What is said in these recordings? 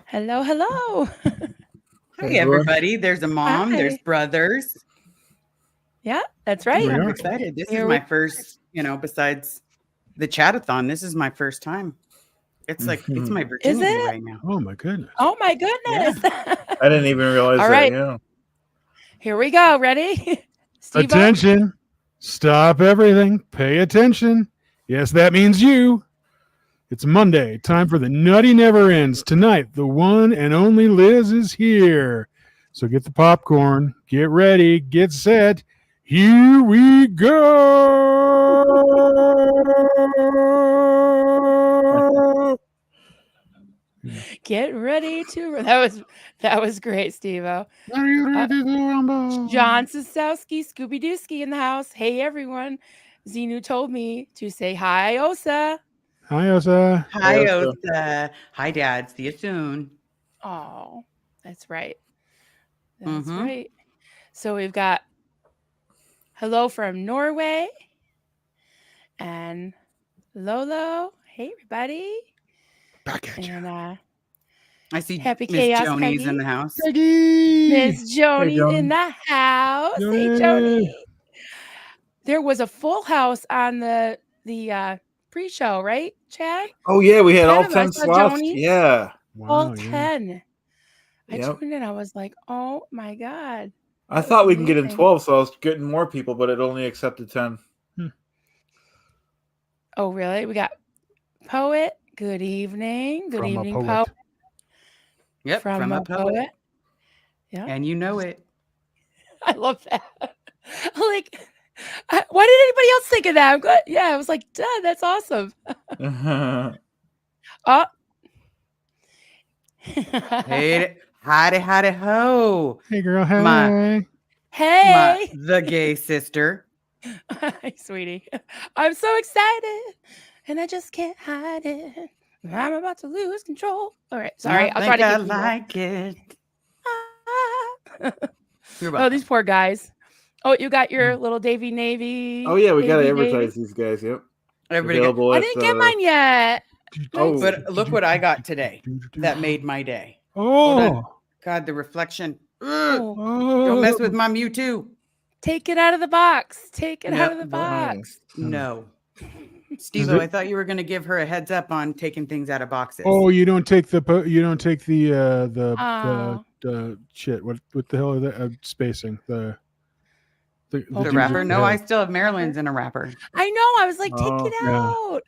Hello, hello. Hi, everybody. There's a mom. Hi. There's brothers. Yeah, that's Yeah, right. I'm excited. This is my first, besides the chat-a-thon, this is my first time. It's like, it's my virginity right now. Oh, my goodness. Oh, my goodness. I didn't even realize All that. right. Yeah. Here we go. Ready? Steve-O? Attention. Stop everything. Pay attention. Yes, that means you. It's Monday. Time for the Nutty Never Ends. Tonight, the one and only Liz is here. So get the popcorn. Get ready. Get set. Here we go. Get ready to. That was great, Steve-O. Are you ready to rumble? John Sosowski, Scooby Dooski in the house. Hey, everyone. Xenu told me to say hi, Osa. Hi, Osa. Hi, Osa. Hi, Dad. See you soon. Oh, that's right. That's right. So we've got hello from Norway and Lolo. Hey, everybody. Back at you. And I see Happy Miss Chaos Joni's Peggy. in the house. Miss Joni's Joni. in the house. Joni. Hey, Joni. There was a full house on the pre-show, right, Chad? Oh yeah, we had all 10 10 I saw slots. Joni. Yeah. All Wow, 10. I Yep. tuned in. I was like, oh my God. I thought we can get in Amazing. 12, so I was getting more people, but it only accepted 10. Oh, really? We got Poet. Good evening. Good From a evening, poet. Poet. Yep, from a poet. Yeah. And you know it. I love that. Like, why did anybody else think of that? I'm glad. Yeah, I was like, duh, that's awesome. Oh. Hey, howdy, ho. Hey, girl. Hey. Hey. The gay sister. Hi, sweetie. I'm so excited, and I just can't hide it. I'm about to lose control. All right, sorry. I'll try to I get like it. You're Oh, welcome. these poor guys. Oh, you got your little Davy Navy. Oh yeah, we gotta Davy advertise Navy. these guys. Yep. Everybody get, Available I at, didn't get mine yet. Oh, but look what I got today. That made my day. Hold on. Oh. God, the reflection. Ugh. Oh, Don't mess with my Mewtwo. take it out of the box. Take it No, out of the box. No. Steve-O, I thought you were going to give her a heads up on taking things out of boxes. Oh, you don't take the shit. What the hell are the spacing? The wrapper? No, I still have Maryland's in a wrapper. I know. I was like, take it yeah. out.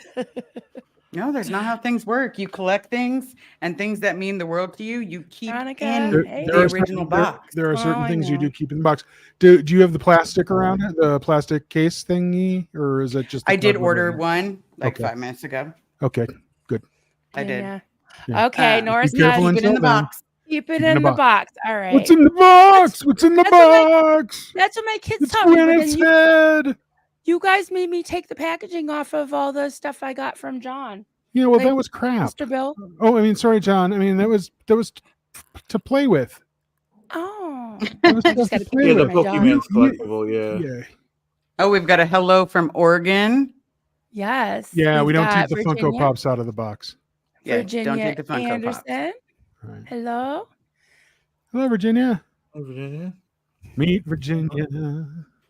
No, that's not how things work. You collect things and things that mean the world to you, you keep Veronica, in hey. the original box. There are certain Oh, I things you know. do keep in the box. Do you have the plastic around it, the plastic case thingy, or is it just? The I did cardboard order one? one like Okay. 5 minutes ago. Okay, good. I did. Yeah. Okay, Norris, be careful yes, Keep it in the until then. box. keep it in the box. All right. What's in the box? What's in the that's what box? That's what my kids It's taught me. when But it's then head. you guys made me take the packaging off of all the stuff I got from John. Yeah, well, Like, that was crap. Mr. Bill. Oh, I mean, sorry, John. I mean, that was to play with. Oh. That was I just stuff to gotta play yeah, the with my dog. Pokemon's collectible. Yeah. Yeah. Oh, we've got a hello from Oregon. Yes. Yeah, we we've don't got take the Funko Virginia- Pops out of the box. Yeah, Virginia don't take the Funko Anderson. Pops. Right. Hello. Hello, Virginia. Oh, Virginia. Meet Virginia.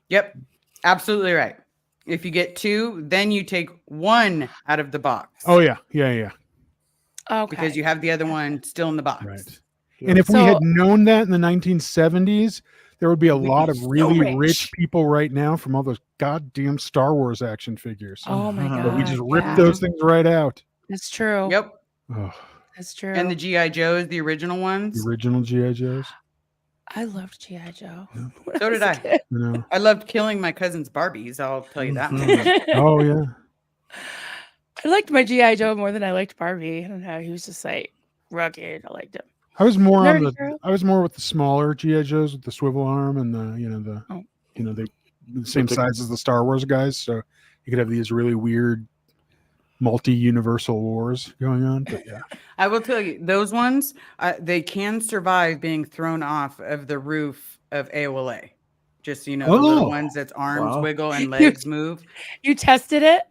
Yep, absolutely right. If you get 2, then you take 1 out of the box. Oh yeah. Okay. Because you have the other one still in the box. Right. And if we So- had known that in the 1970s, there would be a We'd lot be of so really rich. rich people right now from all those goddamn Star Wars action figures. Oh my But god. But we just ripped yeah. those things right out. That's true. Yep. Oh, That's true. And the G.I. Joes, the original ones. the original G.I. Joes. I loved G.I. Joe. Yeah. when So was did a I. kid. You know. I loved killing my cousin's Barbies. I'll tell you that much. Oh yeah. I liked my G.I. Joe more than I liked Barbie. I don't know. He was just like rugged. I liked him. I was more on Nerdy the. girl. I was more with the smaller GI Joes with the swivel arm and Oh. the same size as the Star Wars guys. So you could have these really weird multi-universal wars going on. But yeah, I will tell you, those ones, they can survive being thrown off of the roof of AOLA. Just so you know, the little Oh. ones that's arms Wow. wiggle and legs move. You tested it?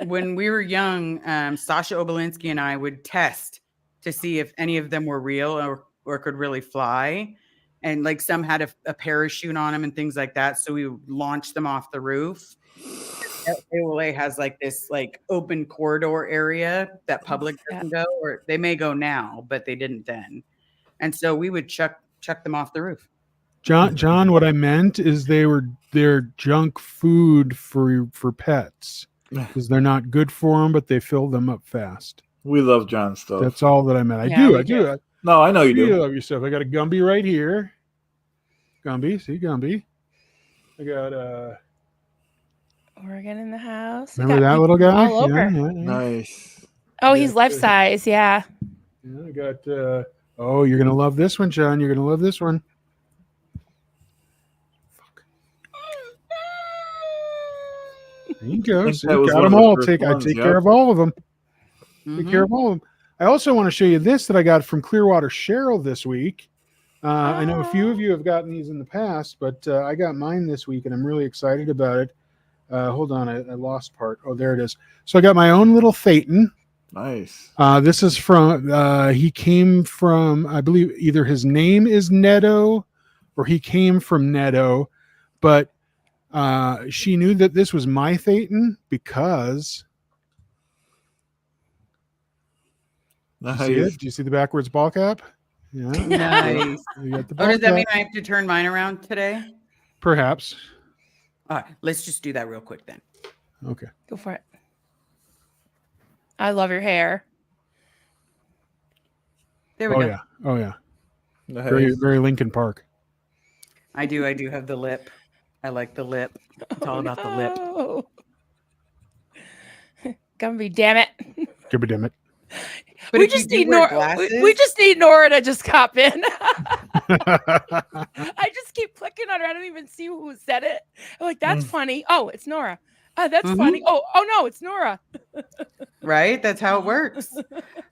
When we were young, Sasha Obolinski and I would test to see if any of them were real or could really fly. And like some had a parachute on them and things like that. So we launched them off the roof. AOLA has like this like open corridor area that public doesn't go, or they may go now, but they didn't then. And so we would chuck them off the roof. John, what I meant is they're junk food for pets because they're not good for them, but they fill them up fast. We love John stuff. That's all that I meant. I Yeah, do. No, I know you You do. love yourself. I got a Gumby right here. Gumby, see Gumby. I got Oregon in the house. We remember got that little people guy? all over. Yeah. Nice. Oh, he's life size. Yeah. I got oh, you're gonna love this one, John. You're gonna love this one. There you go. think See, that was got one of them the all. first I ones, take yeah. care of all of them. Take Mhm. care of all of them. I also want to show you this that I got from Clearwater Cheryl this week. I know a few of you have gotten these in the past, but I got mine this week, and I'm really excited about it. Hold on, I lost part. Oh, there it is. So I got my own little Phaeton. Nice. This is from, he came from, I believe either his name is Neto or he came from Neto, but she knew that this was my Phaeton because, do you see it? Nice. Do you see the backwards ball cap? Yeah. Nice. You got the Oh, ball does that cap. mean I have to turn mine around today? Perhaps. All right, let's just do that real quick then. Okay. Go for it. I love your hair. There we Oh go. yeah. Oh yeah. Nice. Very, very Lincoln Park. I do have the lip. I like the lip. It's all about the lip. lip. Gumby, damn it. Give a damn it. But we if you just do need wear Nora. glasses- We just need Nora to just cop in. I just keep clicking on her. I don't even see who said it. I'm like, that's funny. Oh, it's Nora. That's funny. Oh no, it's Nora. Right? That's how it works.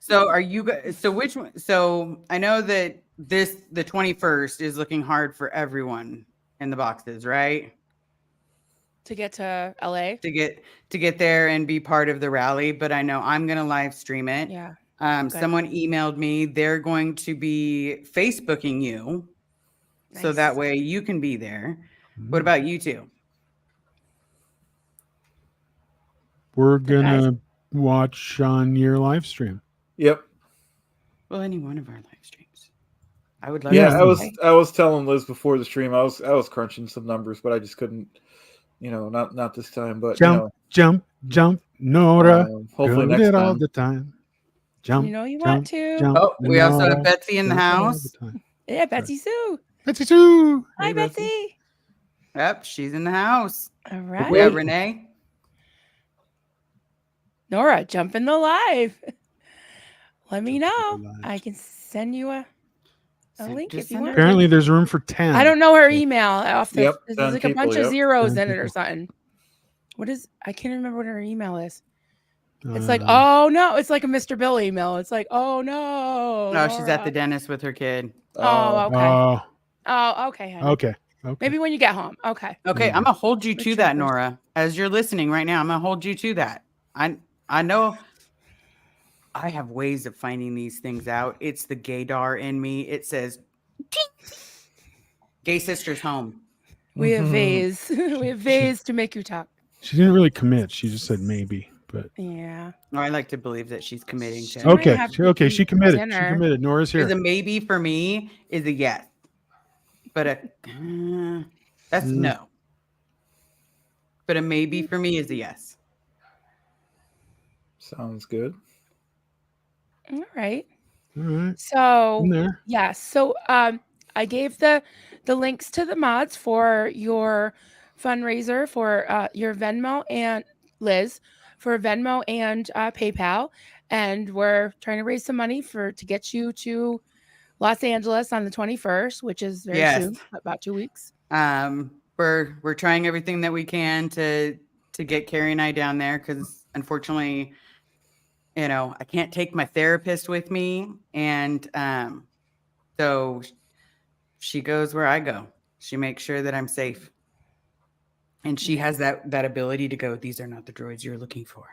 So are you guys, so which one? So I know that the 21st is looking hard for everyone in the boxes, right? To get to LA. To get there and be part of the rally, but I know I'm going to live stream it. Yeah. Someone emailed me. They're going to be Facebooking you. So Nice. that way you can be there. What about you two? We're gonna watch on your live stream. Yep. Well, any one of our live streams. I would love Yeah, to. I was telling Liz before the stream. I was crunching some numbers, but I just couldn't. Not this time. But Jump, Nora. hopefully Doing next it all time. the time. Jump. You know you want to. Jump, Oh, we also Nora. have Betsy in the Doing it all house. time. Yeah, Betsy Sue. Betsy Sue. Hi, Hey, Betsy. Yep, she's in the house. All right. We have Renee. Nora, jump in the live. Let me Jump in know. the live. I can send you a link Just if you send want. her- Apparently, there's room for 10. I don't know her email off the. Yep, There's 10 like a people, bunch of yep. zeros 10 in it or people. something. What is? I can't remember what her email is. It's like, Uh, oh no, it's like a Mr. Bill email. It's like, oh no. No, she's at the Nora. dentist with her kid. Oh, okay. Oh, Oh, okay. honey. okay. Maybe when you get home. Okay. Okay, I'm gonna hold you For to sure, that, for Nora. As you're listening right now, I'm gonna hold you to that. I know I have ways of finding these things out. It's the gaydar in me. It says Gay Sisters Home. We have V's. We have V's to make you talk. She didn't really commit. She just said maybe. But Yeah. I like to believe that she's committing to She it. might okay, have she, to okay, she eat committed. She dinner. committed. Nora's here. Because a maybe for me is a yes. But that's no. But a maybe for me is a yes. Sounds good. All right. All right. So In there. yeah. So I gave the links to the mods for your fundraiser for your Venmo and Liz for Venmo and PayPal, and we're trying to raise some money to get you to Los Angeles on the 21st, which is very Yes. soon, about 2 weeks. We're trying everything that we can to get Carrie and I down there because unfortunately, I can't take my therapist with me, and so she goes where I go. She makes sure that I'm safe, and she has that ability to go, these are not the droids you're looking for,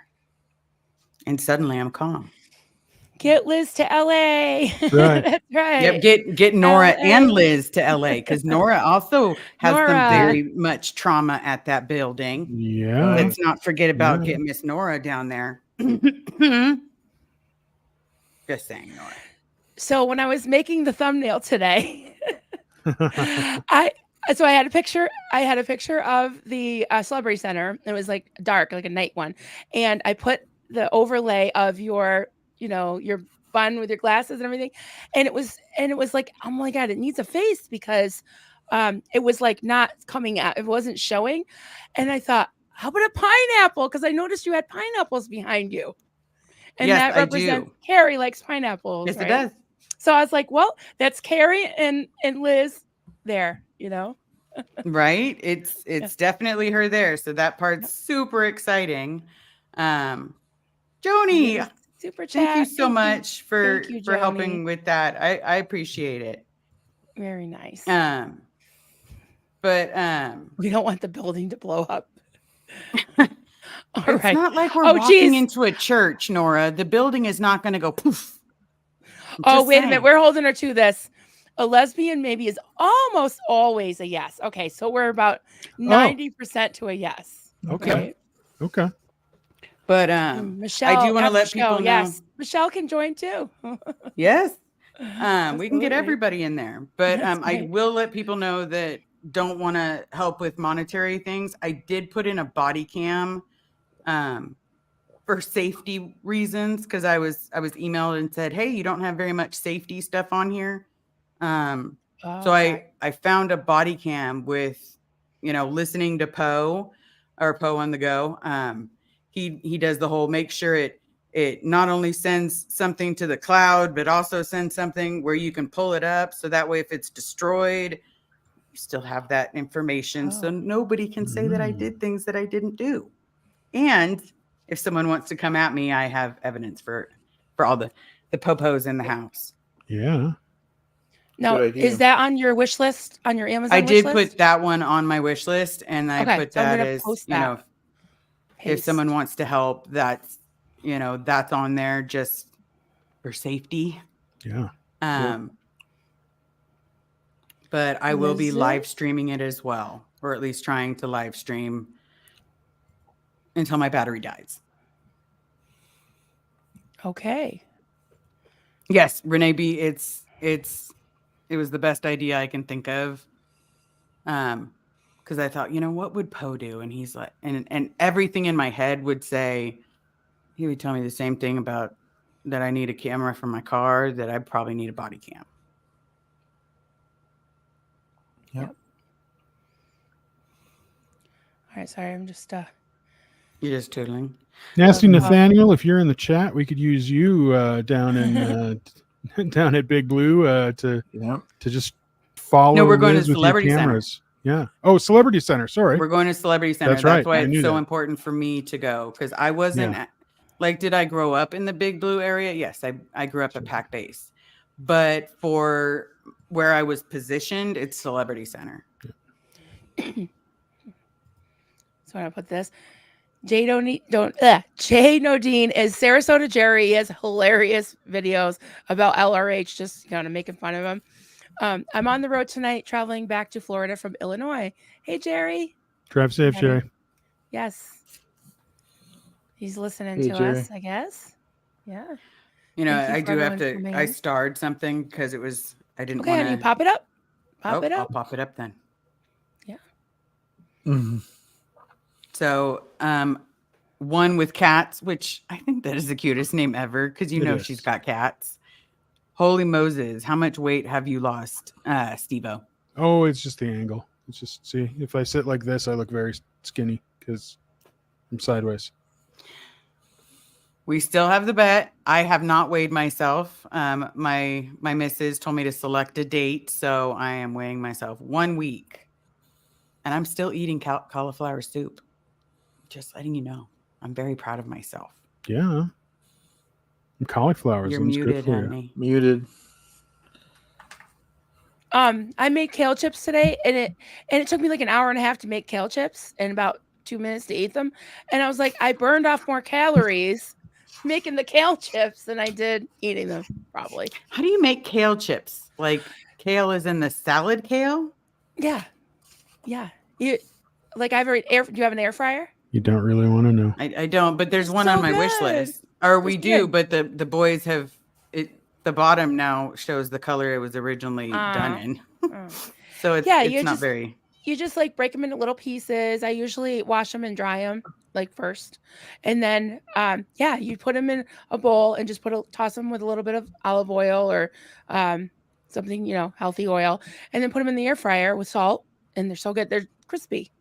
and suddenly I'm calm. Get Liz to LA. Right. That's right. Yep, get Nora LA. and Liz to LA because Nora also has some Nora. very much trauma at that building. Yeah. Let's not forget about Yeah. getting Miss Nora down there. Just saying, Nora. So when I was making the thumbnail today, I had a picture. I had a picture of the Celebrity Center. It was like dark, like a night one, and I put the overlay of your bun with your glasses and everything, and it was like, oh my god, it needs a face because it was like not coming out. It wasn't showing, and I thought, how about a pineapple? Because I noticed you had pineapples behind you, and Yes, that I represents do. Carrie likes pineapples. Yes, right? it does. So I was like, well, that's Carrie and Liz there, Right? It's definitely her there. So that part's super exciting. Joni, Super chat. thank you so much for Thank you, helping Joni. with that. I appreciate it. Very nice. But We don't want the building to blow up. All it's right. not like we're Oh, walking geez. into a church, Nora. The building is not going to go poof. Oh, Just wait a saying. minute. We're holding her to this. A lesbian maybe is almost always a yes. Okay, so we're about 90% to a yes. Okay. Right? Okay. But Michelle, I do want to after let show, people know. yes. Michelle can join too. Yes. We can Absolutely. get everybody in there. But That's I great. will let people know that don't want to help with monetary things. I did put in a body cam for safety reasons because I was emailed and said, hey, you don't have very much safety stuff on here. So Okay. I found a body cam with, listening to Poe on the Go. He does the whole make sure it not only sends something to the cloud, but also sends something where you can pull it up. So that way, if it's destroyed, you still have that information. So nobody can say that I did things that I didn't do. And if someone wants to come at me, I have evidence for all the popos in the house. Yeah. Now, is that on your wish list, on your Amazon I wish did list? put that one on my wish list, and I put so I'm that gonna as, post that. if someone wants to help, that's on there just for safety. Yeah. But I will be Liz? live streaming it as well, or at least trying to live stream until my battery dies. Okay. Yes, Renee B, it was the best idea I can think of. Because I thought, what would Poe do? And he's like, and everything in my head would say, he would tell me the same thing about that I need a camera for my car, that I probably need a body cam. Yep. All right, sorry, I'm just You're just tootling. Nasty Nathaniel, if you're in the chat, we could use you down in down at Big Blue to just follow. No, we're going Liz to with Celebrity your Center. cameras. Yeah. Oh, Celebrity Center. Sorry. We're going to Celebrity Center. That's right. Why I knew it's so that. important for me to go, because I wasn't did I grow up in the Big Blue area? Yes, I grew up at Pac Base, but for where I was positioned, it's Celebrity Center. So I put this. Jay Nodine is Sarasota Jerry. He has hilarious videos about LRH, just making fun of him. I'm on the road tonight, traveling back to Florida from Illinois. Hey, Jerry. Drive safe, Jerry. Yes. He's listening to us, I guess. Yeah. I do have to. I starred something because it was. I didn't want to. You pop it up. Pop it up. I'll pop it up then. Yeah. Mm-hmm. So, one with cats, which I think that is the cutest name ever because she's got cats. Holy Moses, how much weight have you lost, Steve-O? Oh, it's just the angle. It's just, see, if I sit like this, I look very skinny because I'm sideways. We still have the bet. I have not weighed myself. My missus told me to select a date, so I am weighing myself 1 week. And I'm still eating cauliflower soup. Just letting you know. I'm very proud of myself. Yeah. And cauliflower. You're muted, honey. Muted. I made kale chips today, and it took me like an hour and a half to make kale chips and about 2 minutes to eat them. And I was like, I burned off more calories making the kale chips than I did eating them, probably. How do you make kale chips? Like kale is in the salad kale? Yeah. You like I've already do you have an air fryer? You don't really want to know. I don't, but there's It's one so on my wish good. list. Or we It's do, good. but the boys have it. The bottom now shows the color it was originally done in. Oh. So it's Yeah, it's not very. You just like break them into little pieces. I usually wash them and dry them like first, and then you put them in a bowl and just toss them with a little bit of olive oil or something healthy oil, and then put them in the air fryer with salt, and they're so good. They're crispy.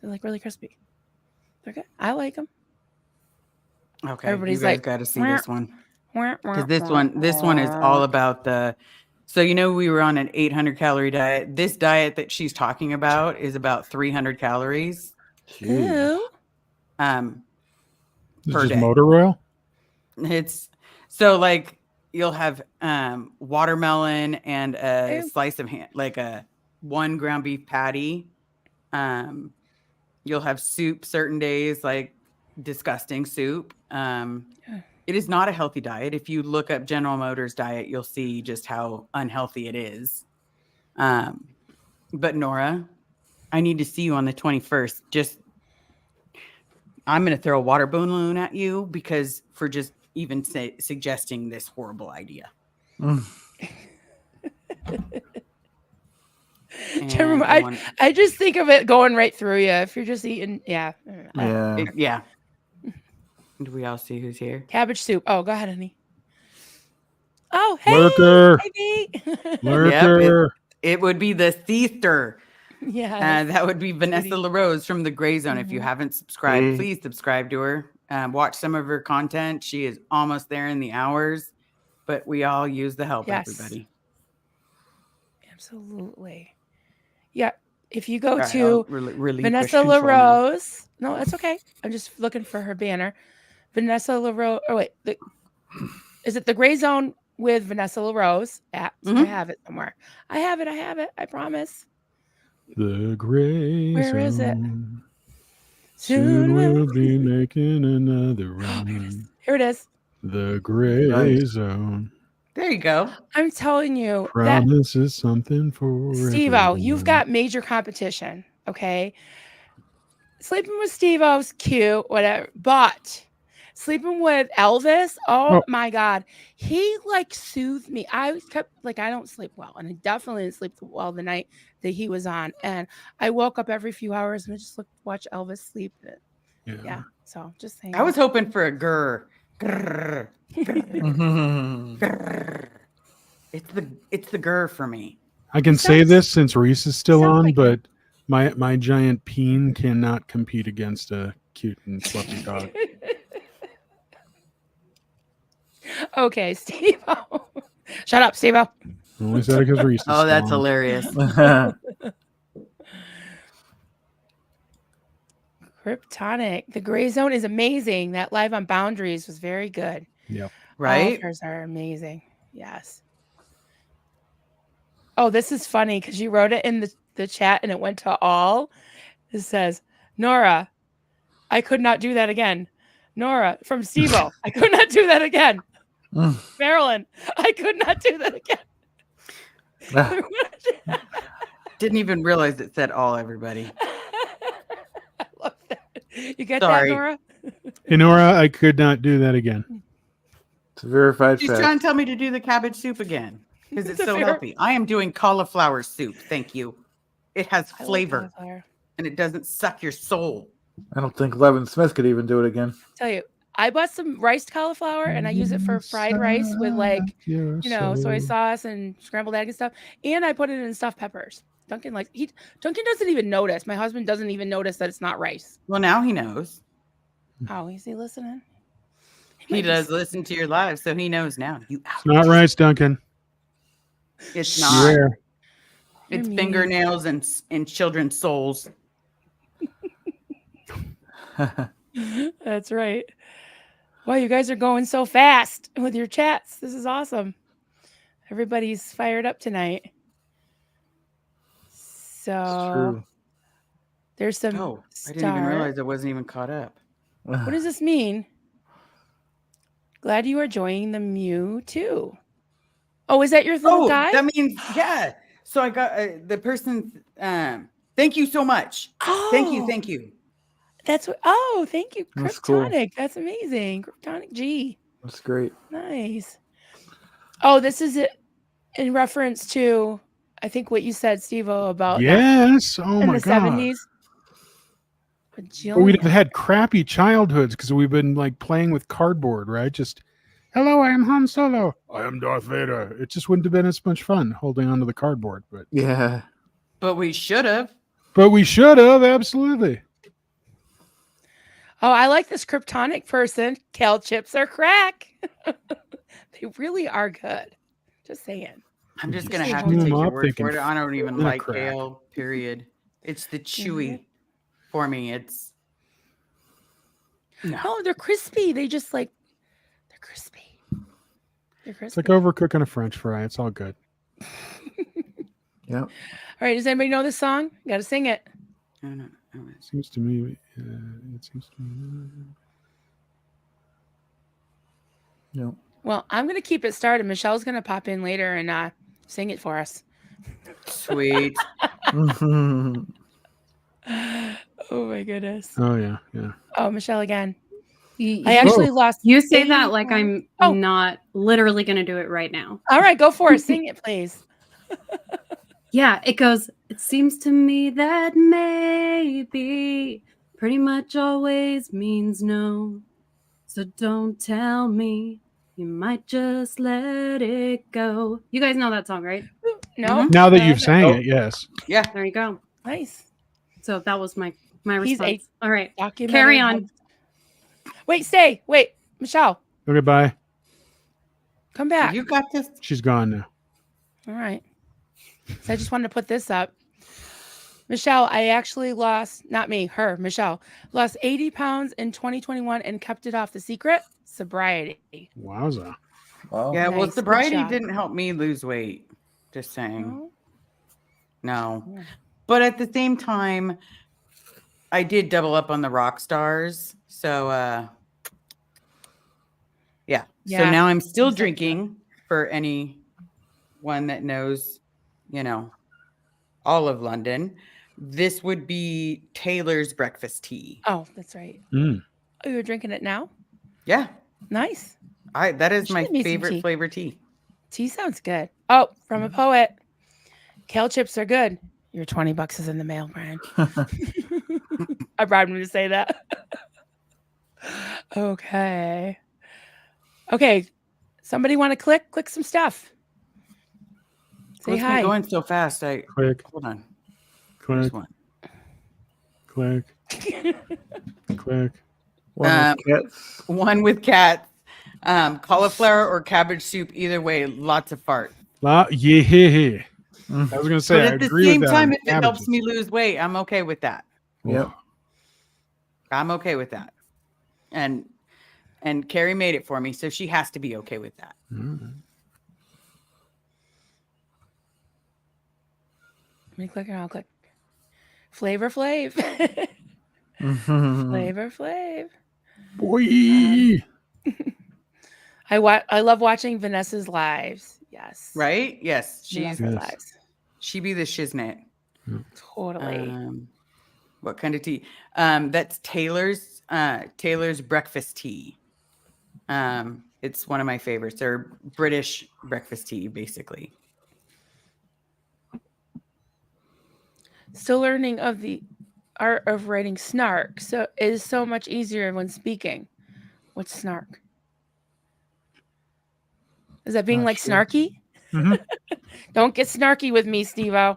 They're like really crispy. They're good. I like them. Okay, Everybody's you guys like, got to see this one. Because this this one is all about the. So we were on an 800 calorie diet. This diet that she's talking about is about 300 calories. Ew. Is it Per just day. motor oil? It's so like you'll have watermelon and a Ew. slice of like a 1 ground beef patty. You'll have soup certain days, like disgusting soup. It is not a healthy diet. If you look up General Motors diet, you'll see just how unhealthy it is. But Nora, I need to see you on the 21st. I'm going to throw a water balloon at you because for just even suggesting this horrible idea. I just think of it going right through you if you're just eating. Yeah. Yeah. Do we all see who's here? Cabbage soup. Oh, go ahead, honey. Oh, hey, Lurker. baby. Lurker. It would be the sister. Yeah. That would be Vanessa LaRose from the Gray Zone. If you haven't subscribed, please subscribe to her. Watch some of her content. She is almost there in the hours, but we all use the help, everybody. Absolutely. Yeah. If you go Right, to Vanessa LaRose, no, that's okay. I'm just looking for her banner. Vanessa LaRose. Oh, wait. Is it the Gray Zone with Vanessa LaRose? I have it somewhere. I have it. I promise. The Gray Where Zone. is it? Soon we'll be making another run. Here it is. The Gray Zone. There you go. I'm telling you. Promise is something for Steve-O, you've got major competition. Okay. Sleeping with Steve-O's cute, whatever. But sleeping with Elvis, oh my God. He like soothed me. I kept like, I don't sleep well. And I definitely didn't sleep well the night that he was on. And I woke up every few hours and I just watch Elvis sleep. Yeah. So just saying. I was hoping for a grr. Grr. Grr. Grr. It's the grr for me. I can say this since Reese is still on, but my giant peen cannot compete against a cute and fluffy dog. Okay, Steve-O. Shut up, Steve-O. Only said it because Reese is Oh, that's still on. hilarious. Kryptonic. The Gray Zone is amazing. That live on Boundaries was very good. Yep. Right? All of hers are amazing. Yes. Oh, this is funny because you wrote it in the chat and it went to all. It says, Nora, I could not do that again. Nora from Steve-O, I could not do that again. Marilyn, I could not do that again. Didn't even realize it said all, everybody. I love that. You get Sorry. that, Nora? Hey, Nora, I could not do that again. It's a verified She's fact. trying to tell me to do the cabbage soup again because it's so healthy. I am doing cauliflower soup. Thank you. It has flavor and it doesn't suck your soul. I don't think Levin Smith could even do it again. Tell you, I bought some riced cauliflower and I use it for fried rice with soy sauce and scrambled egg and stuff. And I put it in stuffed peppers. Duncan doesn't even notice. My husband doesn't even notice that it's not rice. Well, now he knows. Oh, is he listening? He does listen to your live, so he knows now. It's not rice, Duncan. It's not. Swear. It's fingernails and children's souls. That's right. Wow, you guys are going so fast with your chats. This is awesome. Everybody's fired up tonight. So there's some. I didn't even realize I wasn't even caught up. What does this mean? Glad you are enjoying the Mew too. Oh, is that your little guy? That means yeah. So I got the person. Thank you so much. Thank you. That's what. Oh, thank you, That's cool. Kryptonic. That's amazing, Kryptonic G. That's great. Nice. Oh, this is it in reference to, I think, what you said, Steve-O, about Yes. Oh in my the god. 70s. But But we'd have Jillian. had crappy childhoods because we've been like playing with cardboard, right? Just, hello, I am Han Solo. I am Darth Vader. It just wouldn't have been as much fun holding onto the cardboard, but Yeah. But we should have. we should have absolutely. Oh, I like this Kryptonic person. Kale chips are crack. They really are good. Just saying. I'm just You gonna just have chew to 'em take your up, word they for can it. I don't even fit in a like crack. kale. Period. It's the chewy for me. It's no. Oh, they're crispy. They just like, they're crispy. They're It's crispy. like overcooking a French fry. It's all good. Yep. All right. Does anybody know this song? Got to sing it. No. Seems to me. It seems to me. Yep. Well, I'm going to keep it started. Michelle's going to pop in later and sing it for us. Sweet. Oh, my goodness. Oh yeah, yeah. Oh, Michelle again. You, I actually lost. you say 80 that like I'm Oh. not literally going to do it right now. All right, go for it. Sing it, please. Yeah, it goes, it seems to me that maybe pretty much always means no. So don't tell me, you might just let it go. You guys know that song, right? No. Now that you've Okay. sang Oh. it, yes. Yeah. There you go. Nice. So that was my He's response. All right. Documentary Carry on. host. Wait, stay. Wait, Michelle, Okay, bye. come back. You got this. She's gone now. All right. So I just wanted to put this up. Michelle, I actually lost, not me, her, Michelle, lost 80 pounds in 2021 and kept it off. The secret? Sobriety. Wowza. Wow. Yeah. Well, Nice. Good sobriety job. didn't help me lose weight. Just saying. No? No. Yeah. But at the same time, I did double up on the rock stars. So yeah. So Yeah. now I'm still You said that. drinking for anyone that knows, all of London. This would be Taylor's breakfast tea. Oh, that's right. Mm. Oh, you're drinking it now? Yeah. Nice. That is You my should make some favorite tea. flavor tea. Tea sounds good. Oh, from a poet. Kale chips are good. Your $20 is in the mail, Brian. I bribed him to say that. Okay. Somebody want to click some stuff. Say What's hi. been going so fast? Click, Hold on. click, This one. click, click. One with cats. One with cats. Cauliflower or cabbage soup. Either way, lots of fart. Yeah. I was gonna say. But I at the agree same with that time, on if it helps cabbages. me lose weight, I'm okay with that. Yep. I'm okay with that. And Carrie made it for me, so she has to be okay with that. Mm. Let me click and I'll click. Flavor Flav. Mhm. Flavor Flav. Boy. I love watching Vanessa's lives. Yes. Right? Yes. Love her Yes. lives. She be the shiznit. Totally. What kind of tea? That's Taylor's breakfast tea. It's one of my favorites. They're British breakfast tea, basically. Still learning of the art of writing snark. So it is so much easier when speaking. What's snark? Is that being Not like sure. snarky? Mhm. Don't get snarky with me, Steve-O.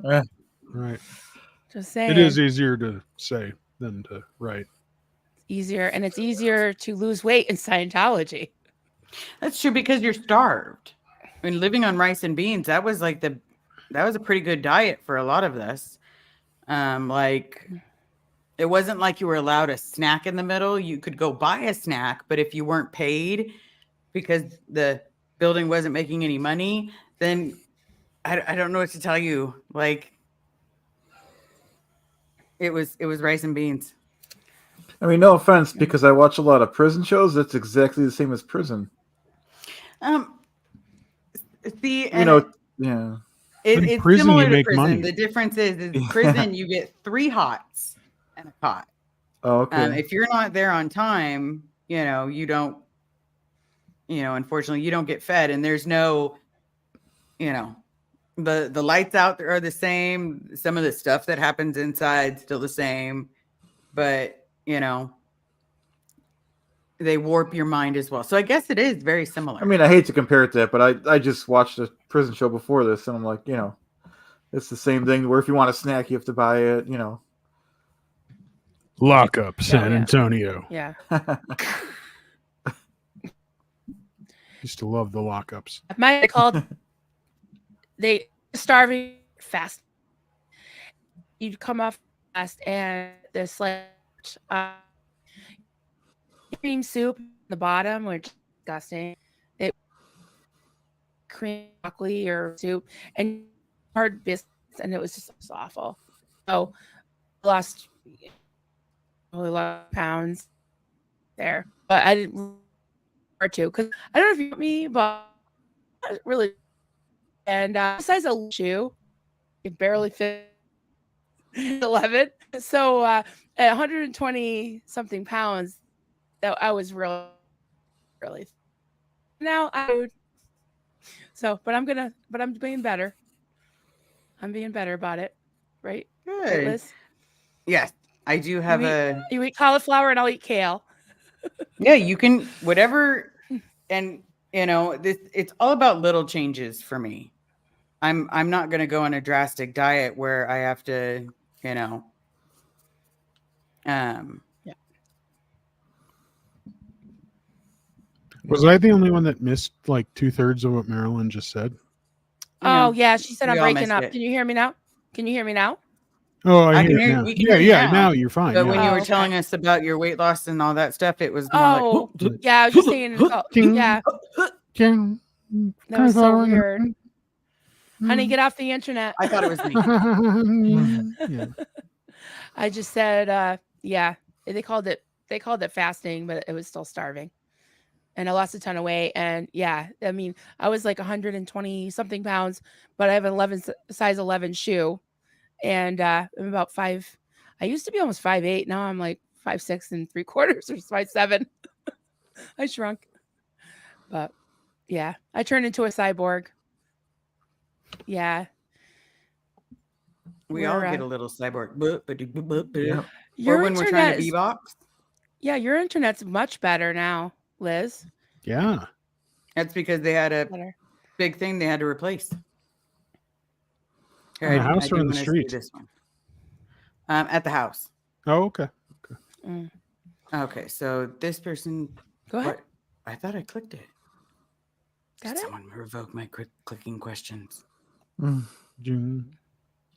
Right. Just saying. It is easier to say than to write. Easier, and it's easier to lose weight in Scientology. That's true because you're starved. I mean, living on rice and beans, that was a pretty good diet for a lot of us. Like it wasn't like you were allowed a snack in the middle. You could go buy a snack, but if you weren't paid because the building wasn't making any money, then I don't know what to tell you. Like it was rice and beans. I mean, no offense, because I watch a lot of prison shows. That's exactly the same as prison. See, You and know, yeah. In it's prison, you similar to make prison. money. The difference is Yeah. prison, you get 3 hots and a cot. Oh, okay. If you're not there on time, you don't, unfortunately, you don't get fed, and there's no, the lights out there are the same. Some of the stuff that happens inside still the same, but they warp your mind as well. So I guess it is very similar. I mean, I hate to compare it to that, but I just watched a prison show before this, and I'm like, it's the same thing. Where if you want a snack, you have to buy it. Lock up San yeah. Antonio. Yeah. Used to love the lockups. My called they starving fast. You'd come off fast and this like cream soup in the bottom, which is disgusting. It cream broccoli or soup and hard biscuits, and it was just awful. So I lost really a lot of pounds there, but I didn't or two because I don't know if you know me, but really, and besides a shoe, it barely fit 11. So at 120 something pounds, that I was really now I would. So, but I'm being better. I'm being better about it, right? Good. Right, Liz? Yes, I do have you eat cauliflower and I'll eat kale. Yeah, you can whatever, and it's all about little changes for me. I'm not going to go on a drastic diet where I have to, Yeah. Was I the only one that missed like 2/3 of what Marilyn just said? Oh yeah, she said we I'm all breaking missed up. it. Can you hear me now? Can you hear me now? Oh, I I can hear it hear- now. we can hear you Yeah, now. now you're fine. But yeah. when you were okay. telling us about your weight loss and all that stuff, it was more Oh, like, yeah, I was just saying. Oh, yeah, King, that was so cauliflower. weird. Honey, get off the internet. I thought it was me. Yeah. I just said, yeah, they called it fasting, but it was still starving. And I lost a ton of weight. And yeah, I mean, I was like 120 something pounds, but I have an size 11 shoe. And I'm about 5. I used to be almost 5'8". Now I'm like 5'6" and 3/4 or 5'7". I shrunk. But yeah, I turned into a cyborg. Yeah. We all We're, get a little cyborg. Yeah. Your Or when we're trying to internet is- beatbox. Yeah, your internet's much better now, Liz. Yeah. That's because they had a Better. big thing they had to replace. In the house do or in the wanna see street? This one. At the house. Oh, okay. Mm. Okay, so this person. Go ahead. What? I thought I clicked it. Got Did it? someone revoke my clicking questions? June.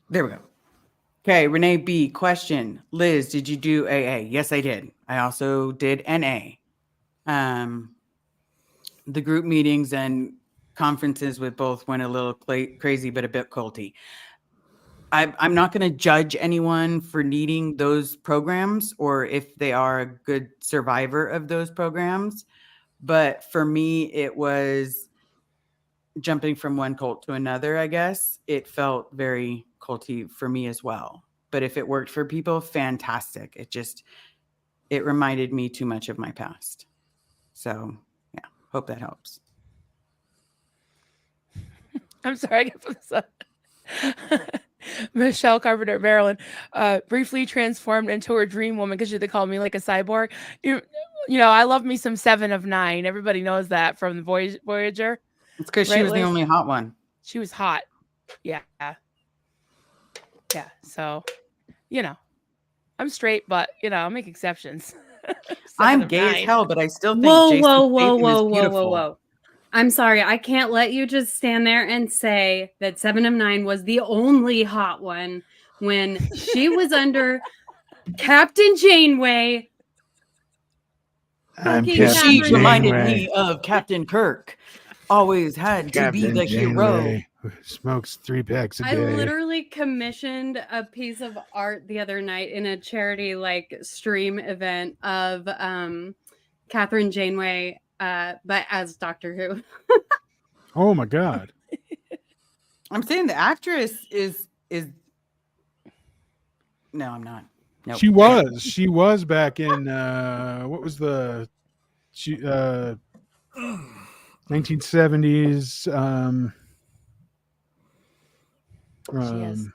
There we go. Okay, Renee B. Question. Liz, did you do AA? Yes, I did. I also did NA. The group meetings and conferences with both went a little crazy, but a bit culty. I'm not going to judge anyone for needing those programs or if they are a good survivor of those programs. But for me, it was jumping from one cult to another, I guess. It felt very culty for me as well. But if it worked for people, fantastic. It reminded me too much of my past. So, yeah, hope that helps. I'm sorry, I got put this up. Michelle Carpenter, Maryland, briefly transformed into her dream woman because they called me like a cyborg. You know, I love me some 7 of 9. Everybody knows that from the Voyager. It's because she Right, was the Liz? only hot one. She was hot. Yeah. Yeah. So, I'm straight, but I'll make exceptions. 7 I'm of gay 9. as hell, but I still think Whoa, Jason whoa, Statham whoa, is whoa, whoa, beautiful. whoa. I'm sorry. I can't let you just stand there and say that 7 of 9 was the only hot one when she was under Captain Janeway. I'm Fucking She Captain reminded Janeway. me of Captain Kirk. Always had to be the hero. Janeway, who smokes 3 packs a I day. literally commissioned a piece of art the other night in a charity stream event of Catherine Janeway but as Doctor Who. Oh my God. I'm saying the actress is. No, I'm not. Nope. She was back in what was the 1970s She is.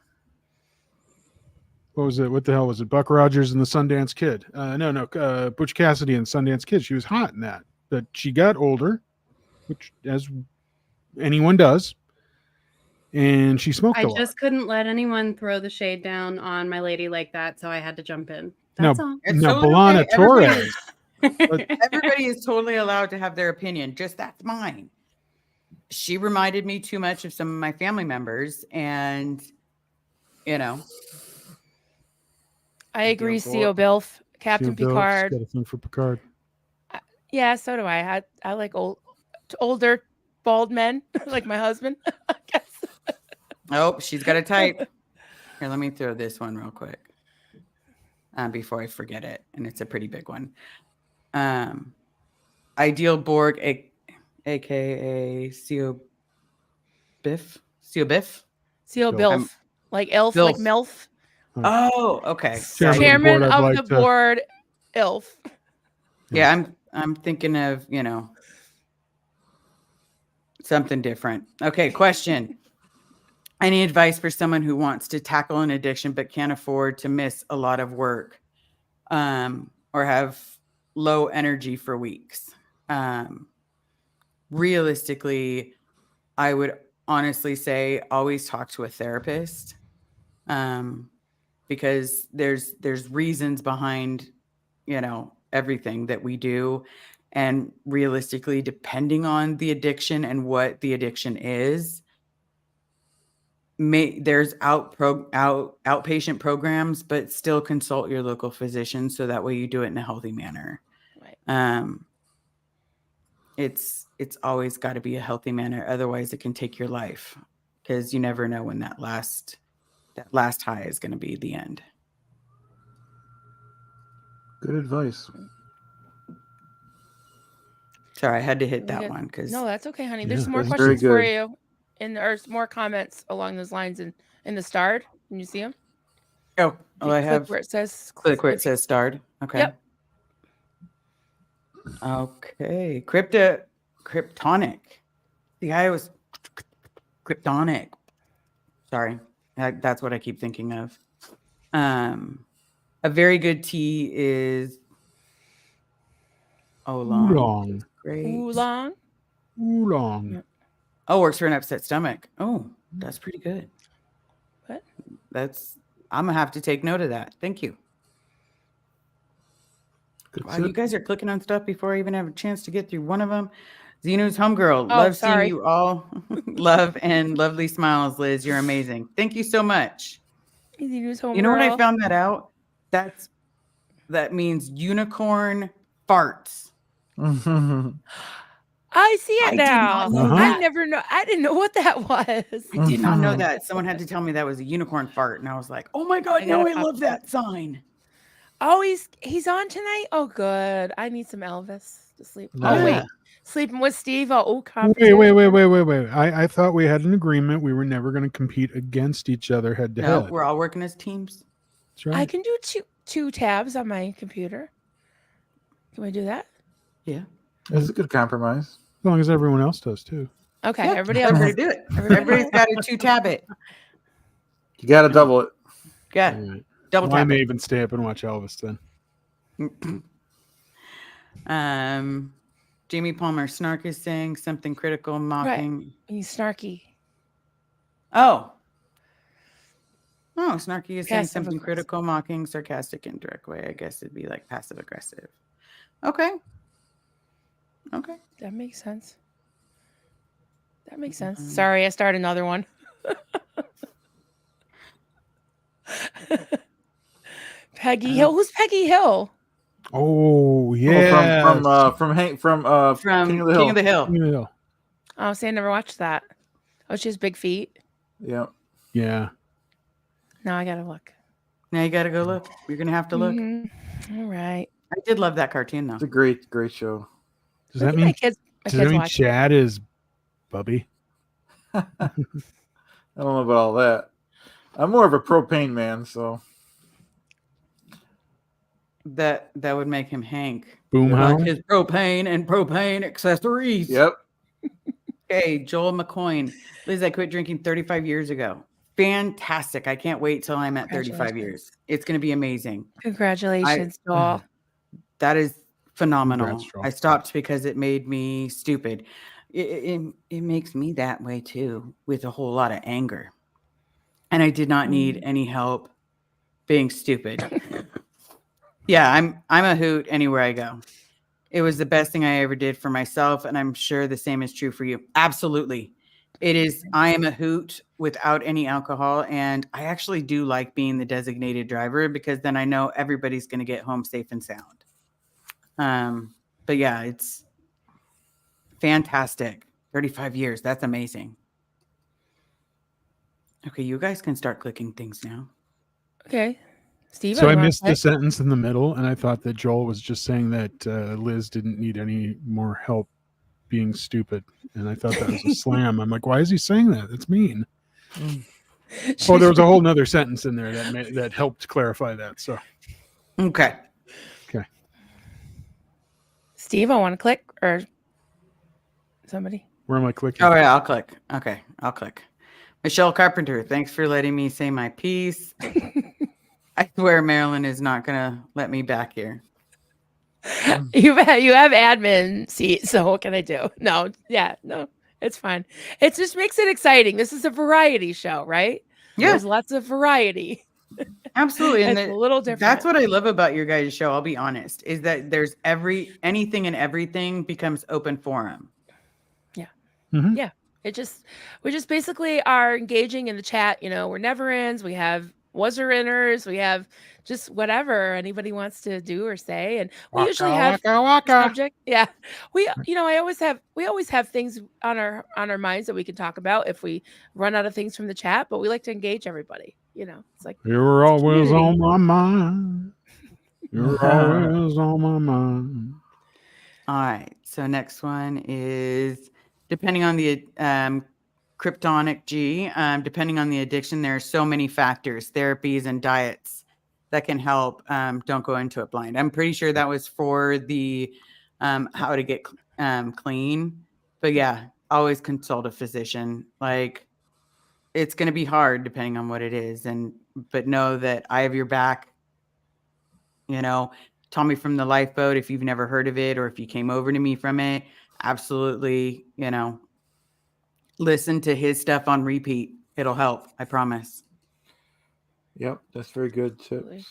what was it? What the hell was it? Buck Rogers and the Sundance Kid. No, Butch Cassidy and Sundance Kid. She was hot in that. But she got older, which as anyone does, and she smoked I a lot. just couldn't let anyone throw the shade down on my lady like that, so I had to jump in. Now, That's all. It's now totally Belana okay. Everybody Torres. Everybody is totally allowed to have their opinion. Just that's mine. She reminded me too much of some of my family members, and you know, I agree. Theo Bilf, Captain Theo Bilf's Picard. got a thing for Picard. Yeah, so do I. I like older bald men, like my husband. I guess. oh, she's got a type. Here, let me throw this one real quick before I forget it, and it's a pretty big one. Ideal Borg, aka Theo Biff. Theo Bilf. Bilf, like elf, like Bilf. MILF. Oh, okay. Chairman I'd of like the to- board, Ilf. Yeah, I'm thinking of, something different. Okay, question. Any advice for someone who wants to tackle an addiction but can't afford to miss a lot of work or have low energy for weeks? Realistically, I would honestly say always talk to a therapist because there's reasons behind, everything that we do. And realistically, depending on the addiction and what the addiction is, there's outpatient programs, but still consult your local physician so that way you do it in a healthy manner. Right. It's always got to be a healthy manner, otherwise it can take your life, because you never know when that last high is going to be the end. Good advice. Sorry, I had to hit that one because No, that's okay, honey. There's some more that's very questions for good. you, and there's more comments along those lines in the starred. Can you see them? I have where it says click where it says starred. Okay. Yep. Okay. Kryptonic. The guy was kryptonic. Sorry. That's what I keep thinking of. A very good tea is Oolong. Great. Oolong. Oolong. Yep. Oh, works for an upset stomach. Oh, that's pretty good. What? I'm gonna have to take note of that. Thank you. Wow, you guys are clicking on stuff before I even have a chance to get through one of them. Xenu's homegirl. Oh, Love sorry. seeing you all. Love and lovely smiles, Liz. You're amazing. Thank you so much. Xenu's home. You know what I found that out? That means unicorn farts. I see it I did now. not know I that. never know. I didn't know what that was. I did not know that. Someone had to tell me that was a unicorn fart, and I was like, "Oh my god, no! I love that sign." Oh, he's on tonight. Oh, good. I need some Elvis to sleep. Yeah. Oh wait, sleeping with Steve. Oh, Wait. competition. I thought we had an agreement. We were never going to compete against each other head to No, head. we're all working as teams. That's right. I can do two tabs on my computer. Can we do that? Yeah. That's a good compromise. As long as everyone else does too. Okay, Yeah, everybody else. everybody do it. Everybody's got to 2-tab it. You got to double it. Yeah, All right. double Well, I tap may it. even stay up and watch Elvis then. Jamie Palmer, Snark is saying something critical, mocking. He's snarky. Oh, Snarky is saying Passive something aggressive. critical, mocking, sarcastic, indirect way. I guess it'd be like passive aggressive. Okay. That makes sense. Sorry, I started another one. Peggy Hill. Who's Peggy Hill? Oh yeah. From King of the Hill. King of the Hill. Yeah. Oh, see, I never watched that. Oh, she has big feet. Yeah. Yeah. Now I gotta look. Now you got to go look. You're gonna have to look. Mhm. All right. I did love that cartoon though. It's a great show. Does that mean my kids watch. Chad is Bubby? I don't know about all that. I'm more of a propane man, so That would make him Hank. Boomhound. Like his propane and propane accessories. yep. Okay, Joel McCoyne. Liz, I quit drinking 35 years ago. Fantastic. I can't wait till I'm at 35 years. It's going to be amazing. Congratulations, Joel. That is phenomenal. Congrats, Joel. I stopped because it made me stupid. It makes me that way too, with a whole lot of anger. And I did not need any help being stupid. Yeah, I'm a hoot anywhere I go. It was the best thing I ever did for myself, and I'm sure the same is true for you. Absolutely. It is. I am a hoot without any alcohol, and I actually do like being the designated driver because then I know everybody's going to get home safe and sound. But yeah, it's fantastic. 35 years. That's amazing. Okay, you guys can start clicking things now. Okay. Steve, So I missed the sentence in the middle, and I thought that Joel was just saying that Liz didn't need any more help being stupid, and I thought that was a slam. I'm like, why is he saying that? That's mean. Oh, there was a whole nother sentence in there that helped clarify that. So, Okay. Steve, I want to click or somebody. where am I clicking? Oh yeah, I'll click. Okay, I'll click. Michelle Carpenter, thanks for letting me say my piece. I swear Marilyn is not gonna let me back here. You have admin seat, so what can I do? No, it's fine. It just makes it exciting. This is a variety show, right? Yeah, There's lots of variety. absolutely. And It's a little different. That's what I love about your guys' show. I'll be honest, is that there's anything and everything becomes open forum. Yeah. Mhm. Yeah. We just basically are engaging in the chat. You know, we're never ends. We have was-er-inners. We have just whatever anybody wants to do or say. And we usually have a subject. Yeah. We always have things on our minds that we can talk about if we run out of things from the chat, but we like to engage everybody. You know, it's like You were it's a always community. on my mind. You were always on my mind. All right. So next one is depending on the Kryptonic G. Depending on the addiction, there are so many factors, therapies, and diets that can help. Don't go into it blind. I'm pretty sure that was for the how to get clean. But yeah, always consult a physician. Like it's going to be hard depending on what it is, but know that I have your back. You know, Tommy from the Lifeboat. If you've never heard of it, or if you came over to me from it, absolutely. You know, listen to his stuff on repeat. It'll help. I promise. Yep, that's very good tips. Absolutely.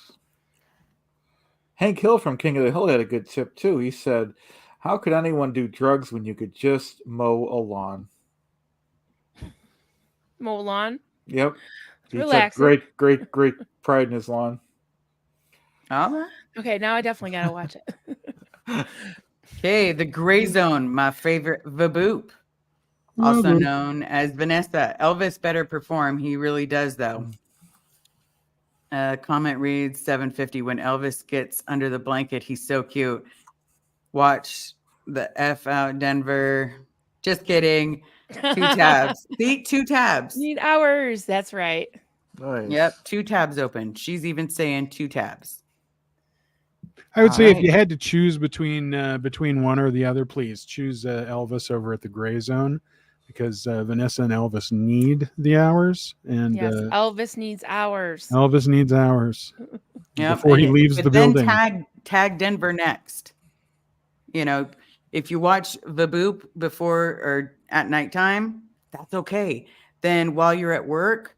Hank Hill from King of the Hill had a good tip too. He said, "How could anyone do drugs when you could just mow a lawn?" Mow lawn. Yep, he took Relaxing. great pride in his lawn. All right. Okay, now I definitely gotta watch it. Okay, the Gray Zone, my favorite Vaboop, also known as Vanessa. Elvis better perform. He really does, though. Comment reads 750. When Elvis gets under the blanket, he's so cute. Watch the F out Denver. Just kidding. 2 tabs. See, 2 tabs. Need hours. That's right. Nice. Yep, 2 tabs open. She's even saying 2 tabs. I would say if Alright. you had to choose between one or the other, please choose Elvis over at the Gray Zone, because Vanessa and Elvis need the hours, and Yes, Elvis needs hours. Elvis needs hours Yep, before he and- leaves but the then building. Tag Denver next. You know, if you watch Vaboop before or at nighttime, that's okay. Then while you're at work,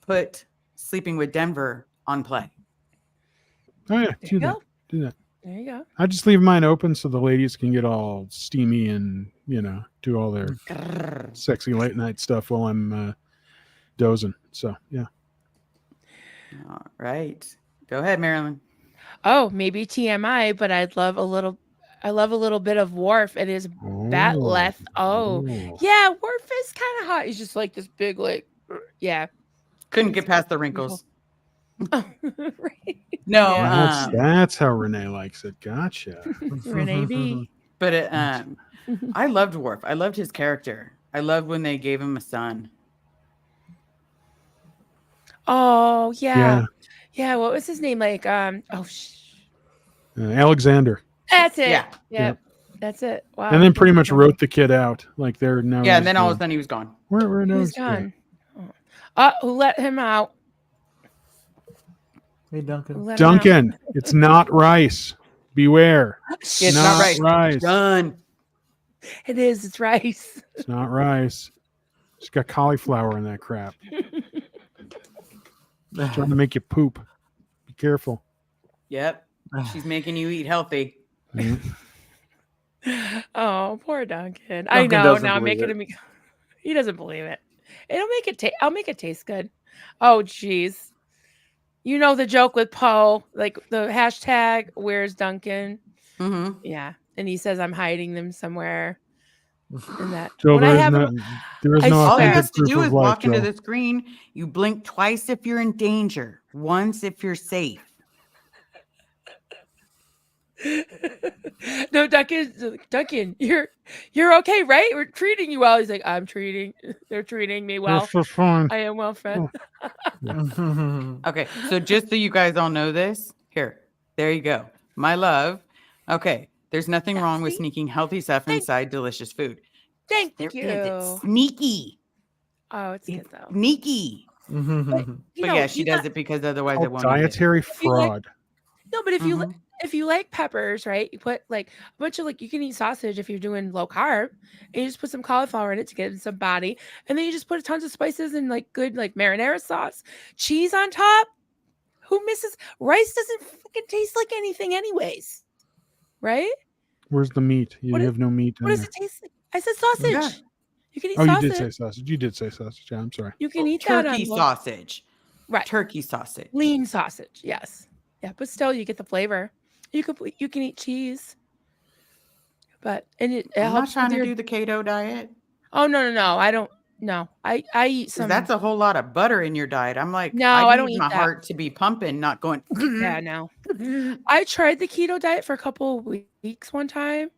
put Sleeping with Denver on play. Oh yeah, There do you that. go. Do that. There you go. I just leave mine open so the ladies can get all steamy and do all their sexy late night stuff while I'm dozing. So yeah. All right. Go ahead, Marilyn. Oh, maybe TMI, but I love a little bit of Worf and his Batleth. Oh, yeah, Worf is kind of hot. He's just like this big, yeah. Couldn't get past the wrinkles. Right. No, Yeah. That's how Renee likes it. Gotcha. Renee B. But I loved Worf. I loved his character. I loved when they gave him a son. Oh Yeah. yeah. What was his name? Like Alexander. that's it. Yeah. Yep. That's it. Wow. And then pretty much wrote the kid out. Like they're now. Yeah, and then all of a sudden he was gone. Where He was gone. Who let him out? Hey, Duncan. Who let him out? Duncan, it's not rice. Beware. It's not rice. Done. It is. It's rice. It's not rice. It's got cauliflower in that crap. It's trying to make you poop. Be careful. Yep. She's making you eat healthy. Oh, poor Duncan. Duncan I know. doesn't Now I'm believe making him. He doesn't believe it. It'll make it. I'll make it taste good. Oh, jeez. You know the joke with Poe, like the hashtag. Where's Duncan? Mm-hmm. Yeah, and he says I'm hiding them somewhere. And that. Joe, when I there is have no, him- there is I no swear. All he authentic has to proof do of is life, walk into Joe. the screen. You blink twice if you're in danger, once if you're safe. No, Duncan, you're okay, right? We're treating you well. He's like, they're treating me well. For fun. I am well fed. Okay, so just so you guys all know this, there you go. My love. Okay, there's nothing wrong with See? sneaking healthy stuff Thank- inside delicious food. Thank There you. is. It's sneaky. Oh, it's good though. Sneaky. You But know, yeah, she you does got- it because otherwise it Called won't eat it. dietary you like- fraud. No, but if you Mhm. if you like peppers, right? You put like a bunch of you can eat sausage if you're doing low carb, and you just put some cauliflower in it to give it some body, and then you just put tons of spices and like good marinara sauce, cheese on top. Who misses rice? Doesn't fucking taste like anything, anyways, right? Where's the meat? You What is- have no meat in What does there. it taste like? I said sausage. Yeah. You can eat Oh, sausage. you did say sausage. You did say sausage. Yeah, I'm sorry. You can eat that Turkey on sausage. right. Turkey sausage. Lean sausage, yes, yeah, but still you get the flavor. You can eat cheese, but it I'm not helps trying with to your. do the keto diet. Oh no! I don't. No, I eat 'Cause some. that's a whole lot of butter in your diet. I'm like, No, I I don't need eat my that. heart to be pumping, not going. Yeah, no. I tried the keto diet for a couple weeks one time.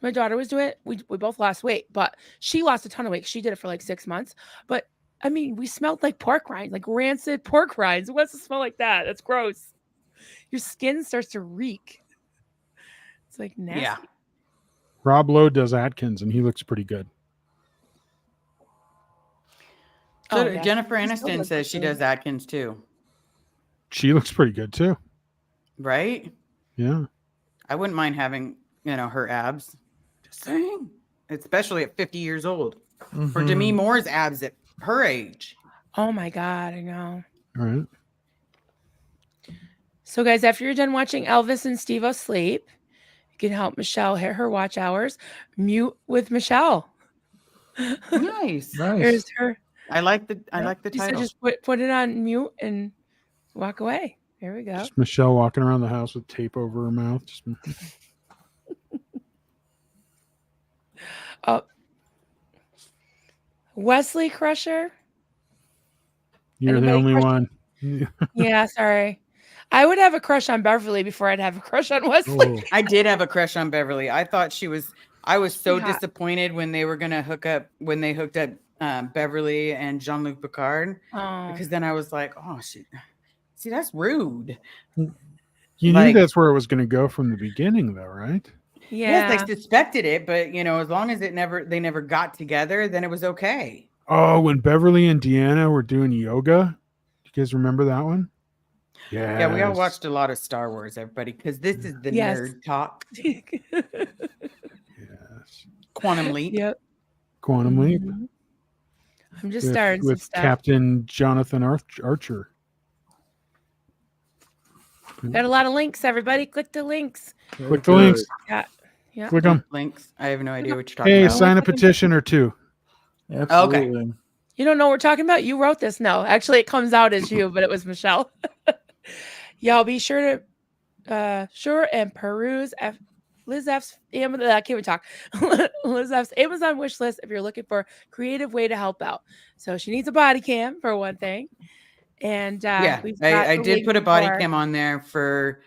My daughter was doing it. We both lost weight, but she lost a ton of weight. She did it for like 6 months. But I mean, we smelled like pork rinds, like rancid pork rinds. Who wants to smell like that? That's gross. Your skin starts to reek. It's like nasty. Yeah. Rob Lowe does Atkins, and he looks pretty good. So Oh, yeah. Jennifer She still Aniston does says look she good. does Atkins too, She looks pretty good too. right? Yeah. I wouldn't mind having, her abs. Just saying. Especially at 50 years old. Or Demi Moore's abs at her age. Oh my God, I know. All right. So, guys, after you're done watching Elvis and Steve asleep, you can help Michelle hit her watch hours. Mute with Michelle. Nice. Here's her. I like the She said title. just put it on mute and walk away. Here we go. Just Michelle walking around the house with tape over her mouth. Just... Oh, Wesley Crusher. You're the Anybody only question? one. Yeah, sorry. I would have a crush on Beverly before I'd have a crush on Wesley. Oh, I did have a crush on Beverly. I thought I was so Hot. disappointed when they were gonna hooked up Beverly and Jean-Luc Picard, Oh. because then I was like, oh shit. See, that's rude. you knew Like- that's where it was going to go from the beginning, though, right? Yeah. Yes, they suspected it, but as long as they never got together, then it was okay. Oh, when Beverly and Deanna were doing yoga. You guys remember that one? Yeah, we all watched a lot of Star Wars, everybody, because this is the Yes. nerd talk. Yes. Quantum Leap. Yep. Quantum Leap. Mhm. I'm just starting some with stuff. Captain Jonathan Archer. Got a lot of links, everybody. Click the links. Click the links. Yeah. Yeah. Click them. Links. I have no idea what you're talking Hey, about. sign a petition or two. Absolutely. You don't know what we're talking about? You wrote this. No, actually, it comes out as you, but it was Michelle. Y'all be sure and peruse Liz F's Amazon. I can't even talk. Liz F's Amazon wish list if you're looking for a creative way to help out. So she needs a body cam for one thing, and Yeah, we've got I the did link put a body for- cam on there for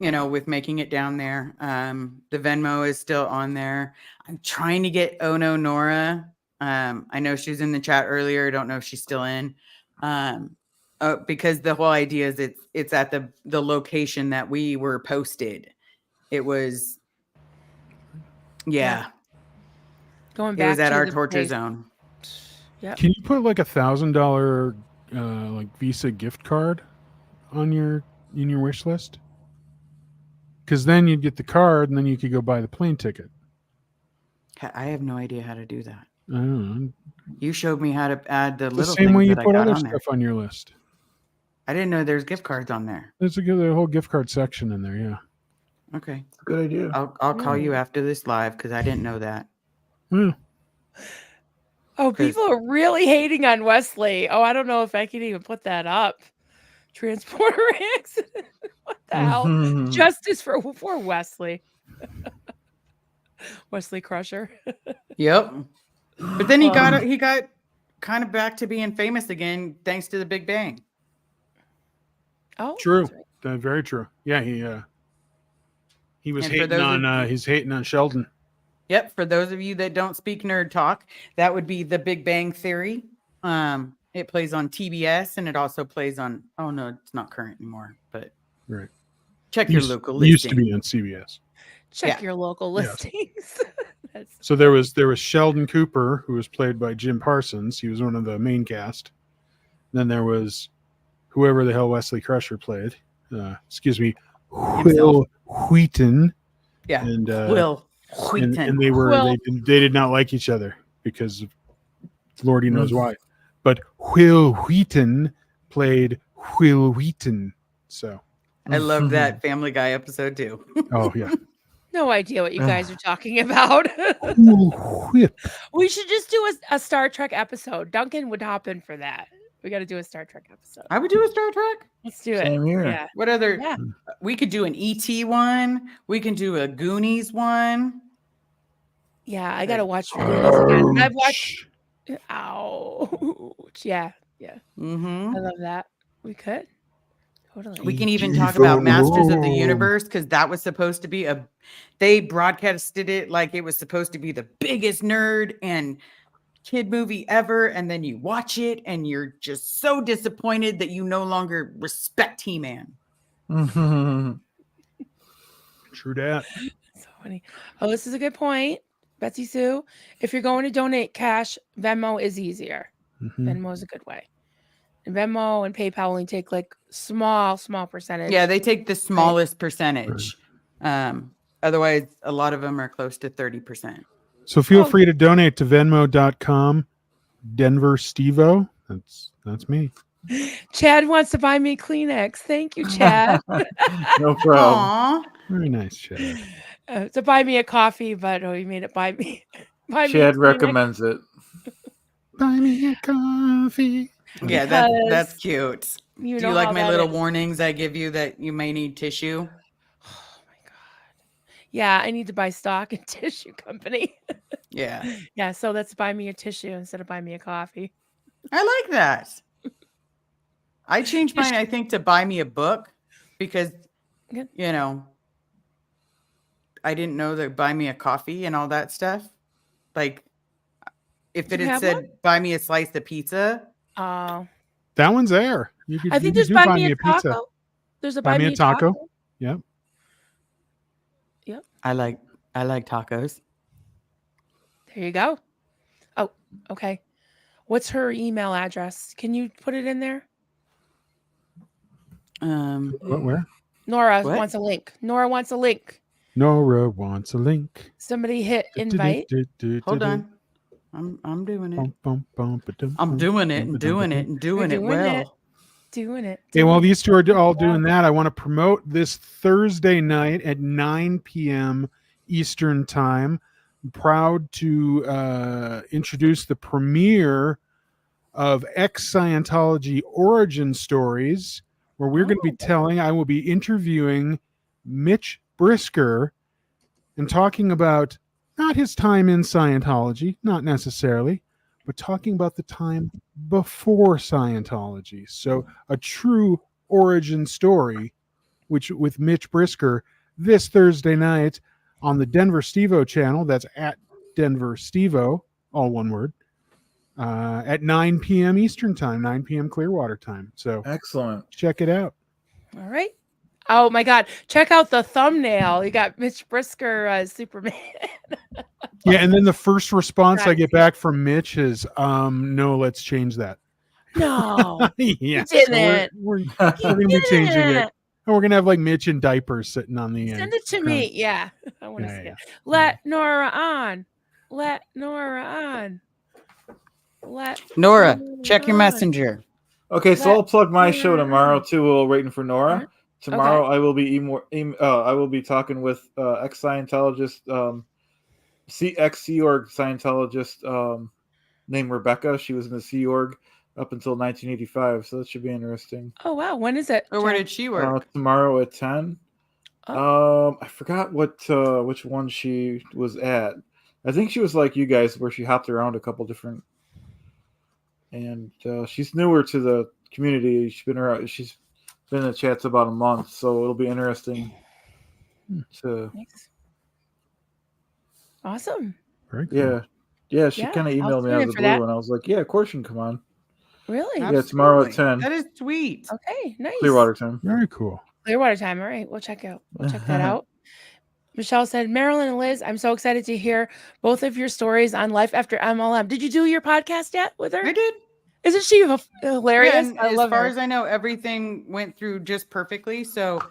with making it down there. The Venmo is still on there. I'm trying to get Ono Nora. I know she was in the chat earlier. I don't know if she's still in. Because the whole idea is it's at the location that we were posted. It was, Going it back was at to our the torture place. zone. Yep. Can you put like $1,000 like Visa gift card on in your wish list? Because then you'd get the card, and then you could go buy the plane ticket. I have no idea how to do that. I don't know. You showed me how to add the The little same things way you that I put got other on there. stuff on your list. I didn't know there's gift cards on there. There's a whole gift card section in there. Yeah. Okay. Good idea. I'll call you after this live because I didn't know that. Yeah. Oh, people are really hating on Wesley. Oh, I don't know if I can even put that up. Transporter accident. What the hell? Mhm. Justice for Wesley. Wesley Crusher. Yep. But then he got kind of back to being famous again thanks to the Big Bang. Oh, True. that's right. Very true. Yeah, he was And for hating those on he's hating on Sheldon. Yep. For those of you that don't speak nerd talk, that would be the Big Bang Theory. It plays on TBS and it also plays on. Oh no, it's not current anymore. But Right. check your local It used to listing. be on CBS. Check your local Yes. listings. That's So there was Sheldon Cooper, who was played by Jim Parsons. He was one of the main cast. Then there was whoever the hell Wesley Crusher played. Will Wheaton. Yeah. And Will Wheaton. and they did not like each other because of Lordy knows why. But Will Wheaton played Will Wheaton. So I love that Family Guy episode too. oh yeah. no idea what you guys are talking about. Whip. We should just do a Star Trek episode. Duncan would hop in for that. We got to do a Star Trek episode. I would do a Star Trek. Let's do it. Same here. Yeah. What other? Yeah. We could do an ET one. We can do a Goonies one. Yeah, I gotta watch Goonies again. I've watched. Ouch. Ouch. Yeah, yeah. Mm-hmm. I love that. We could totally. We can even talk about Masters of the Universe because that was supposed to be they broadcasted it like it was supposed to be the biggest nerd and kid movie ever. And then you watch it and you're just so disappointed that you no longer respect He-Man. True dat. So funny. Oh, this is a good point, Betsy Sue. If you're going to donate cash, Venmo is easier. Mhm. Venmo is a good way. And Venmo and PayPal only take like small percentage. Yeah, they take the smallest percentage. Otherwise, a lot of them are close to 30%. So feel free to donate to Venmo.com. Denver Stevo. That's me. Chad wants to buy me Kleenex. Thank you, Chad. No problem. Aw. Very nice, Chad. To buy me a coffee, but he made it buy me. Buy me a Chad Kleenex. recommends it. Buy me a coffee. Yeah, Because that's cute. Do you know like how my that little is. warnings I give you that you may need tissue? Oh my god. Yeah, I need to buy stock in tissue company. Yeah. Yeah, so let's buy me a tissue instead of buy me a coffee. I like that. I changed mine, I think, to buy me a book because, Good. I didn't know that buy me a coffee and all that stuff. Like, if Do it you had have said one? buy me a slice of pizza, Oh, That one's there. You could, I think you there's could buy do me a pizza. taco. There's a Buy me a taco. Yep. I like tacos. There you go. Oh, okay. What's her email address? Can you put it in there? Where? Nora What? wants a link. Nora wants a link. Nora wants a link. Somebody hit invite. Hold on. I'm doing it. I'm I'm doing it and doing it and doing it doing well. it. Doing it. Okay, while doing it. these two are all doing that, I want to promote this Thursday night at 9 p.m. Eastern Time. I'm proud to introduce the premiere of Ex-Scientology Origin Stories, where we're going to be I will be interviewing Mitch Brisker and talking about not his time in Scientology, not necessarily, but talking about the time before Scientology. So a true origin story which with Mitch Brisker this Thursday night on the Denver Stevo channel. That's at Denver Stevo, all one word, at 9 p.m. Eastern time, 9 p.m. Clearwater time. So Excellent. check it out. All right. Oh my God. Check out the thumbnail. You got Mitch Brisker as Superman. Yeah, and then the first response I get back from Mitch is, no, let's change that. No. Yeah, He so didn't. we're going to be changing it. didn't. And we're going to have like Mitch in diapers sitting on the end. Send it to me. Yeah. I want to Yeah, see yeah. it. Let Nora on. Let Nora on. Let Nora, check your on. messenger. Okay, so Let I'll plug my Nora show tomorrow on. too. While waiting for Nora. Uh-huh. Tomorrow I will be talking with ex-Scientologist, ex-Sea Org Scientologist named Rebecca. She was in the Sea Org up until 1985, so that should be interesting. Oh wow. When is it? Or where Jack? did she work? Tomorrow at 10. I forgot which one she was at. I think she was like you guys, where she hopped around a couple different. And she's newer to the community. She's been in the chats about a month, so it'll be interesting to. Nice. Awesome. Very cool. Yeah. She Yeah, kind of I'll emailed me tune out in of the for that. blue, and I was like, "Yeah, of course you can come on." Really? Yeah, tomorrow at Absolutely. 10. That is sweet. Okay. Nice. Clearwater time. Very cool. Clearwater time. All right. We'll check that out. Michelle said, Marilyn and Liz, I'm so excited to hear both of your stories on life after MLM. Did you do your podcast yet with her? I did. Isn't she hilarious? Yeah, and I as love far her. as I know, everything went through just perfectly. So,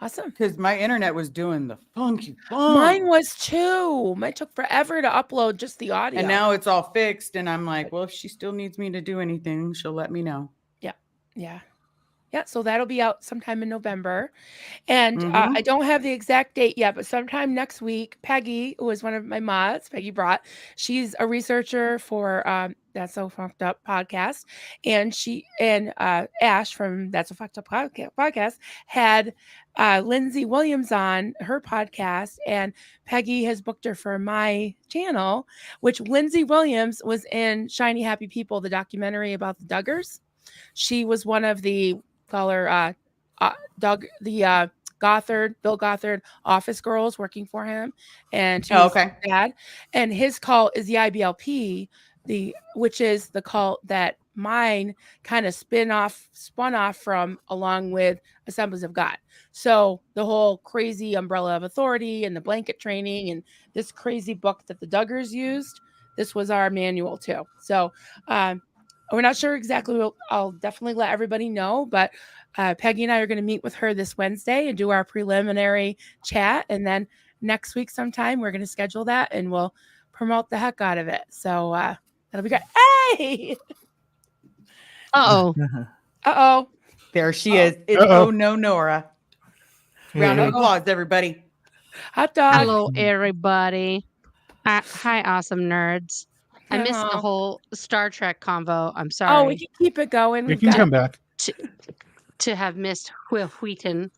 Awesome. because my internet was doing the funky fun. Mine was too. Mine took forever to upload just the audio. And now it's all fixed. And I'm like, well, if she still needs me to do anything, she'll let me know. Yeah, so that'll be out sometime in November. And Mhm. I don't have the exact date yet, but sometime next week, Peggy, who is one of my mods, Peggy Brought, she's a researcher for That's So Fucked Up podcast. And Ash from That's So Fucked Up podcast had Lindsay Williams on her podcast. And Peggy has booked her for my channel, which Lindsay Williams was in Shiny Happy People, the documentary about the Duggars. She was one of the Bill Gothard office girls working for him, and she was his dad. And his cult is the IBLP, which is the cult that mine kind of spun off from, along with Assemblies of God. So the whole crazy umbrella of authority and the blanket training and this crazy book that the Duggars used, this was our manual too. So we're not sure exactly. I'll definitely let everybody know, but Peggy and I are going to meet with her this Wednesday and do our preliminary chat. And then next week sometime, we're going to schedule that and we'll promote the heck out of it. So that'll be great. Hey! Uh-oh. There she is. It's Oh No Nora. Round of applause, everybody. Hot dog. Hello, everybody. Hi, awesome nerds. I missed the whole Star Trek convo. I'm sorry. Oh, we can keep it going. You can come back. To have missed Will Wheaton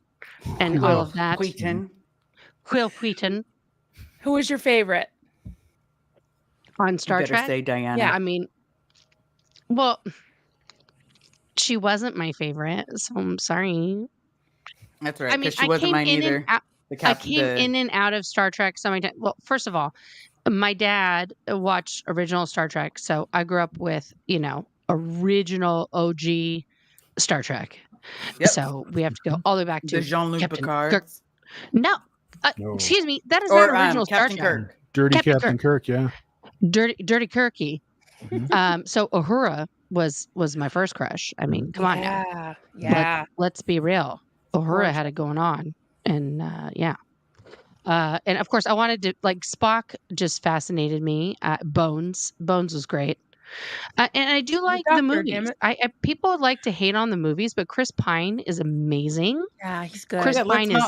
and all of that. Will Wheaton. Who was your favorite on Star Trek? Say Diana. Yeah, I mean, well, she wasn't my favorite, so I'm sorry. That's right. I mean, she wasn't mine either. I came in and out of Star Trek so many times. Well, first of all, my dad watched original Star Trek, so I grew up with, original OG Star Trek. Yep. So we have to go all the way back to Jean-Luc Picard. Kirk. No, excuse me, that is not original Star Captain Trek. Kirk. Dirty Captain Kirk, yeah. Dirty Kirky. Mm-hmm. So Uhura was my first crush. I mean, come on now. Yeah. Let's be real. Uhura had it going on, and and of course, I wanted to Spock. Just fascinated me. Bones was great, and I do like the movies. People would like to hate on the movies, but Chris Pine is amazing. Yeah, he's good. Chris Pine is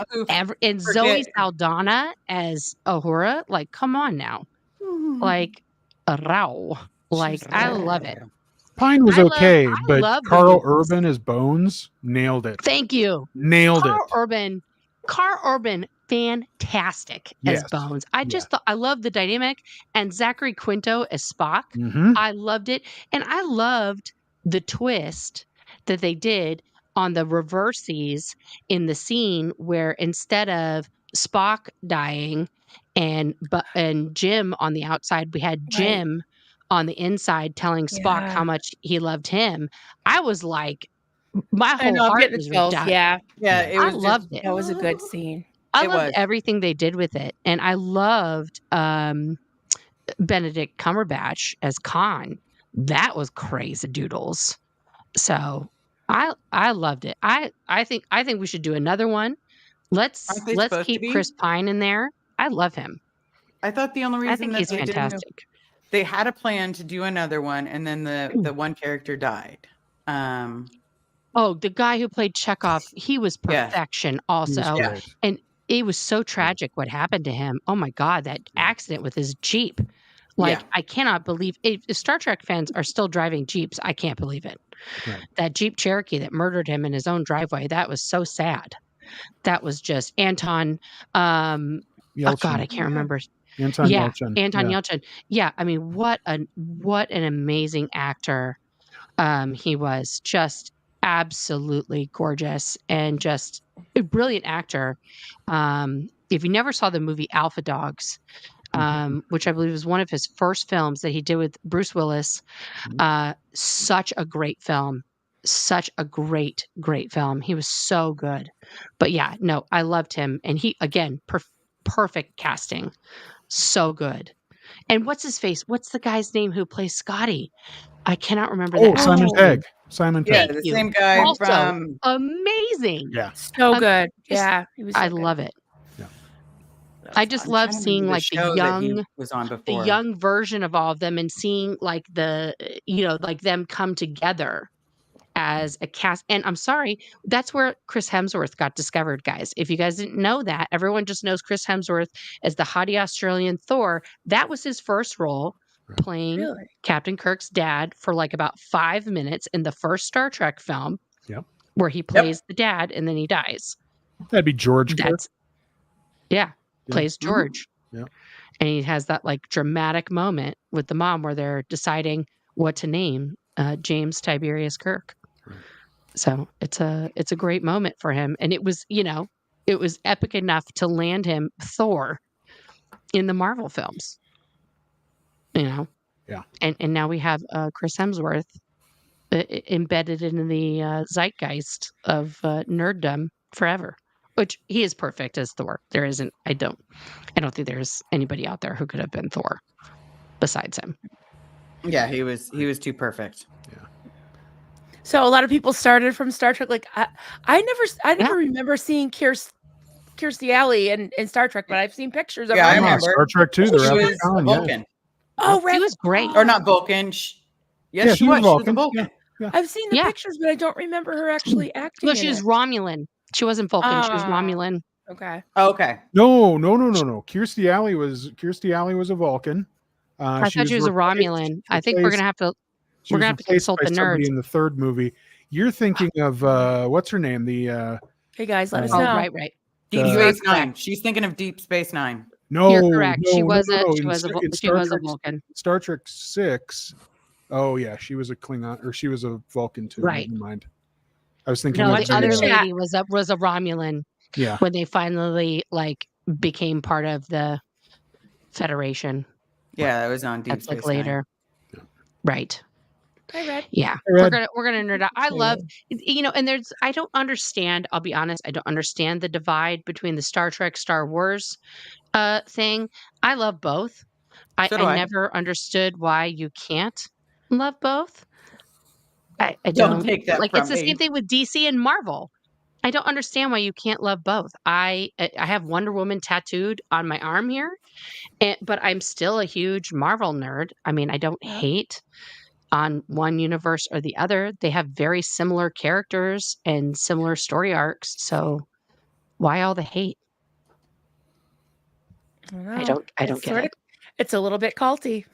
and Zoe Saldana as Uhura. Like, come on now, raw. I love it. Pine was okay, but Carl Urban as Bones nailed it. Thank you. Nailed it. Carl Urban, fantastic as Bones. I just thought I loved the dynamic, and Zachary Quinto as Spock. Mm-hmm. I loved it, and I loved the twist that they did on the reverses in the scene where instead of Spock dying and Jim on the outside, we had Jim on the inside telling Spock how much he loved him. I was like, my I whole know, I'm heart getting was the ripped chills. out. Yeah, Yeah, it I was loved just it. that was a good scene. I It loved was. everything they did with it, and I loved Benedict Cumberbatch as Khan. That was crazy doodles. So I loved it. I think we should do another one. Let's Aren't they supposed to keep be? Chris Pine in there. I love him. I thought the only I reason think that he's they didn't, fantastic. they had a plan to do another one, and then the one character died. Oh, the guy who played Chekhov, he was Yeah. perfection He was also. Yeah. great. And it was so tragic what happened to him. Oh my God, that accident with his Jeep. Like, Yeah. I cannot believe if Star Trek fans are still driving Jeeps. I can't believe it. Right. That Jeep Cherokee that murdered him in his own driveway. That was so sad. That was just Anton. Oh God, I can't remember. Anton Yeah, Yelchin. Anton Yeah. Yelchin. Yeah, I mean, what an amazing actor he was. Just absolutely gorgeous and just a brilliant actor. If you never saw the movie Alpha Dogs, which I believe was one of his first films that he did with Bruce Willis, such a great film. Such a great film. He was so good. But yeah, no, I loved him. And he, again, perfect casting. So good. And what's his face? What's the guy's name who plays Scotty? I cannot remember that. Simon actor's Pegg. name. Simon Yeah, Pegg. the you. same guy Also, from amazing. Yeah. So good. just- Yeah, he was so I good. love it. Yeah. I just I'm love trying to seeing remember like the show that he young was on the before. young version of all of them and seeing like the like them come together as a cast. And I'm sorry, that's where Chris Hemsworth got discovered, guys. If you guys didn't know that, everyone just knows Chris Hemsworth as the haughty Australian Thor. That was his first role, playing Really? Captain Kirk's dad for like about 5 minutes in the first Star Trek film. Yep. Where he plays the dad and then he dies. That'd be George Kirk. That's plays George. Yeah. And he has that like dramatic moment with the mom where they're deciding what to name James Tiberius Kirk. Right. So it's a great moment for him. And it was, it was epic enough to land him Thor in the Marvel films. Yeah. And now we have Chris Hemsworth embedded in the zeitgeist of nerddom forever. Which he is perfect as Thor. There isn't. I don't think there's anybody out there who could have been Thor besides him. Yeah, he was too perfect. So a lot of people started from Star Trek. Like I never remember seeing Kirstie Alley in Star Trek, but I've seen pictures of Yeah, I her. remember. Star Trek 2. She The was Rapid a Town, Vulcan. Oh, He was great. Or not Vulcan. Yes, she was. She was a Vulcan. I've seen the Yeah. pictures, but I don't remember her actually acting. No, she was Romulan. She wasn't Vulcan. She was Romulan. Okay. Oh, okay. No. Kirstie Alley was a Vulcan. I thought she was a Romulan. I think we're gonna have to consult the nerds. In the third movie. You're thinking of what's her name? The Hey guys, let us Oh, know. right. Deep Uh, Space Nine. She's thinking of Deep Space Nine. no, You're correct. no, She no, was no, a no. she was a In she was a Trek- Vulcan. Star Trek 6. Oh yeah, she was a Klingon, or she was a Vulcan too. Right. Never mind. I was thinking. No, of Watch the in the other chat. lady was a Romulan Yeah. when they finally like became part of the Federation. Yeah, that was on Deep That's Space like later. Yeah. Right. Hi, Red. Yeah. We're gonna nerd out. I love and I don't understand, I'll be honest, I don't understand the divide between the Star Trek, Star Wars thing. I love both. I So do I. never understood why you can't love both. I Don't take that like from it's the me. same thing with DC and Marvel. I don't understand why you can't love both. I have Wonder Woman tattooed on my arm here, but I'm still a huge Marvel nerd. I mean, I don't hate on one universe or the other. They have very similar characters and similar story arcs. So why all the hate? I don't get it. It's a little bit culty.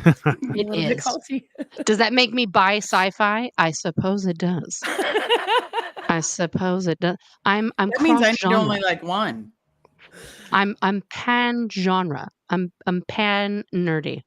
It A little bit is. culty. Does that make me buy sci-fi? I suppose it does. I suppose it does. I'm That means I need cross-genre. only like one. I'm pan genre. I'm pan nerdy.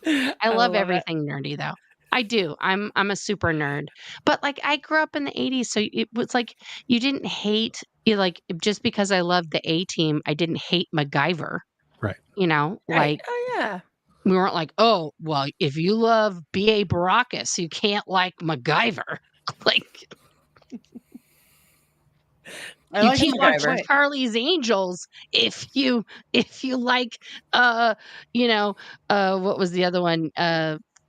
I love love it. everything nerdy though. I do. I'm a super nerd. But like I grew up in the 80s, so it was like you didn't hate you like just because I loved the A Team, I didn't hate MacGyver. Right. You know, Right. like Oh yeah. we weren't like, oh, well, if you love B.A. Baracus, you can't like MacGyver. Like I you like can't watch MacGyver. Charlie's Angels if you like what was the other one?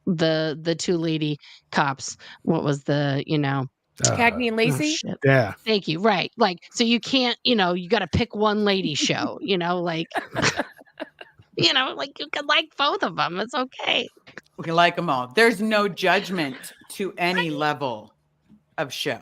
The two lady cops. What was the Cagney and oh, Lacey. shit. Yeah. Thank you. Right. Like, so you can't, you got to pick one lady show, like, like you can like both of them. It's okay. We can like them all. There's no judgment to any level of show.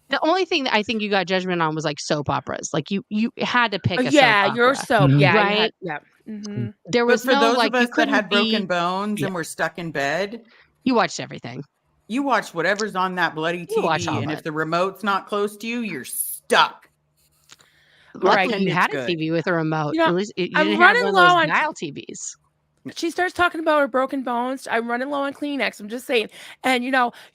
The only thing that I think you got judgment on was like soap operas. Like you had to pick a Yeah, soap your opera. soap. Mhm. Yeah, Right? Yeah. Mm-hmm. There But was for no those like of us you that couldn't had broken be. bones Yeah. and were stuck in bed, You watched everything. you watch whatever's on that bloody You watch all TV, and of if it. the remote's not close to you, you're stuck. Luckily, Pretend you it's had a good. TV with a remote. You know, At least you I'm didn't have running one of low those on- dial TVs. She starts talking about her broken bones. I'm running low on Kleenex. I'm just saying. And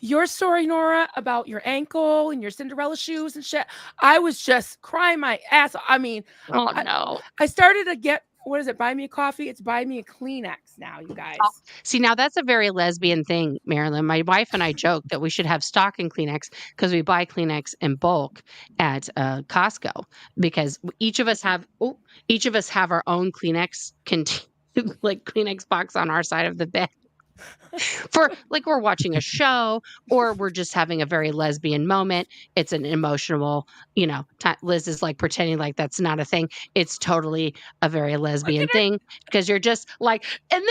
your story, Nora, about your ankle and your Cinderella shoes and shit. I was just crying my ass. I mean, Oh no! I started to get, what is it? Buy me a coffee. It's buy me a Kleenex now, you guys. See, now that's a very lesbian thing, Marilyn. My wife and I joke that we should have stock in Kleenex because we buy Kleenex in bulk at Costco because each of us have our own Kleenex like Kleenex box on our side of the bed. For like we're watching a show or we're just having a very lesbian moment. It's an emotional, Liz is like pretending like that's not a thing. It's totally a very lesbian thing because you're just like, and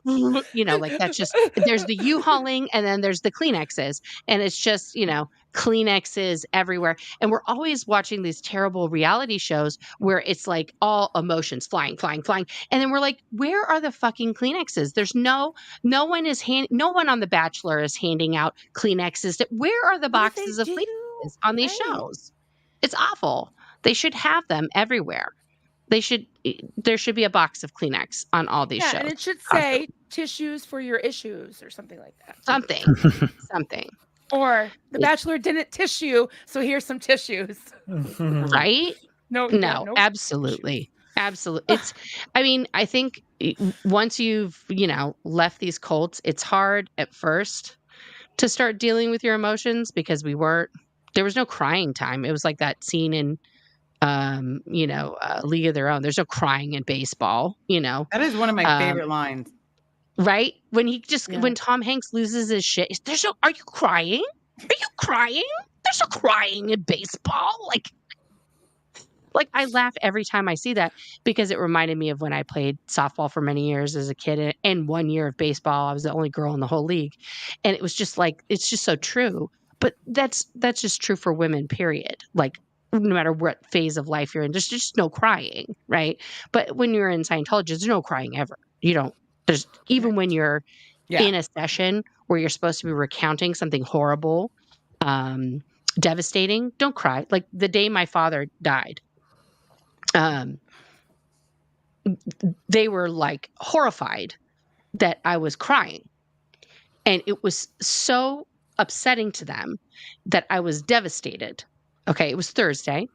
then, like that's just, there's the U-hauling and then there's the Kleenexes and it's just, Kleenexes everywhere. And we're always watching these terrible reality shows where it's like all emotions flying. And then we're like, where are the fucking Kleenexes? There's no one on The Bachelor is handing out Kleenexes. Where are the boxes of Kleenexes on these shows? It's awful. They should have them everywhere. There should be a box of Kleenex on all these shows. And it should say tissues for your issues or something like that. Something. Or The Bachelor didn't tissue, so here's some tissues. Right? No, absolutely. It's, I think once you've, left these cults, it's hard at first to start dealing with your emotions because there was no crying time. It was like that scene in, League of Their Own. There's no crying in baseball, That is one of my favorite lines. Right? When Tom Hanks loses his shit, are you crying? Are you crying? There's no crying in baseball. Like I laugh every time I see that because it reminded me of when I played softball for many years as a kid and 1 year of baseball. I was the only girl in the whole league. And it was just like, it's just so true. But that's just true for women, period. Like no matter what phase of life you're in, there's just no crying, right? But when you're in Scientology, there's no crying ever. Even when you're in a session where you're supposed to be recounting something horrible, devastating, don't cry. Like the day my father died, they were like horrified that I was crying. And it was so upsetting to them that I was devastated. Okay, it was Thursday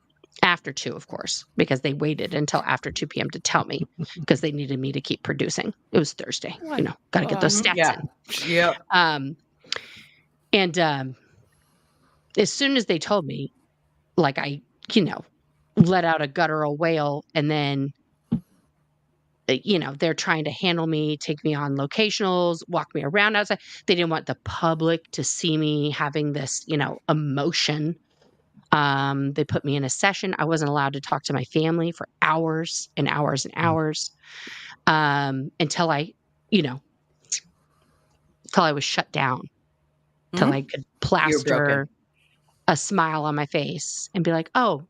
after 2, of course, because they waited until after 2 p.m. to tell me because they needed me to keep producing. It was Thursday, got to get those stats in. Yeah. And as soon as they told me, like I, let out a guttural wail and then, they're trying to handle me, take me on locationals, walk me around outside. They didn't want the public to see me having this, emotion. They put me in a session. I wasn't allowed to talk to my family for hours and hours and hours until I, until I was shut down, till I could plaster a smile on my face and be like, oh,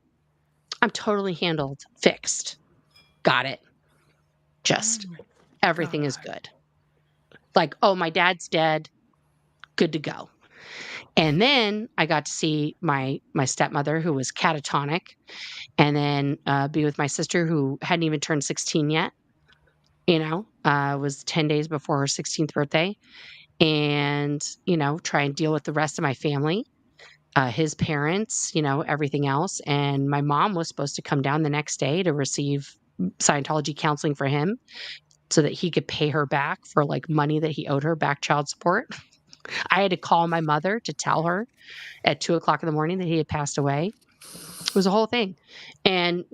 I'm totally handled, fixed. Got it. Just everything is good. Like, oh, my dad's dead. Good to go. And then I got to see my stepmother who was catatonic and then be with my sister who hadn't even turned 16 yet. Was 10 days before her 16th birthday. and, try and deal with the rest of my family, his parents, everything else. And my mom was supposed to come down the next day to receive Scientology counseling for him so that he could pay her back for like money that he owed her, back child support. I had to call my mother to tell her at 2:00 in the morning that he had passed away. It was a whole thing. And,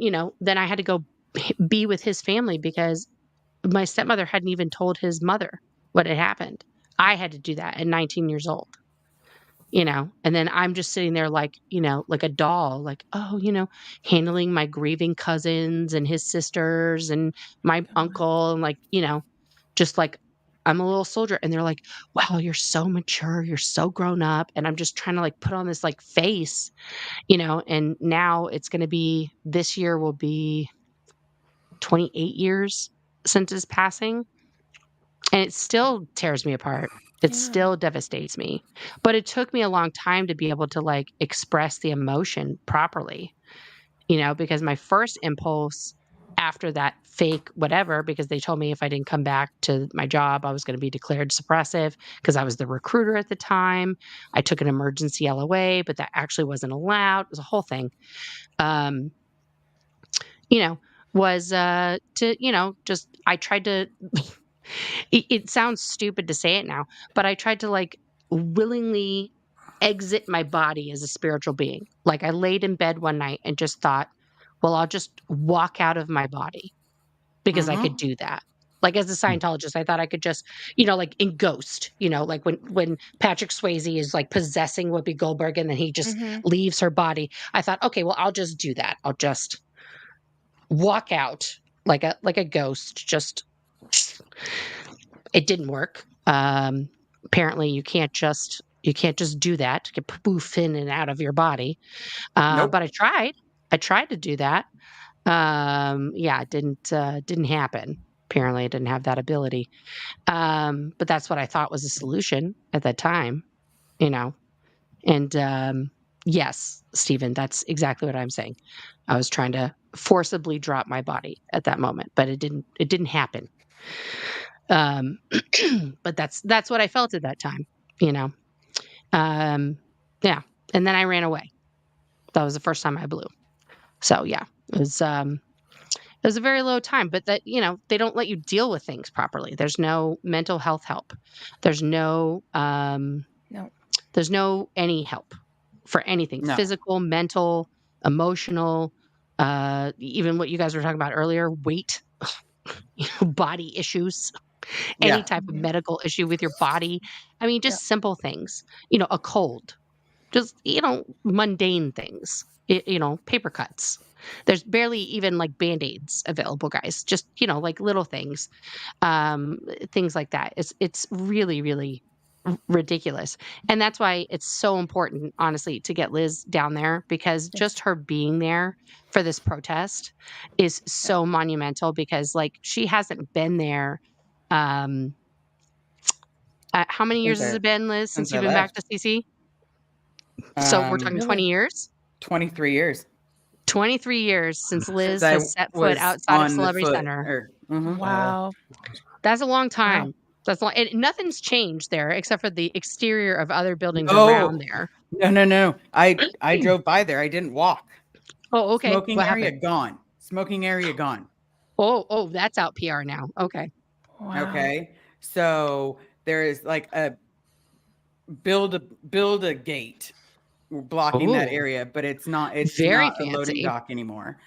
then I had to go be with his family because my stepmother hadn't even told his mother what had happened. I had to do that at 19 years old, and then I'm just sitting there like, like a doll, like, handling my grieving cousins and his sisters and my uncle and like, just like I'm a little soldier. And they're like, wow, you're so mature. You're so grown up. And I'm just trying to like put on this like face, and now it's going to be, this year will be 28 years since his passing. And it still tears me apart. It still devastates me. But it took me a long time to be able to like express the emotion properly, because my first impulse after that fake whatever, because they told me if I didn't come back to my job, I was going to be declared suppressive because I was the recruiter at the time. I took an emergency LOA, but that actually wasn't allowed. It was a whole thing. Was to, just, I tried to, it sounds stupid to say it now, but I tried to like willingly exit my body as a spiritual being. Like I laid in bed one night and just thought, well, I'll just walk out of my body because I could do that. Like as a Scientologist, I thought I could just, like in Ghost, like when Patrick Swayze is like possessing Whoopi Goldberg and then he just leaves her body. I thought, okay, well, I'll just do that. I'll just walk out like a ghost. Just, it didn't work. Apparently you can't just do that to get poof in and out of your body. Nope. But I tried to do that. It didn't happen. Apparently I didn't have that ability. But that's what I thought was a solution at that time, and, yes, Stephen, that's exactly what I'm saying. I was trying to forcibly drop my body at that moment, but it didn't happen. But that's what I felt at that time, yeah. And then I ran away. That was the first time I blew. So yeah, it was a very low time, but that, they don't let you deal with things properly. There's no mental health help. There's no, there's no any help for anything, physical, mental, emotional, even what you guys were talking about earlier, weight, body issues, any type of medical issue with your body. I mean, just simple things, a cold, just, mundane things, paper cuts. There's barely even like Band-Aids available, guys. Just, like little things, things like that. It's really, really ridiculous. And that's why it's so important, honestly, to get Liz down there, because just her being there for this protest is so monumental, because like she hasn't been there. How many years has it been, Liz, since you've been back to CC? So we're talking 20 years? 23 years. 23 years since Liz has set foot outside of Celebrity Center. Wow. That's a long time. Wow. That's long. And nothing's changed there except for the exterior of other buildings around there. No. I drove by there. I didn't walk. Oh, okay. Smoking area gone. Smoking area gone. Oh, that's out PR now. Okay. Wow. Okay. So there is like a build a gate blocking that area, but it's not very not a loading dock anymore.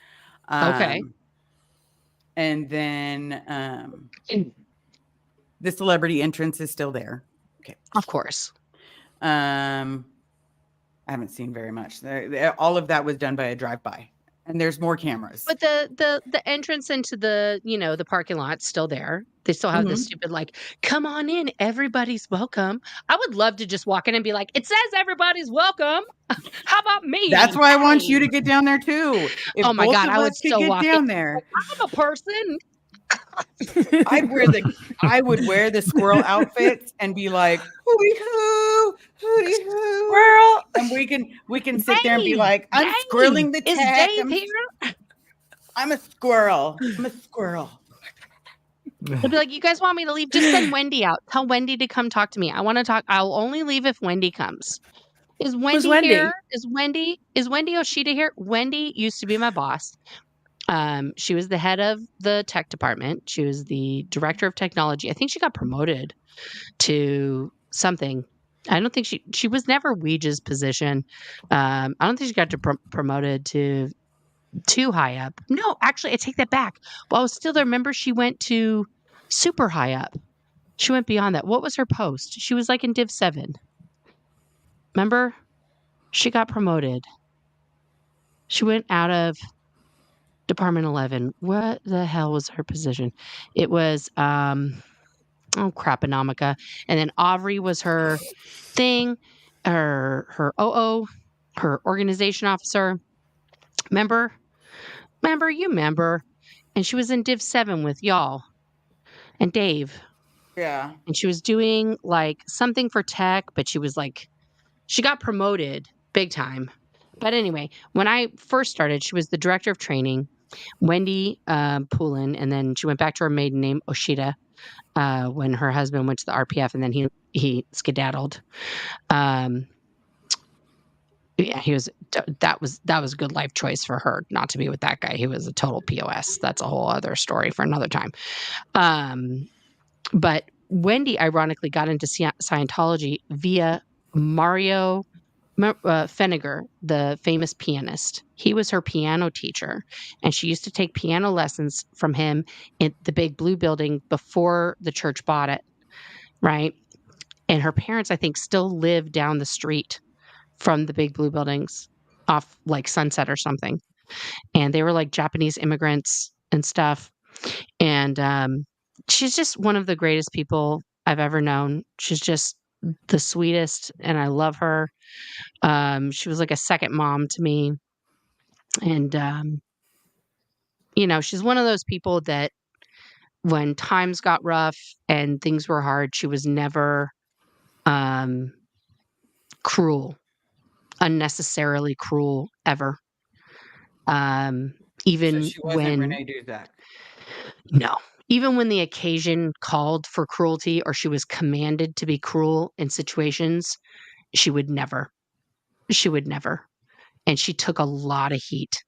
Okay. And then the celebrity entrance is still there. Okay. Of course. I haven't seen very much. All of that was done by a drive-by, and there's more cameras. But the entrance into the the parking lot's still there. They still have this stupid like, come on in, everybody's welcome. I would love to just walk in and be like, it says everybody's welcome. How about me? That's why I want you to get down there too. If oh my God, I would so get walk down in. there. I'm a person. I would wear the squirrel outfits and be like, hooty hoo, squirrel, and we can sit there and be like, I'm squirreling the tech. Is Dave here? I'm a squirrel. I'm a squirrel. They'll be like, "You guys want me to leave? Just send Wendy out. Tell Wendy to come talk to me. I want to talk. I'll only leave if Wendy comes." Is Wendy Wendy? here? Is Wendy Oshita here? Wendy used to be my boss. She was the head of the tech department. She was the director of technology. I think she got promoted to something. I don't think she was never Ouija's position. I don't think she got promoted to too high up. No, actually, I take that back. While I was still there, remember she went to super high up. She went beyond that. What was her post? She was like in Div 7. Remember? She got promoted. She went out of Department 11. What the hell was her position? It was, craponomica. And then Aubrey was her thing, her OO, her organization officer. Remember? You remember. And she was in Div 7 with y'all and Dave. Yeah. And she was doing like something for tech, but she was like, she got promoted big time. But anyway, when I first started, she was the director of training, Wendy Poulin, and then she went back to her maiden name, Oshita, when her husband went to the RPF, and then he skedaddled. Yeah, that was a good life choice for her not to be with that guy. He was a total POS. That's a whole other story for another time. But Wendy ironically got into Scientology via Mario Feniger, the famous pianist. He was her piano teacher, and she used to take piano lessons from him in the Big Blue building before the church bought it, right? And her parents, I think, still live down the street from the Big Blue buildings off like Sunset or something. And they were like Japanese immigrants and stuff. And she's just one of the greatest people I've ever known. She's just the sweetest, and I love her. She was like a second mom to me. And she's one of those people that when times got rough and things were hard, she was never unnecessarily cruel ever. Even So she wasn't Renee Duzak. No. Even when the occasion called for cruelty or she was commanded to be cruel in situations, she would never. And she took a lot of heat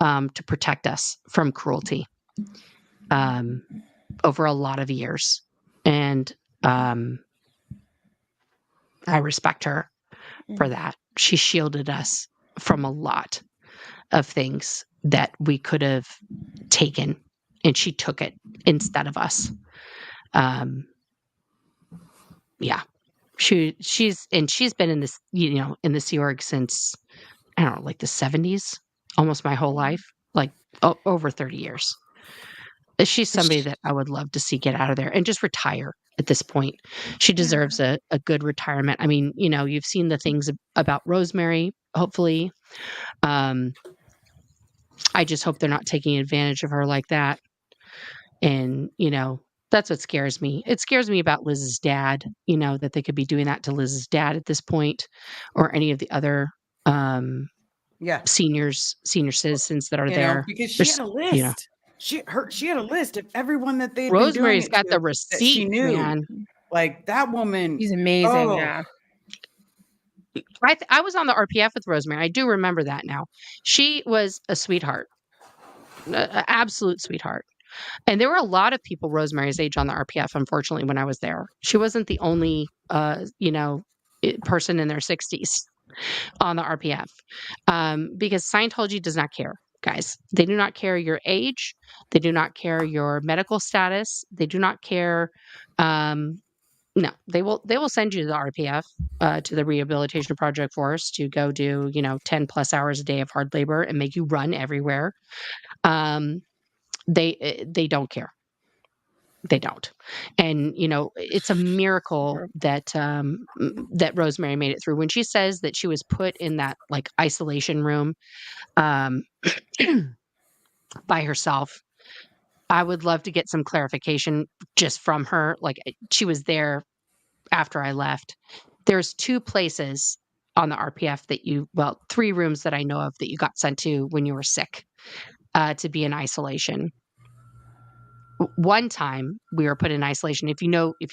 to protect us from cruelty over a lot of years. And I respect her for that. She shielded us from a lot of things that we could have taken, and she took it instead of us. Yeah. She's been in this, in the Sea Org since, I don't know, like the 70s, almost my whole life, like over 30 years. She's somebody that I would love to see get out of there and just retire at this point. She deserves a good retirement. I mean, you've seen the things about Rosemary, hopefully. I just hope they're not taking advantage of her like that. And, that's what scares me. It scares me about Liz's dad, that they could be doing that to Liz's dad at this point, or any of the other senior citizens that are there. Because she had a list. She had a list of everyone that they'd Rosemary's been doing got the receipt, she knew. man. Like that woman. She's amazing. Yeah. I was on the RPF with Rosemary. I do remember that now. She was a sweetheart, an absolute sweetheart. And there were a lot of people Rosemary's age on the RPF, unfortunately, when I was there. She wasn't the only, person in their 60s on the RPF, because Scientology does not care, guys. They do not care your age. They do not care your medical status. They do not care. No, they will send you to the RPF, to the Rehabilitation Project Force, to go do 10 plus hours a day of hard labor and make you run everywhere. They don't care. They don't. And it's a miracle that that Rosemary made it through. When she says that she was put in that like isolation room by herself, I would love to get some clarification just from her. Like, she was there after I left. There's 2 places on the RPF that 3 rooms that I know of that you got sent to when you were sick, to be in isolation. one time we were put in isolation. If you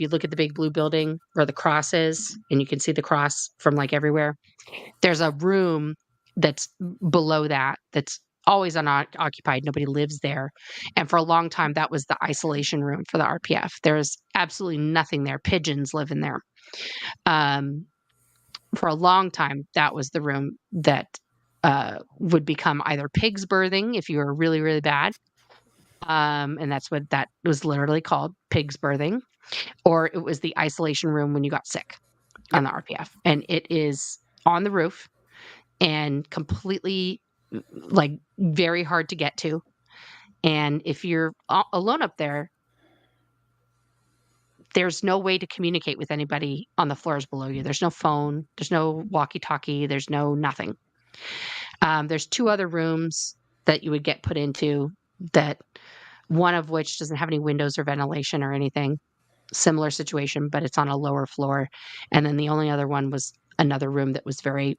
look at the big blue building where the cross is, and you can see the cross from like everywhere, there's a room that's below that's always unoccupied. Nobody lives there. And for a long time, that was the isolation room for the RPF. There's absolutely nothing there. Pigeons live in there. For a long time, that was the room that would become either pigs birthing if you were really, really bad. And that's what that was literally called, pigs birthing, or it was the isolation room when you got sick on the RPF. And it is on the roof and completely like very hard to get to. And if you're alone up there, there's no way to communicate with anybody on the floors below you. There's no phone, there's no walkie-talkie, there's no nothing. There's 2 other rooms that you would get put into, that one of which doesn't have any windows or ventilation or anything. Similar situation, but it's on a lower floor. And then the only other one was another room that was very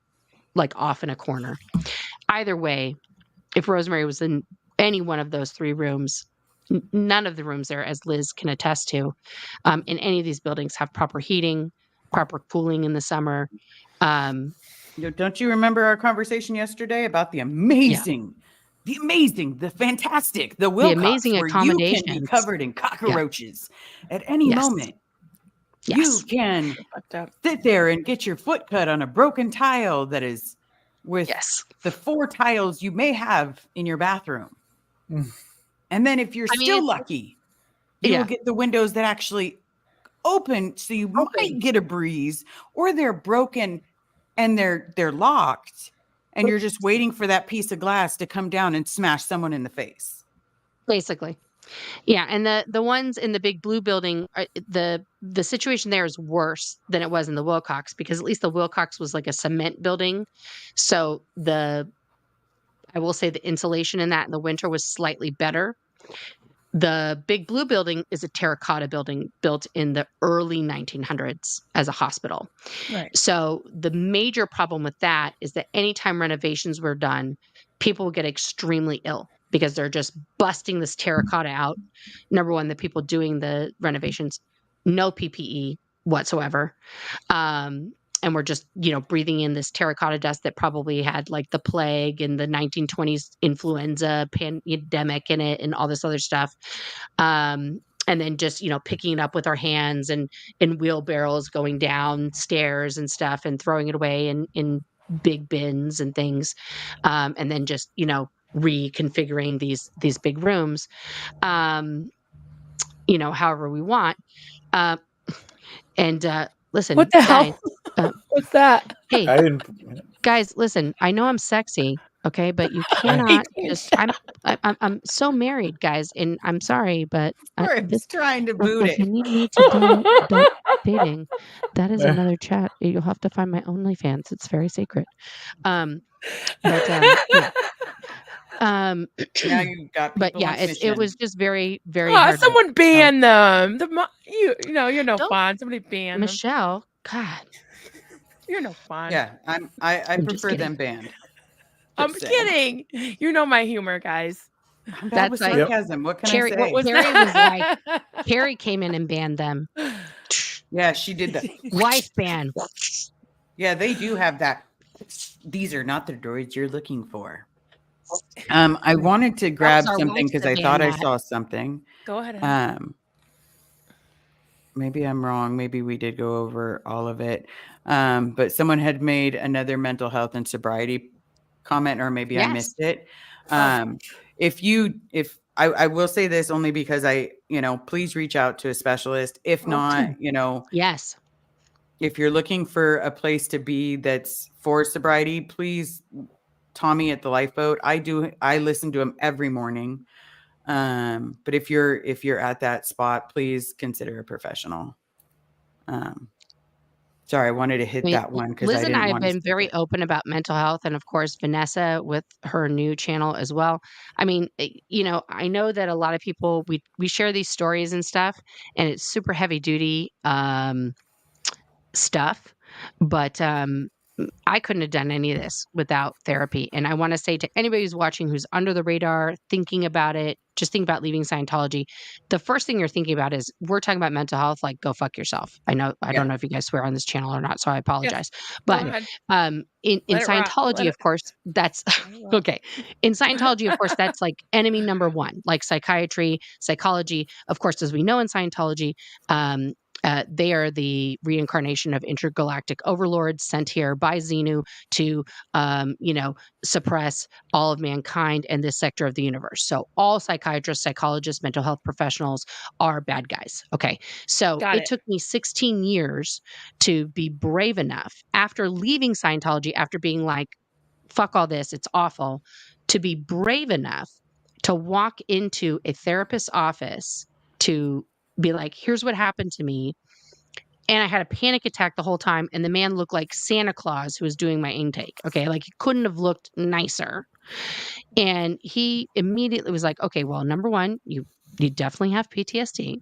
like off in a corner. Either way, if Rosemary was in any one of those 3 rooms, none of the rooms there, as Liz can attest to, in any of these buildings have proper heating, proper cooling in the summer. Don't you remember our conversation yesterday about the amazing, the fantastic, the Wilcox, amazing where you can be accommodations. covered in cockroaches at any moment. You Yes. can Fucked up. sit there and get your foot cut on a broken tile that is with Yes. the 4 tiles you may have in your bathroom. And then if you're still lucky, you will get the windows that actually open, so you might get a breeze, or they're broken and they're locked, and you're just waiting for that piece of glass to come down and smash someone in the face. Basically. Yeah, and the ones in the big blue building, the situation there is worse than it was in the Wilcox, because at least the Wilcox was like a cement building. So I will say the insulation in that in the winter was slightly better. The big blue building is a terracotta building built in the early 1900s as a hospital. Right. So the major problem with that is that anytime renovations were done, people would get extremely ill because they're just busting this terracotta out. Number one, the people doing the renovations, no PPE whatsoever. And we're just, breathing in this terracotta dust that probably had like the plague and the 1920s influenza pandemic in it and all this other stuff. And then just, picking it up with our hands and in wheelbarrows going downstairs and stuff and throwing it away in big bins and things. And then just, reconfiguring these big rooms, however we want. Listen, What the hell? What's that? Hey, I didn't. guys, listen, I know I'm sexy, okay, but you cannot just, I'm so married, guys, and I'm sorry, but We're trying to boot if you it. need me to do dating, that is another chat. You'll have to find my OnlyFans. It's very secret. Yeah. Now you got people But yeah, on it was mission. just very, very hard. Someone banned them. You're no Don't- fun. Somebody banned them. Michelle, God, You're no fun. Yeah, I I'm just prefer kidding. them banned. I'm Just saying. kidding. You know my humor, guys. I'm bad with That's like- sarcasm. What can Carrie, I say? what was Carrie was like, Carrie came in and banned them. Yeah, she did that. Wife ban. Yeah, they do have that. These are not the droids you're looking for. I wanted to grab our something wives because that I ban thought I that. saw something. Go ahead. Maybe I'm wrong. Maybe we did go over all of it. But someone had made another mental health and sobriety comment, or maybe I Yes. missed it. If I will say this only because please reach out to a specialist. If not, Yes. if you're looking for a place to be that's for sobriety, please, Tommy at the Lifeboat. I listen to him every morning. But if you're at that spot, please consider a professional. Sorry, I wanted to hit that one because Liz and I have want to been very open about mental health, and of course Vanessa with her new channel as well. I mean, I know that a lot of people we share these stories and stuff, and it's super heavy duty stuff, but I couldn't have done any of this without therapy. And I want to say to anybody who's watching, who's under the radar, thinking about it, just think about leaving Scientology. The first thing you're thinking about is, we're talking about mental health, like go fuck yourself. I don't know if you guys swear on this channel or not, so I apologize. But in Scientology, of course, that's okay. In Scientology, of course, that's like enemy number one, like psychiatry, psychology. Of course, as we know in Scientology, they are the reincarnation of intergalactic overlords sent here by Xenu to, suppress all of mankind and this sector of the universe. So all psychiatrists, psychologists, mental health professionals are bad guys. Okay. So it took me 16 years to be brave enough after leaving Scientology, after being like, fuck all this, it's awful, to be brave enough to walk into a therapist's office to be like, here's what happened to me. And I had a panic attack the whole time. And the man looked like Santa Claus who was doing my intake. Okay. Like, he couldn't have looked nicer. And he immediately was like, okay, well, number one, you definitely have PTSD.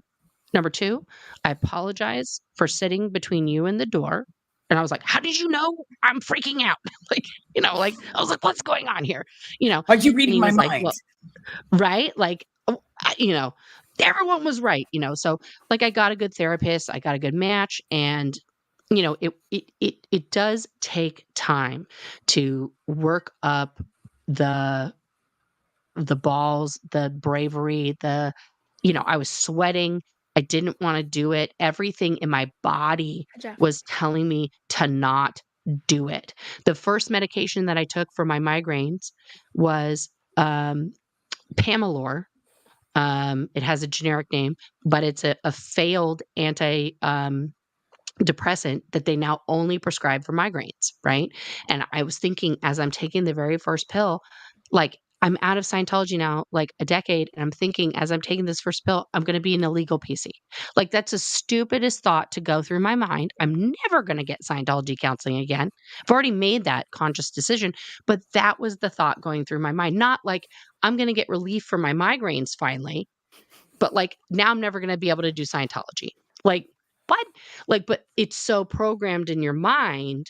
Number two, I apologize for sitting between you and the door. And I was like, how did you know? I'm freaking out. I was like, what's going on here? Are you reading my mind? Like, well, right? Like, everyone was right, so like, I got a good therapist, I got a good match, and it does take time to work up the balls, the bravery, I was sweating, I didn't want to do it, everything in my body was telling me to not do it. The first medication that I took for my migraines was Pamelor. It has a generic name, but it's a failed anti-depressant that they now only prescribe for migraines, right? And I was thinking, as I'm taking the very first pill, like, I'm out of Scientology now, like a decade, and I'm thinking, as I'm taking this first pill, I'm going to be an illegal PC. Like, that's the stupidest thought to go through my mind. I'm never going to get Scientology counseling again. I've already made that conscious decision, but that was the thought going through my mind. Not like, I'm going to get relief from my migraines finally, but like, now I'm never going to be able to do Scientology. Like, what? Like, but it's so programmed in your mind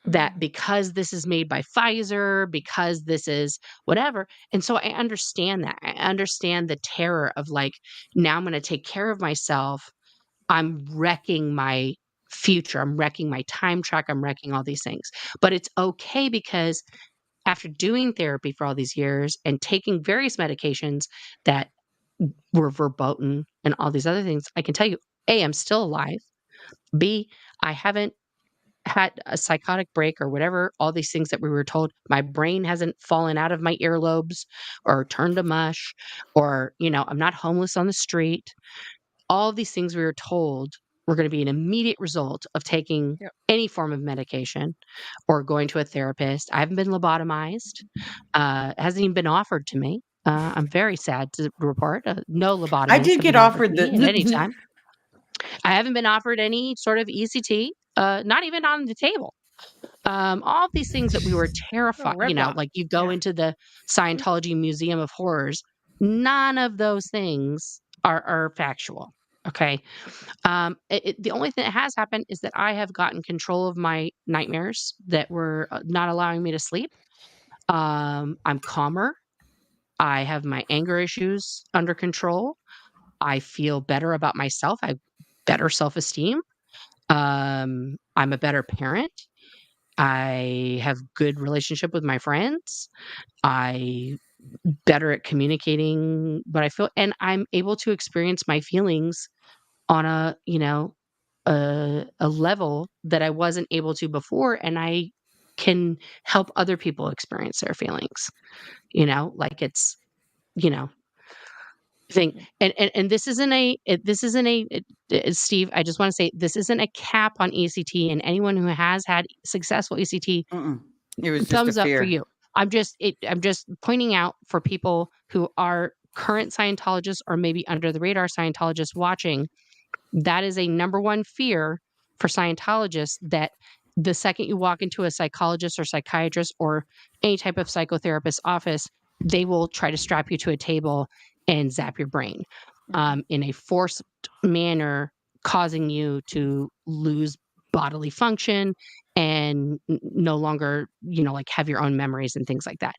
that because this is made by Pfizer, because this is whatever. And so I understand that. I understand the terror of like, now I'm going to take care of myself. I'm wrecking my future. I'm wrecking my time track. I'm wrecking all these things. But it's okay, because after doing therapy for all these years and taking various medications that were verboten and all these other things, I can tell you, A, I'm still alive. B, I haven't had a psychotic break or whatever, all these things that we were told. My brain hasn't fallen out of my earlobes or turned to mush, or, I'm not homeless on the street. All of these things we were told were going to be an immediate result of taking any form of medication or going to a therapist. I haven't been lobotomized. It hasn't even been offered to me. I'm very sad to report no lobotomy. I did get offered at any time. I haven't been offered any sort of ECT, not even on the table. All of these things that we were terrified, like you go into the Scientology Museum of Horrors, none of those things are factual. Okay. The only thing that has happened is that I have gotten control of my nightmares that were not allowing me to sleep. I'm calmer. I have my anger issues under control. I feel better about myself. I have better self-esteem. I'm a better parent. I have good relationship with my friends. I better at communicating what I feel, and I'm able to experience my feelings on a level that I wasn't able to before, and I can help other people experience their feelings. Like, it's thing. And this isn't a Steve, I just want to say, this isn't a cap on ECT, and anyone who has had successful ECT, it was just thumbs a up fear. for you. I'm just pointing out for people who are current Scientologists or maybe under the radar Scientologists watching, that is a number one fear for Scientologists, that the second you walk into a psychologist or psychiatrist or any type of psychotherapist office, they will try to strap you to a table and zap your brain in a forced manner, causing you to lose bodily function and no longer, like have your own memories and things like that.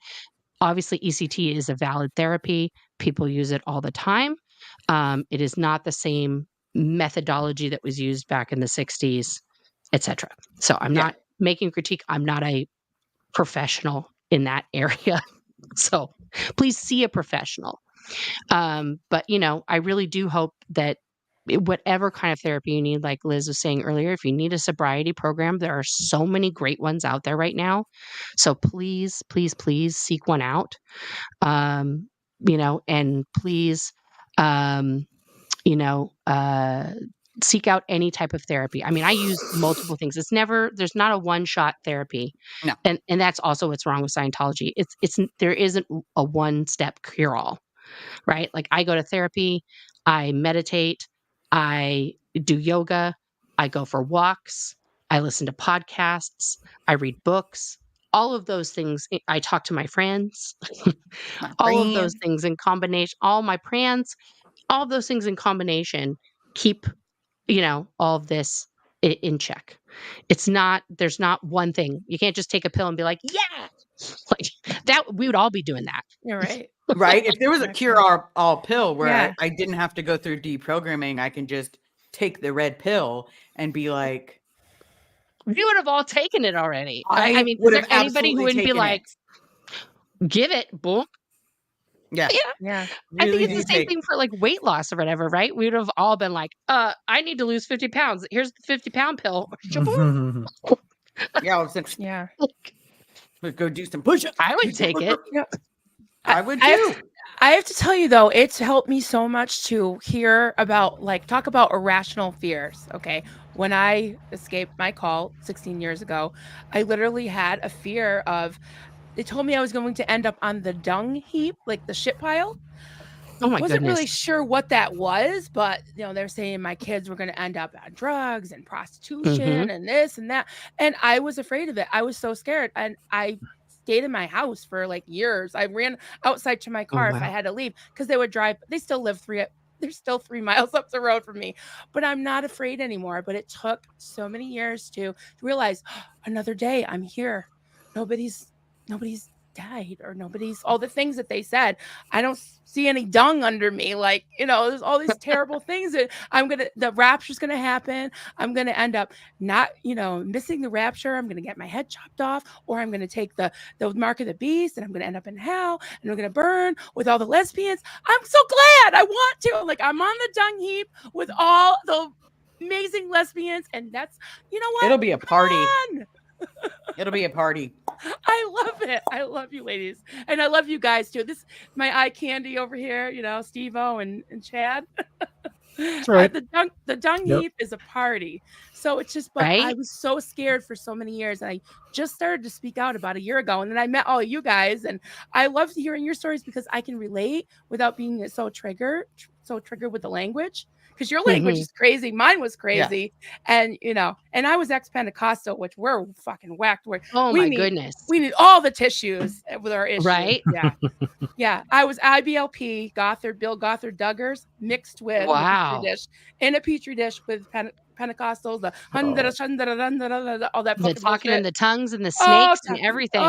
Obviously, ECT is a valid therapy. People use it all the time. It is not the same methodology that was used back in the 60s, etc. So I'm not making critique. I'm not a professional in that area. So please see a professional. But, I really do hope that whatever kind of therapy you need, like Liz was saying earlier, if you need a sobriety program, there are so many great ones out there right now. So please, please, please seek one out. And please, seek out any type of therapy. I mean, I use multiple things. There's not a one-shot therapy. No. And that's also what's wrong with Scientology. There isn't a one-step cure-all, right? Like I go to therapy, I meditate, I do yoga, I go for walks, I listen to podcasts, I read books, all of those things. I talk to my friends, all of those things in combination, all my prans, all of those things in combination keep, all of this in check. There's not one thing. You can't just take a pill and be like, yeah, like that. We would all be doing that. You're right. Right? If there was a cure-all pill where Yeah. I didn't have to go through deprogramming, I can just take the red pill and be like, We would have all taken it already. I I mean, is would there have anybody who absolutely wouldn't be taken like, it. give it, boom? Yeah. Yeah. I think Really it's the do same take- thing for like weight loss or whatever, right? We would have all been like, I need to lose 50 pounds. Here's the 50-pound pill. Mm-hmm. Yeah, I was like, Yeah. let's go do some push-ups. I would take it. I would I too. have I have to tell you though, it's helped me so much to hear about talk about irrational fears. Okay. When I escaped my call 16 years ago, I literally had a fear of, they told me I was going to end up on the dung heap, like the shit pile. Oh my Wasn't goodness. really sure what that was, but they're saying my kids were going to end up on drugs and prostitution and this and that. And I was afraid of it. I was so scared. And I stayed in my house for like years. I ran outside to my car if I wow. had to leave because they would drive. They still live they're still 3 miles up the road from me, but I'm not afraid anymore. But it took so many years to realize, another day I'm here. Nobody's died, or nobody's, all the things that they said. I don't see any dung under me. Like, there's all these terrible things that the rapture's going to happen. I'm going to end up not, missing the rapture. I'm going to get my head chopped off, or I'm going to take the mark of the beast, and I'm going to end up in hell, and I'm going to burn with all the lesbians. I'm so glad. I want to, like, I'm on the dung heap with all the amazing lesbians. And that's, you know what? It'll be a party. Fun. It'll be a party. I love it. I love you ladies. And I love you guys too. This my eye candy over here, Steve-O and Chad. That's right. The dung Yep. heap is a party. So it's just, but I Right? was so scared for so many years. And I just started to speak out about a year ago. And then I met all of you guys. And I loved hearing your stories because I can relate without being so triggered with the language. Because your language is crazy. Mine was crazy. And, and I was ex-Pentecostal, which we're fucking whacked. Oh my goodness. We need all the tissues with our issues. Right? Yeah. Yeah. I was IBLP, Bill Gothard Duggars, mixed with Wow. in a petri dish with Pentecostals, all that The fucking talking bullshit. in the tongues and the snakes and talking- everything.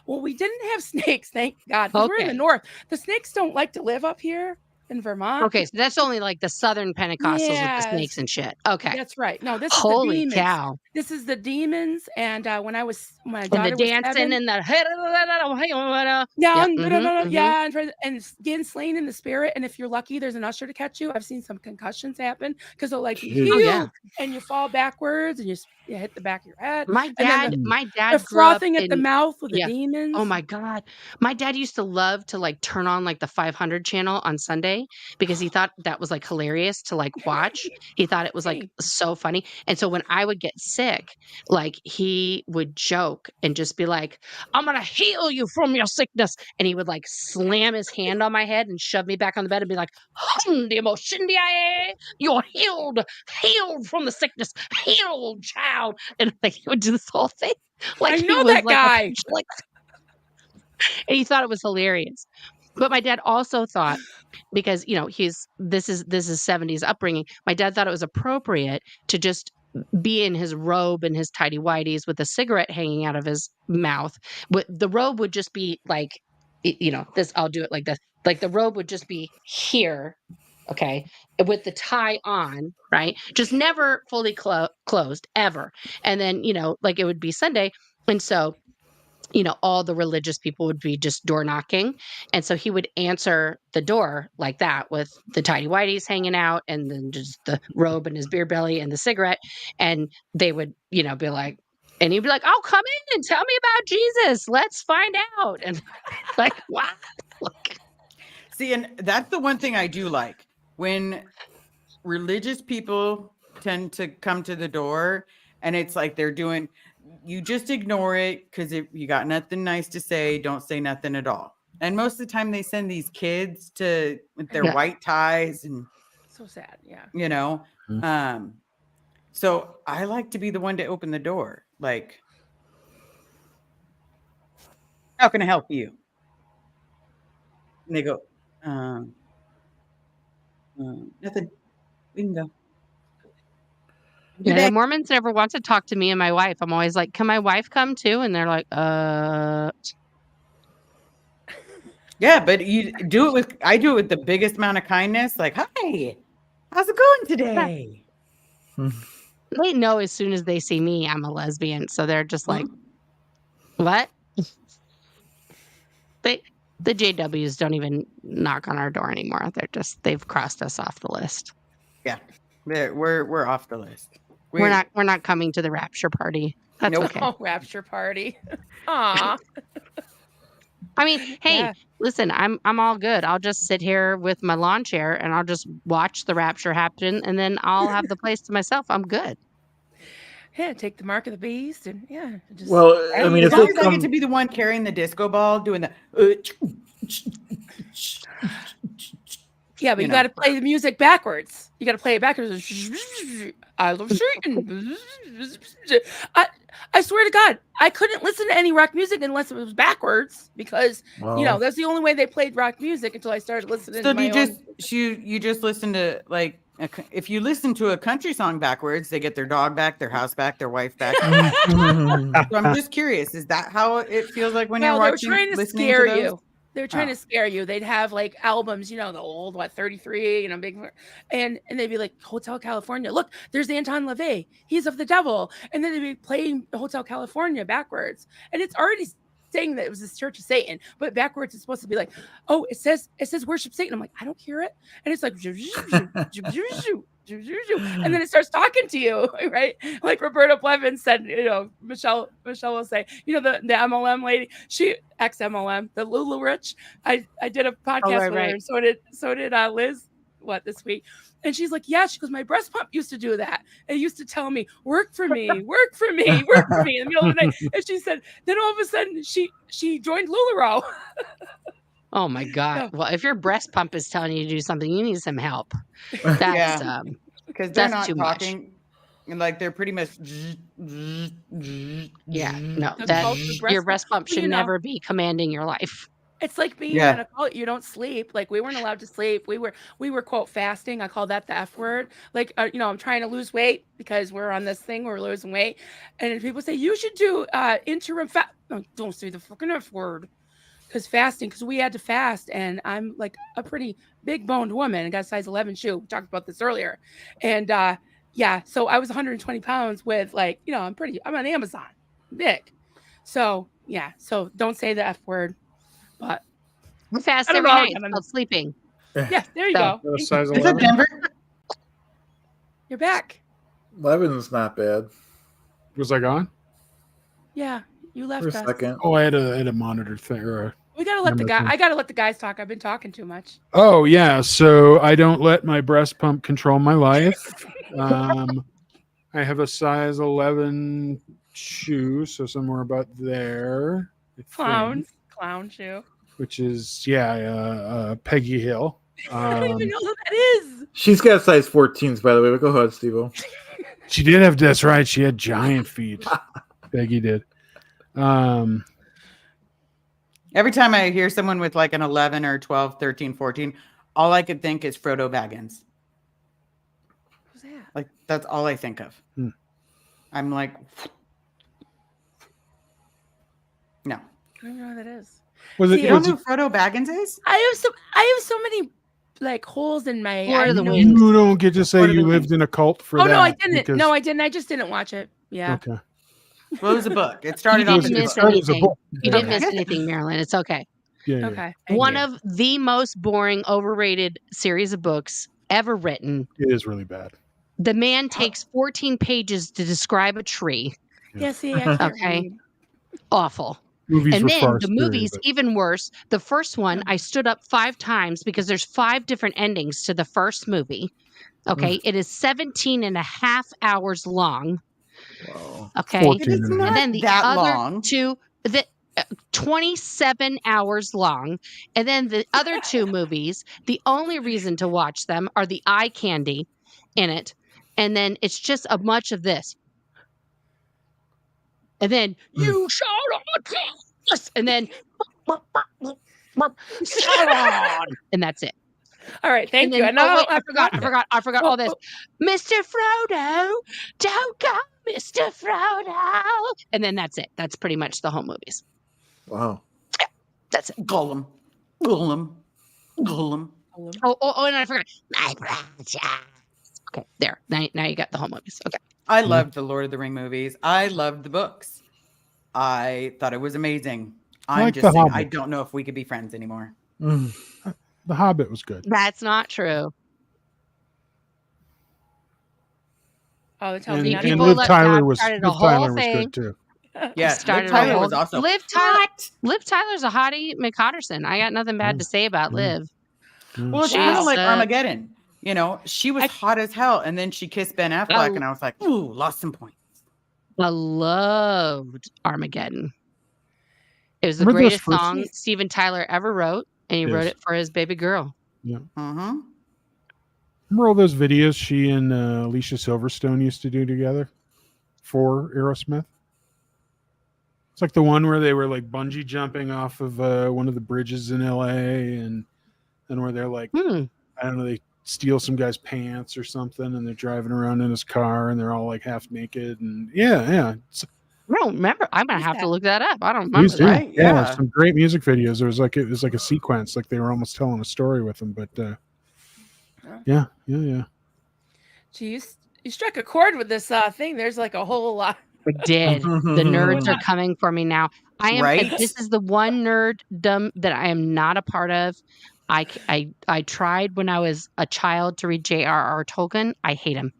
Well, we didn't have snakes, thank God. 'Cause we're in the Okay. north. The snakes don't like to live up here in Vermont. Okay, so that's only like the Southern Pentecostals with the Yes. snakes and shit. Okay. That's right. No, this is the Holy demons. cow. This is the demons. And when my And daughter the was dancing 7, and the yeah, mhm. and getting slain in the spirit. And if you're lucky, there's an usher to catch you. I've seen some concussions happen because they'll like Jeez. heal, Oh, yeah. and you fall backwards and you hit the back of your head. My then dad They're grew up frothing at the in mouth with the yeah. demons. Oh my God. My dad used to love to like turn on like the 500 channel on Sunday because he thought that was like hilarious to like watch. He thought it was like so funny. And so when I would get sick, like he would joke and just be like, I'm going to heal you from your sickness. And he would like slam his hand on my head and shove me back on the bed and be like, you're healed from the sickness, healed, child. And like he would do this whole thing. Like I he know was that like guy. and he thought it was hilarious. But my dad also thought, because this is 70s upbringing, my dad thought it was appropriate to just be in his robe and his tidy whities with a cigarette hanging out of his mouth. The robe would just be like, this, I'll do it like this. Like the robe would just be here, okay, with the tie on, right? Just never fully closed ever. And then, like it would be Sunday. And so, all the religious people would be just door knocking. And so he would answer the door like that with the tidy whities hanging out and then just the robe and his beer belly and the cigarette. And they would, be like, and he'd be like, "Oh, come in and tell me about Jesus. Let's find out." And like, what? See, and that's the one thing I do like when religious people tend to come to the door and it's like they're doing, you just ignore it because if you got nothing nice to say, don't say nothing at all. And most of the time they send these kids with their white ties and so sad. Yeah. So I like to be the one to open the door. Like, how can I help you? And they go, nothing. We can go. Yeah, the Mormons never want to talk to me and my wife. I'm always like, "Can my wife come too?" And they're like, Yeah, but I do it with the biggest amount of kindness. Like, "Hi, how's it going today?" They know as soon as they see me, I'm a lesbian. So they're just like, "What?" The JWs don't even knock on our door anymore. They've crossed us off the list. Yeah, we're off the list. We're not coming to the rapture party. That's okay. Oh, rapture party. Aw. I mean, hey, listen, I'm all good. I'll just sit here with my lawn chair and I'll just watch the rapture happen, and then I'll have the place to myself. I'm good. Yeah, take the mark of the beast, and just. Well, I mean, as long as I get to be the one carrying the disco ball, doing the. Yeah, but you got to play the music backwards. You got to play it backwards. I love Satan. I swear to God, I couldn't listen to any rock music unless it was backwards because that's the only way they played rock music until I started listening. So to you just listen to like if you listen to a country song backwards, they get their dog back, their house back, their wife back. So I'm just curious, is that how it feels like when you're watching? They're trying to scare you. They're trying to scare you. They'd have like albums, the old 33, big, and they'd be like Hotel California. Look, there's Anton LaVey. He's of the devil, and then they'd be playing Hotel California backwards, and it's already saying that it was this Church of Satan, but backwards it's supposed to be like, oh, it says worship Satan. I'm like, I don't hear it, and it's like, and then it starts talking to you, right? Like Roberta Blevins said, Michelle will say, the MLM lady, she ex-MLM, the Lulu Rich. I did a podcast with her, and so did Liz this week. And she's like, yeah, she goes, my breast pump used to do that. It used to tell me, work for me in the middle of the night. And she said, then all of a sudden she joined LuLaRoe. Oh my God. Well, if your breast pump is telling you to do something, you need some help. That's because they're not too talking much. And like they're pretty much your breast pump should never be commanding your life. It's like being in a cult. You don't sleep. Like we weren't allowed to sleep. We were quote fasting. I call that the F word. Like I'm trying to lose weight because we're on this thing. We're losing weight, and people say you should do interim fast. No, don't say the fucking F word. Because fasting, because we had to fast, and I'm like a pretty big boned woman. I got a size 11 shoe. We talked about this earlier, and so I was 120 pounds with I'm on Amazon, big. So so don't say the F word. But we fast every night. It's called sleeping. Yeah, there you go. Size Is it Denver? You're back. 11 is not bad. Was I gone? Yeah, you left For us. a second. Oh, I had a monitor thing. We gotta let I gotta let the guys talk. I've been talking too much. Oh yeah, so I don't let my breast pump control my life. I have a size 11 shoe, so somewhere about there. Clown shoe. Which is Peggy Hill. I don't even know who that is. She's got size 14s, by the way. But go ahead, Steve-O. She did have. That's right. She had giant feet. Peggy did. Every time I hear someone with like an 11 or 12, 13, 14, all I could think is Frodo Baggins. Who's that? Like that's all I think of. I'm like, no. I don't know what that is. Was See, it? You don't Was know it who Frodo Baggins is? I have so many like holes in my. Lord I of the know- Wings. you don't get to say Lord of you the lived in a cult for Oh that. no, I didn't. because- No, I didn't. I just didn't watch it. Yeah. Okay. Well, it was a book. It started You off didn't as a miss book. started as a anything. book. You Yeah, didn't Okay. miss anything, Marilyn. It's okay. yeah, yeah. Okay. thank One you. of the most boring, overrated series of books ever written. It is really bad. The man takes 14 pages to describe a tree. Yeah. See, I can't Okay. read. Awful. Movies And were then far the superior, movies, but even worse. The first one, I stood up 5 times because there's 5 different endings to the first movie. Okay. It is 17 and a half hours long. Wow. Okay. 14 It's and a not half. And then the that other long. 2, 27 hours long. And then the other 2 movies, the only reason to watch them are the eye candy in it. And then it's just a much of this. And then you shall not kill us. And then Sauron. And that's it. All right. Thank And you. then, I know. wait, I forgot all this. Oh. Mr. Frodo, don't go, Mr. Frodo. And then that's it. That's pretty much the whole movies. Wow. That's it. Gollum. Gollum. Gollum. Oh, and I forgot. My precious. Okay, there. Now you got the whole movies. Okay. I loved the Lord of the Ring movies. I loved the books. I thought it was amazing. I'm like just The saying, Hobbit. I don't know if we could be friends anymore. Mm. The Hobbit was good. That's not true. Oh, it tells And, me See, not and to people Liv let Tyler God was started a Liv whole Tyler was thing. good too. Yes, Started Liv a Tyler whole- was also Liv Tyler's a hottie McCotterson. I got nothing bad to say about Liv. Well, it's She's, kind of like uh, Armageddon. You know, she was hot as hell, and then she kissed Ben Affleck, Oh. and I was like, ooh, lost some points. I loved Armageddon. It was the Remember those greatest first- song Steven Tyler ever wrote, and he wrote Yes. it for his baby girl. Mm-hmm. Remember all those videos she and Alicia Silverstone used to do together for Aerosmith? It's like the one where they were like bungee jumping off of one of the bridges in LA, and where they're like, I don't know, they steal some guy's pants or something, and they're driving around in his car, and they're all like half naked, and yeah. I don't remember. I'm gonna Who's have to that? look that up. I don't Please remember do. that. Right? Yeah, Yeah. some great music videos. It was like a sequence, like they were almost telling a story with them. But yeah. Gee, you struck a chord with this thing. There's like a whole lot. I did. The nerds are coming for me now. I am. Right? This is the one nerddom that I am not a part of. I tried when I was a child to read J.R.R. Tolkien. I hate him.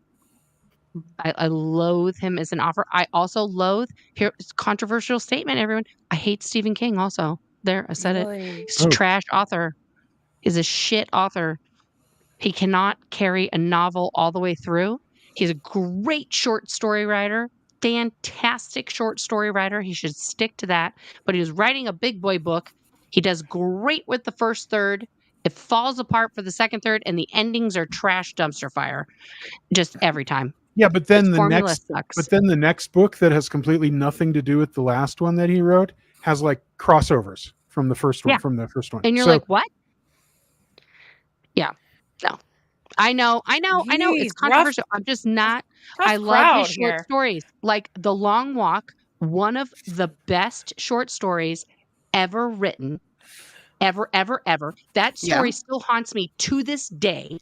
I loathe him as an author. I also loathe, here, it's a controversial statement, everyone. I hate Stephen King also. There, I said it. Really? He's a trash author. He's a shit author. He cannot carry a novel all the way through. He's a great short story writer. Fantastic short story writer. He should stick to that. But he was writing a big boy book. He does great with the first third. It falls apart for the second third, and the endings are trash dumpster fire. Just every time. Yeah, but then His the formula next sucks. But then the next book that has completely nothing to do with the last one that he wrote has like crossovers from the first one. Yeah. From the first one, And you're So- like, what? Yeah. No. I know. Jeez, It's controversial. I'm just not. Tough I love crowd his short here. stories. Like The Long Walk, one of the best short stories ever written. Ever. That story still haunts me to this day.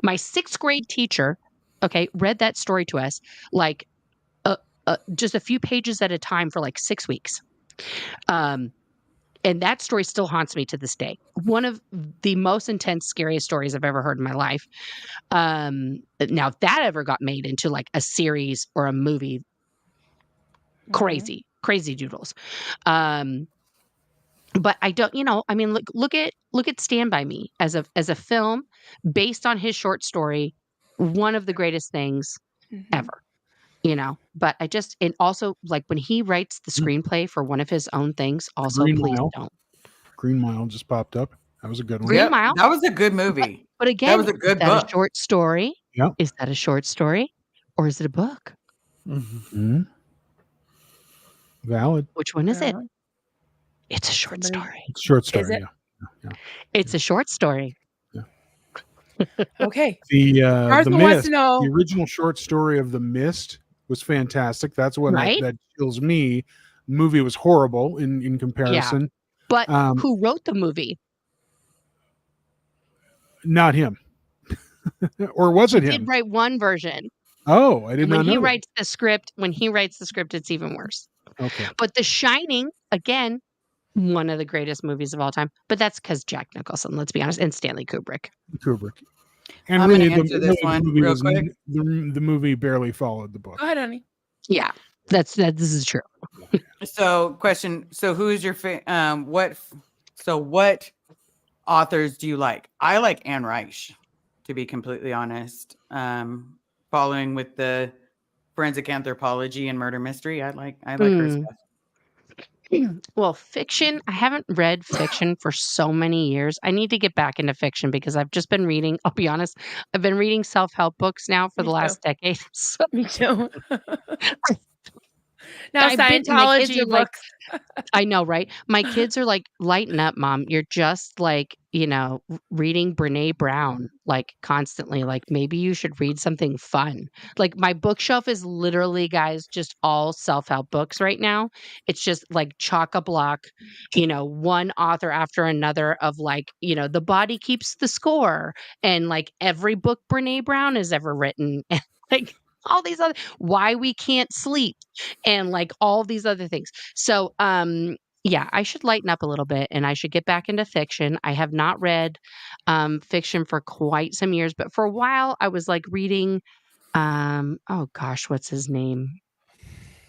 My 6th grade teacher, read that story to us like just a few pages at a time for like 6 weeks. And that story still haunts me to this day. One of the most intense, scariest stories I've ever heard in my life. Now, if that ever got made into like a series or a movie, crazy doodles. But I don't, look at Stand By Me as a film based on his short story, one of the greatest things ever. But I just, and also like when he writes the screenplay for one of his own things, also Green please Mile. don't. Green Mile just popped up. That was a good one. Green Mile? That was a good movie. But again, That was a good is that book. a short story? Yep. Is that a short story? Or is it a book? Mhm. Valid. Which one is it? It's a short story. It's a short story. Is it? Yeah. It's a short story. Okay. The Carson the wants Mist, to know. the original short story of The Mist was fantastic. That's one Right? that chills me. Movie was horrible in comparison. But who wrote the movie? Not him. Or was it He him? did write one version. Oh, I did When not know he that. writes the script, it's even worse. Okay. But The Shining, again, one of the greatest movies of all time. But that's because Jack Nicholson, let's be honest, and Stanley Kubrick. And I'm really, gonna answer this one real quick. The movie barely followed the book. Go ahead, honey. Yeah, this is true. So, question. So, who is your what authors do you like? I like Anne Rice, to be completely honest. Following with the forensic anthropology and murder mystery, I like her stuff. Well, fiction, I haven't read fiction for so many years. I need to get back into fiction because I've just been reading, I'll be honest, I've been reading self-help books now for Me the too. last decade. So Me too. Now my kids Scientology are like, books. I know, right? My kids are like, lighten up, mom. You're just like, reading Brene Brown, like constantly. Like maybe you should read something fun. Like my bookshelf is literally, guys, just all self-help books right now. It's just like chock-a-block, one author after another of like, The Body Keeps the Score and like every book Brene Brown has ever written. And like all these other Why We Can't Sleep and like all these other things. So yeah, I should lighten up a little bit and I should get back into fiction. I have not read fiction for quite some years, but for a while I was like reading oh gosh, what's his name?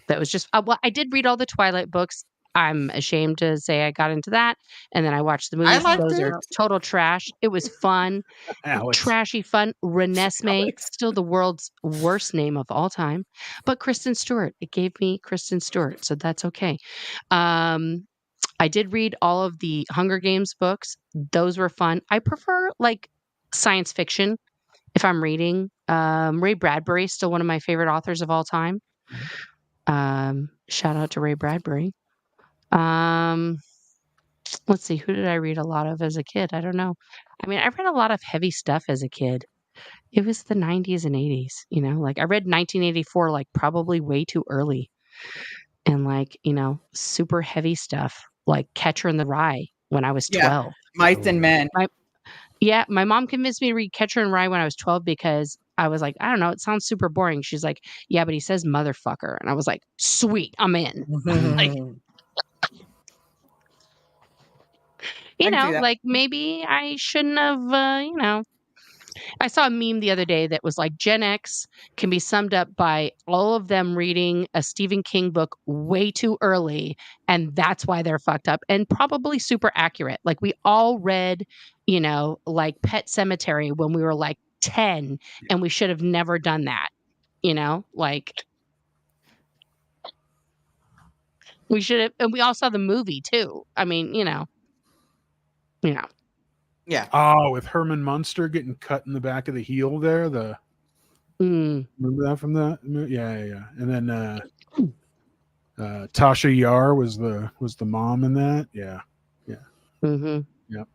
That was just well, I did read all the Twilight books. I'm ashamed to say I got into that. And then I watched the movies. liked Those it. are total trash. It was fun. Alex. Trashy fun. Renesmee, still the world's worst name of all time. But Kristen Stewart. It gave me Kristen Stewart. So that's okay. I did read all of the Hunger Games books. Those were fun. I prefer like science fiction if I'm reading. Ray Bradbury is still one of my favorite authors of all time. Shout out to Ray Bradbury. Let's see, who did I read a lot of as a kid? I don't know. I mean, I read a lot of heavy stuff as a kid. It was the 90s and 80s, like I read 1984 like probably way too early. And like, super heavy stuff like Catcher in the Rye when I was 12. Mice and Men. My mom convinced me to read Catcher in the Rye when I was 12 because I was like, I don't know, it sounds super boring. She's like, yeah, but he says motherfucker. And I was like, sweet, I'm in. Like, like maybe I shouldn't have, I saw a meme the other day that was like Gen X can be summed up by all of them reading a Stephen King book way too early. And that's why they're fucked up and probably super accurate. Like we all read, like Pet Sematary when we were like 10 and we should have never done that, like we should have. And we all saw the movie too. I mean, Yeah. Oh, with Herman Munster getting cut in the back of the heel there. Remember that from that? Yeah. And then Tasha Yar was the mom in that. Yeah. Mm-hmm. Yep.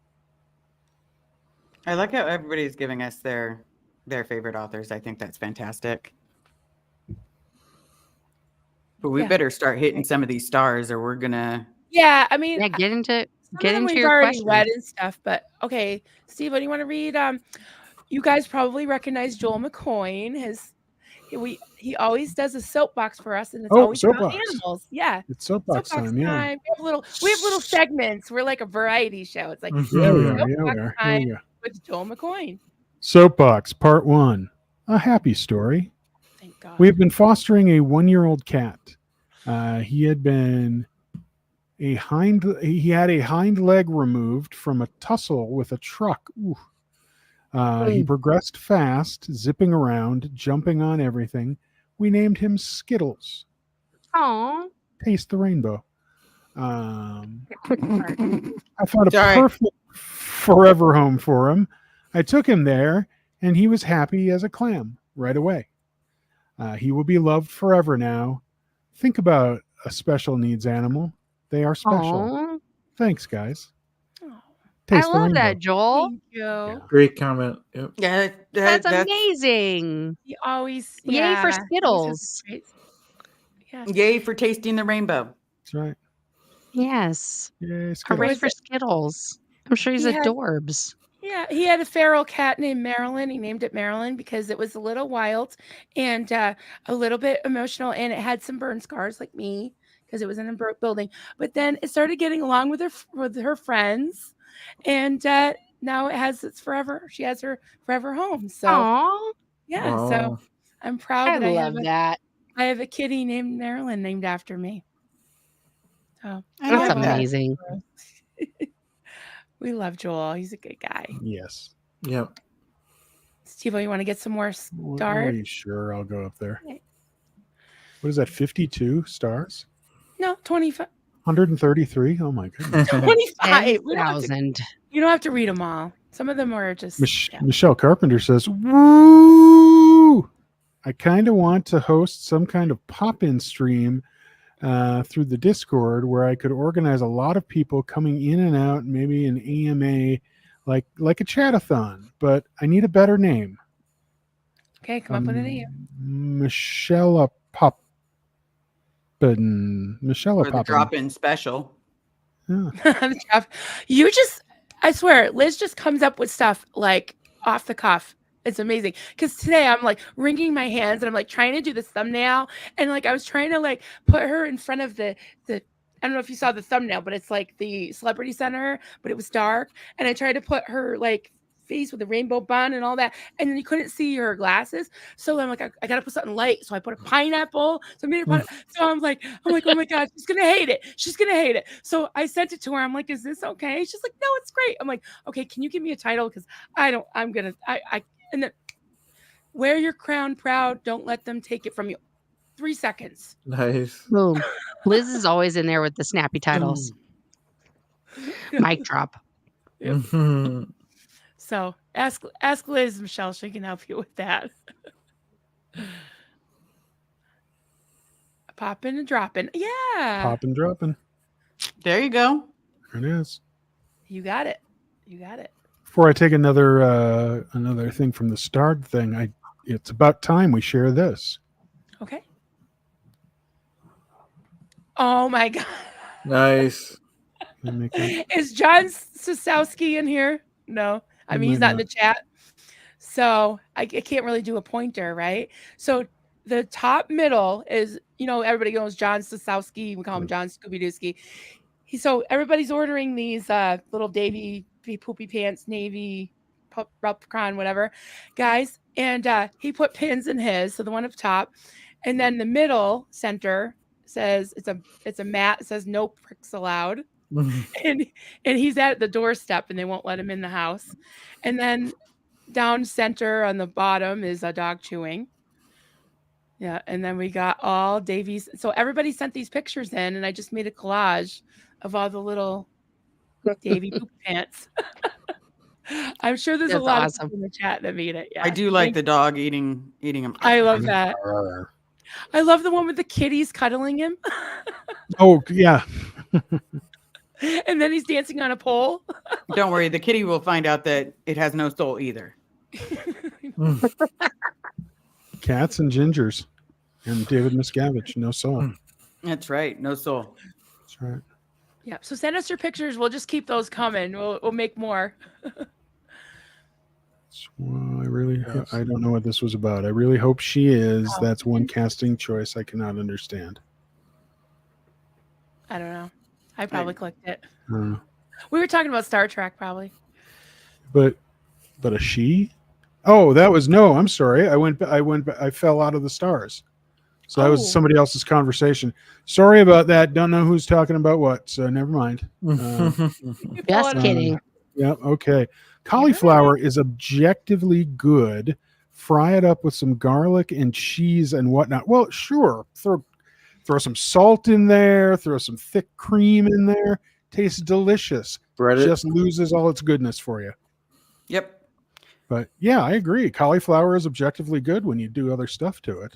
I like how everybody's giving us their favorite authors. I think that's fantastic. But we better start hitting some of these stars, or we're gonna. Yeah, I mean, get into we've your already questions. read and stuff, but okay, Steve, what do you want to read? You guys probably recognize Joel McCoyne. He always does a soapbox for us, and it's always about animals. Yeah, it's soapbox time. Yeah, we have little segments. We're like a variety show. It's like soapbox time with Joel McCoyne. Soapbox Part 1: A happy story. Thank God. We have been fostering a 1-year-old cat. He had a hind leg removed from a tussle with a truck. He progressed fast, zipping around, jumping on everything. We named him Skittles. Aww. Taste the rainbow. I found a perfect forever home for him. I took him there, and he was happy as a clam right away. He will be loved forever now. Think about a special needs animal. They are special. Aww. Thanks, guys. I Taste the love that, rainbow. Joel. Thank you. Great comment. Yep. Yeah, That's amazing. He always, Yay for yeah, he always has Skittles. great- Yes. Yay for tasting the rainbow. That's right. Yes. Yay, Hooray Skittles. for Skittles. I'm sure he's He had- adorbs. Yeah, he had a feral cat named Marilyn. He named it Marilyn because it was a little wild and a little bit emotional, and it had some burn scars like me because it was in a building. But then it started getting along with her friends, and now it has its forever. She has her forever home. So Aw, yeah, Wow. so I'm proud I that love that. I have a kitty named Marilyn named after me. So I That's like that. amazing. we love Joel. He's a good guy. Yes. Yep. Steve, you want to get some more Are stars? you sure? I'll go up there. Okay. What is that? 52 stars? No, 25. 133? Oh my goodness. 25. We don't have to- 10,000. You don't have to read them all. Some of them are just. yeah. Michelle Carpenter says, "Woo! I kind of want to host some kind of pop-in stream through the Discord where I could organize a lot of people coming in and out, maybe an AMA, like a chat-a-thon. But I need a better name. Okay, come up with a name. Michelle Poppin. Michelle Or the Poppin. drop-in special. Yeah. Jeff, you just, I swear, Liz just comes up with stuff like off the cuff. It's amazing. Because today I'm like wringing my hands and I'm like trying to do this thumbnail. And like I was trying to like put her in front of the I don't know if you saw the thumbnail, but it's like the Celebrity Center, but it was dark. And I tried to put her like face with a rainbow bun and all that. And then you couldn't see her glasses. So I'm like, I got to put something light. So I put a pineapple. So I made her so I'm like, oh my God, she's going to hate it. She's going to hate it. So I sent it to her. I'm like, is this okay? She's like, no, it's great. I'm like, okay, can you give me a title? Because and then wear your crown proud. Don't let them take it from you. 3 seconds. Nice. Boom. Liz is always in there with the snappy titles. Mic drop. Yep. Mhm. So ask Liz, Michelle. She can help you with that. Popping and dropping. Yeah. Poppin' dropping. There you go. There it is. You got it. You got it. Before I take another thing from the starred thing, it's about time we share this. Okay. Oh my God. Nice. Let me make that- Is John Sosowski in here? No. I mean, he's not in the chat. So I can't really do a pointer, right? So the top middle is, everybody knows John Sosowski. We call him John Scooby-Dooski. So everybody's ordering these little Davy poopy pants, navy, Rupcon, whatever, guys. And he put pins in his. So the one up top. And then the middle center says it's a mat. It says no pricks allowed. and he's at the doorstep and they won't let him in the house. And then down center on the bottom is a dog chewing. Yeah, and then we got all Davies. So everybody sent these pictures in, and I just made a collage of all the little Davy poop pants. I'm sure there's That's a lot awesome. of people in the chat that made it. Yeah, I do like the dog eating them. I love that. I love the one with the kitties cuddling him, Oh yeah. and then he's dancing on a pole. Don't worry, the kitty will find out that it has no soul either. Cats and gingers. And David Miscavige, no soul. That's right, no soul. That's right. Yeah. So send us your pictures. We'll just keep those coming. We'll make more. Well, I don't know what this was about. I really hope she is. That's one casting choice I cannot understand. I don't know. I probably clicked it. Uh, We were talking about Star Trek, probably. but a she? Oh, that was no. I'm sorry. I fell out of the stars. So that was Oh. somebody else's conversation. Sorry about that. Don't know who's talking about what. So never mind. Just kidding. Yeah. Okay. Cauliflower is objectively good. Fry it up with some garlic and cheese and whatnot. Well, sure. Throw some salt in there. Throw some thick cream in there. Tastes delicious. Bread it. Just loses all its goodness for you. Yep. But yeah, I agree. Cauliflower is objectively good when you do other stuff to it.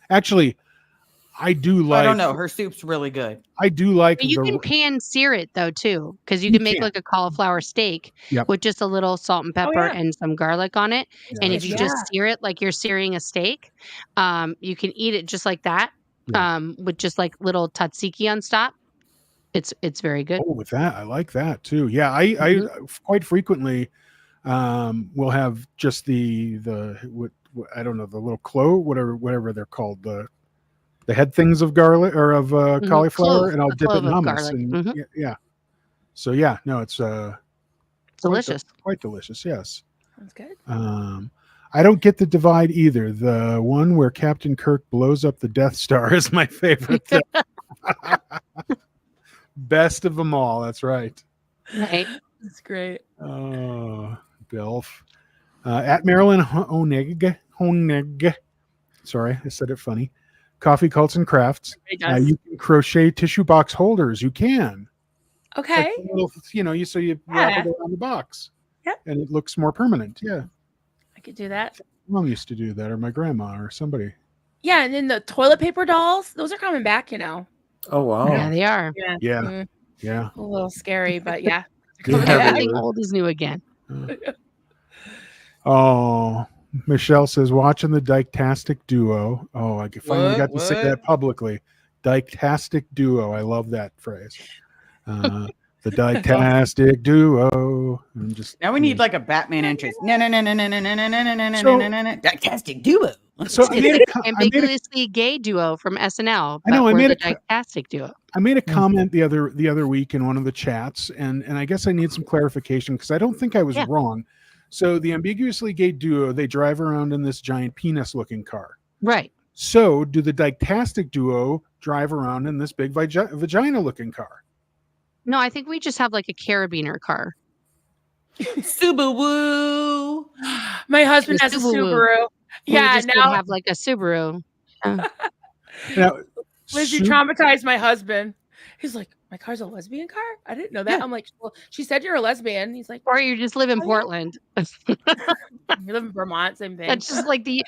Actually, I do like. I don't know. Her soup's really good. I do like But you the. can pan sear it though too, because you You can make can. like a cauliflower steak Yep. with just a little salt and pepper yeah. and some garlic on it. And if you Yeah. just sear it like you're searing a steak, you can eat it just like that, with just like little tzatziki on top. It's very good. Oh, with that, I like that too. Yeah, I quite frequently will have just the what I don't know, the little clove, whatever they're called, the head things of garlic or of cauliflower, Clove, and I'll a dip it clove in of hummus. garlic. And yeah. So yeah, no, it's Delicious. quite delicious. Yes. Sounds good. I don't get the divide either. The one where Captain Kirk blows up the Death Star is my favorite thing. Best of them all. That's right. Right. That's great. Oh, Belf. At Marilyn Honig. Sorry, I said it funny. Coffee Cults and Crafts. You can crochet tissue box holders. You can. Okay. Like little, you wrap it around the box. Yeah. And it looks more permanent. Yeah. I could do that. My mom used to do that, or my grandma, or somebody. Yeah, and then the toilet paper dolls, those are coming back, Oh wow. Yeah, they are. Yeah. Mm, Yeah. a little scary, but yeah. Yeah, Everything old is new again. Oh, Michelle says, watching the Dyketastic Duo. Oh, I finally got to say that publicly. Dyketastic Duo. I love that phrase. The Dyketastic Duo. I'm just Now we need like a Batman entrance. No. Dyketastic duo. So I made a Ambiguously gay duo from SNL. I know, I we're made the a Dyketastic duo. I made a comment the other week in one of the chats, and I guess I need some clarification because I don't think I was wrong. So the ambiguously gay duo, they drive around in this giant penis-looking car. Right. So do the Dyketastic Duo drive around in this big vagina-looking car? No, I think we just have like a carabiner car. Subaru. My husband The has a Subaru. Subaru. We Yeah, just now would have like a Subaru. Now, Liz, you traumatized my husband. He's like, my car's a lesbian car? I didn't know that. Yeah. I'm like, well, she said you're a lesbian. He's like, Or you just live in Oh, yeah. Portland. you live in Vermont, same thing. That's just like the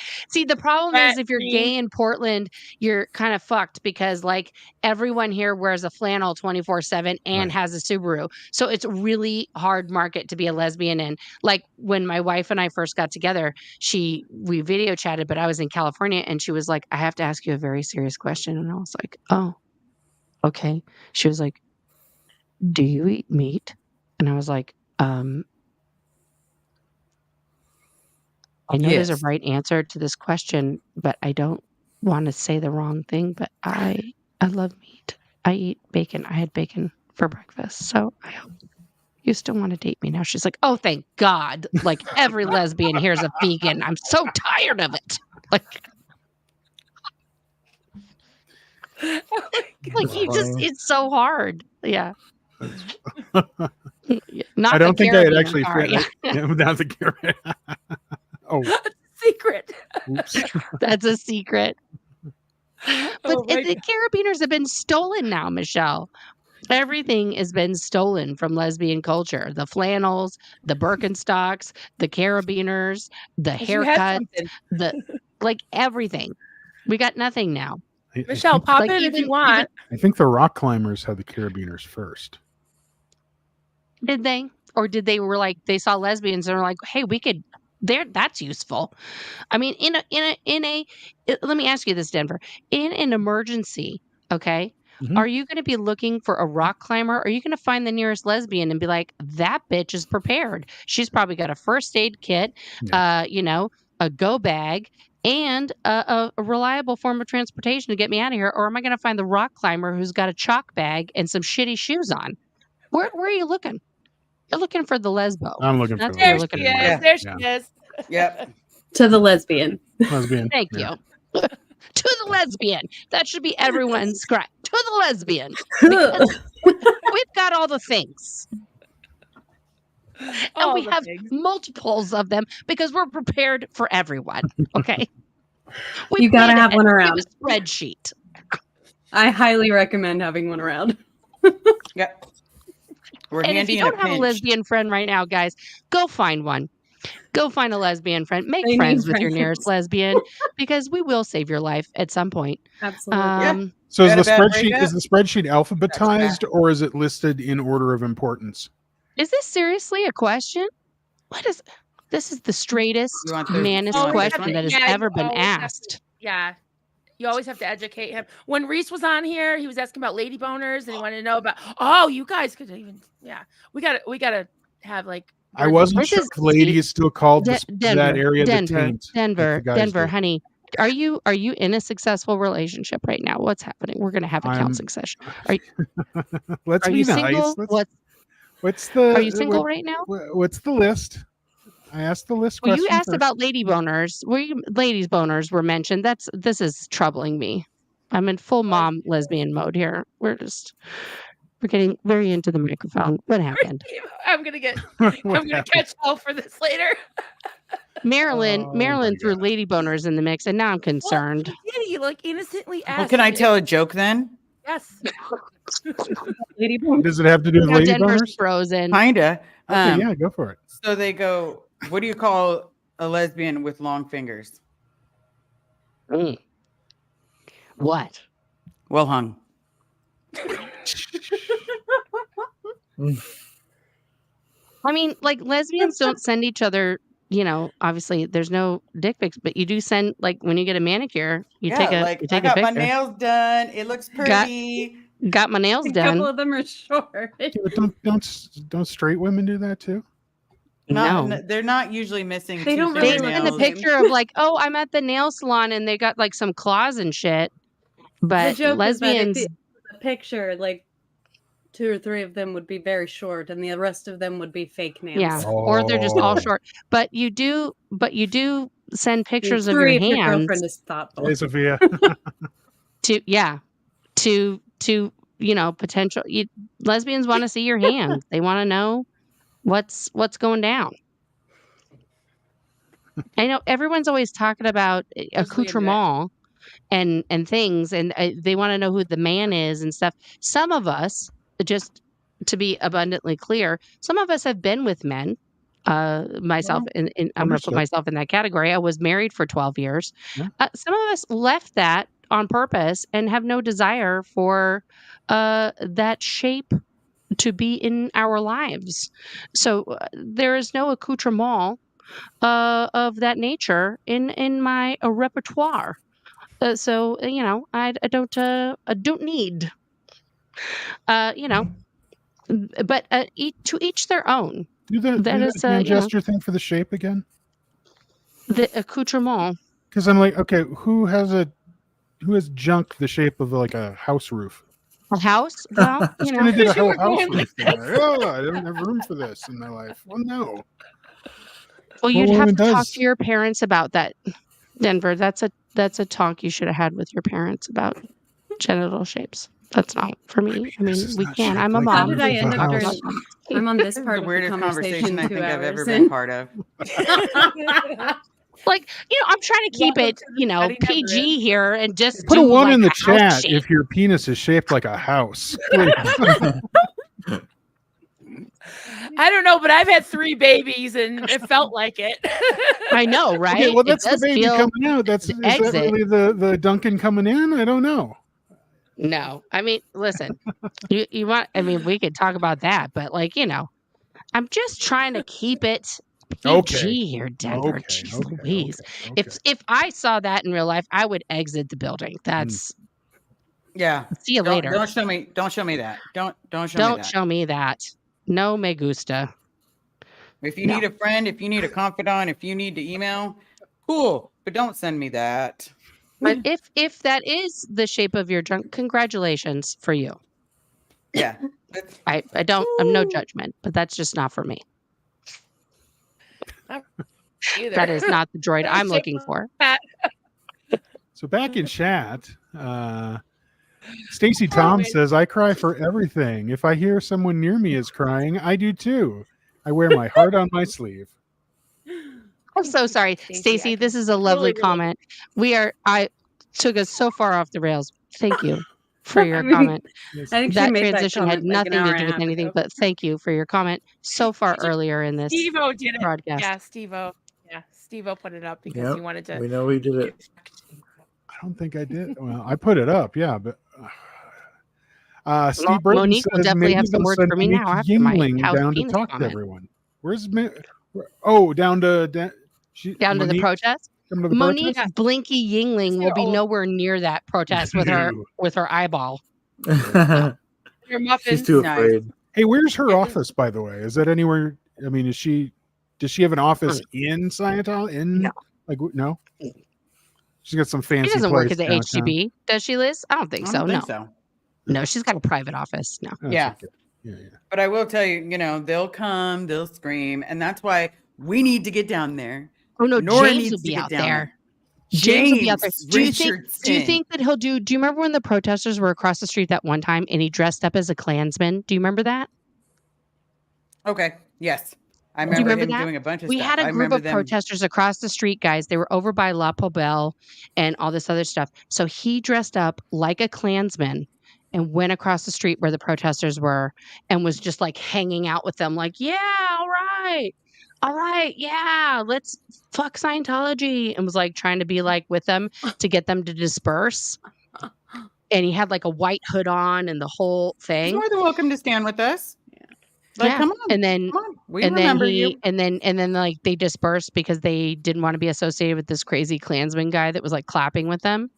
problem is if you're gay in Portland, you're kind of fucked because like everyone here wears a flannel 24/7 and has a Subaru. So it's a really hard market to be a lesbian in. Like when my wife and I first got together, we video chatted, but I was in California and she was like, I have to ask you a very serious question. And I was like, oh, okay. She was like, do you eat meat? And I was like, I know there's a right answer to this question, but I don't want to say the wrong thing. But I love meat. I eat bacon. I had bacon for breakfast. So I hope you still want to date me now. She's like, oh, thank God. Like every lesbian here is a vegan. I'm so tired of it. Like it's so hard. Yeah. Not I don't think I had actually car, without the carrot. Oh, secret. oops. That's a secret. But Oh my the carabiners have been stolen now, Michelle. Everything has been stolen from lesbian culture. The flannels, the Birkenstocks, the carabiners, the haircuts, like everything. We got nothing now. Michelle, pop Like in if you want. I think the rock climbers had the carabiners first. Did they? Or did they were like they saw lesbians and were like, hey, we could that's useful. I mean, let me ask you this, Denver. In an emergency, okay, Mhm. are you going to be looking for a rock climber? Or are you going to find the nearest lesbian and be like, that bitch is prepared? She's probably got a first aid kit, a go bag, and a reliable form of transportation to get me out of here. Or am I going to find the rock climber who's got a chalk bag and some shitty shoes on? Where are you looking? You're looking for the lesbo. I'm looking for That's the what you're There looking she for. is. Yeah. There she is. Yep. To the lesbian. lesbian. Thank you. To the lesbian. That should be everyone's script. To the lesbian. Because we've got all the things. And All we the have things. multiples of them because we're prepared for everyone. Okay. You gotta have one around. We have a spreadsheet. I highly recommend having one around. Yep. We're And if handy you in a don't have a pinch. lesbian friend right now, guys, go find one. Go find a lesbian friend. Make They need friends with your friends. nearest lesbian because we will save your life at some point. Absolutely. So is Had the a bad spreadsheet breakup? alphabetized or is it listed in order of importance? Is this seriously a question? This is the straightest, You want the- manest you want this question one? that has Yeah, you ever been always have to- asked. Yeah. You always have to educate him. When Reese was on here, he was asking about lady boners and he wanted to know about, oh, you guys could even, we gotta have like. I wasn't This sure is- if lady is still called that Denver, area the Denver, taint. Denver, like the guys Denver, do. honey. Are you in a successful relationship right now? What's happening? We're gonna have a counseling session. Let's Are be you nice. single? What's the? Are you single right now? What's the list? I asked the list Well, question. you asked first. about lady boners. Ladies boners were mentioned. This is troubling me. I'm in full mom lesbian mode here. We're getting very into the microphone. What happened? I'm gonna happened? catch hell for this later. Marilyn Oh my threw God. lady boners in the mix, and now I'm concerned. Well, he like innocently asked. Well, can I tell a joke then? Yes. Lady Boom. Does it have to do with Now lady Denver's boners? frozen. Kinda. Okay, yeah, go for it. So they go, what do you call a lesbian with long fingers? Mm. What? Well hung. I mean, like lesbians don't send each other. Obviously there's no dick pics, but you do send like when you get a manicure, you take a I picture. got my nails done. It looks pretty. Got my nails A done. couple of them are short. Yeah, but don't straight women do that too? No. They're not usually missing. They don't They really send a nails. picture of like, oh, I'm at the nail salon and they got like some claws and shit. But The joke lesbians, is that if the picture, like 2 or 3 of them would be very short, and the rest of them would be fake nails. yeah, or they're just all Oh. short. But you do send pictures of your Three if your hands girlfriend is thoughtful. Hey, Sophia. to potential lesbians want to see your hands. They want to know what's going down. I know everyone's always talking about accoutrement and things, and they want to know who the man is and stuff. Some of us, just to be abundantly clear, some of us have been with men. Myself, I'm going to put understood. myself in that category. I was married for 12 years. Yeah. Some of us left that on purpose and have no desire for that shape to be in our lives. So there is no accoutrement of that nature in my repertoire. So I don't need. But to each their own. Do that hand gesture thing for the shape again? The accoutrement. Because I'm like, okay, who has junk the shape of like a house roof? A house? Well, Just gonna do a whole house roof. Oh, I don't have room for this in my life. Well, no. Well, you'd What have woman to talk does? to your parents about that, Denver. That's a talk you should have had with your parents about genital shapes. That's not for me. I mean, This is we not can. shaped I'm a like mom. How did I roof of end a up house. during? I'm on this This is part the of the weirdest conversation conversation I 2 think I've hours ever in. been part of. Like, I'm trying to keep Welcome it, to the Nutty PG Neverins. here and just Put a do, 1 like, in the a house chat shape. if your penis is shaped like a house. Please. I don't know, but I've had 3 babies and it felt like it. I know, right? Okay, well, It that's the does baby feel- coming out. Is that exit. really the Duncan coming in? I don't know. No, I mean, listen, you want, I mean, we could talk about that, but like, I'm just trying to keep it PG Okay. here, Denver. Okay, Jeez okay, Louise. okay. If I saw that in real life, I would exit the building. That's Yeah. see you later. Don't show me. Don't show me that. Don't show me Don't that. show me that. No me gusta. If you No. need a friend, if you need a confidant, if you need to email, cool. But don't send me that. But if that is the shape of your junk, congratulations for you. Yeah. I'm no judgment, but that's just not for me. Either. That is not the droid I'm looking for. So back in chat, Stacy Tom man. says, I cry for everything. If I hear someone near me is crying, I do too. I wear my heart on my sleeve. I'm so sorry, Stacey, Stacy. I This is a lovely totally relate. comment. I took us so far off the rails. Thank you. for your comment. Yes. I think she That made transition had comment like an nothing hour to and do a with half anything, ago. but thank you for your comment so far earlier in this Steve-O did it. broadcast. Yeah, Steve-O. Yeah, Steve-O put it up because he Yep, wanted to. we know he did it. I don't think I did. Well, I put it up, yeah, but Steve Brayton Monique will says definitely maybe have some they'll words send for me Monique now after my Yingling house down to penis talk to comment. everyone. Where's down to Down to the Monique protest. come to the Monique protest? Blinky Yingling will be nowhere near that protest with her eyeball. Your She's muffins. too Nice. afraid. Hey, where's her Yeah. office, by the way? Is that anywhere? I mean, does she have an office in Scientology? No. No. She's got some fancy. She doesn't work at place the downtown. HGB, does she, Liz? I don't think I so. don't No, think so. no, she's got a private office. No. That's Yeah. okay. Yeah. But I will tell you, they'll come, they'll scream, and that's why we need to get down there. Oh no, Nora James needs will to be get out down there. James will be out there. Do you think Richardson. that he'll do? Do you remember when the protesters were across the street that one time and he dressed up as a Klansman? Do you remember that? Okay. Yes. I Do you remember remember him that? doing a bunch of We stuff. had I a group remember of them. protesters across the street, guys. They were over by La Poubelle and all this other stuff. So he dressed up like a Klansman and went across the street where the protesters were and was just like hanging out with them, like, yeah, all right, yeah, let's fuck Scientology, and was like trying to be like with them to get them to disperse. And he had like a white hood on and the whole He's thing. more than welcome to stand with us. Like, Yeah. come on. And then Come on. We and then remember you. and then like they dispersed because they didn't want to be associated with this crazy Klansman guy that was like clapping with them.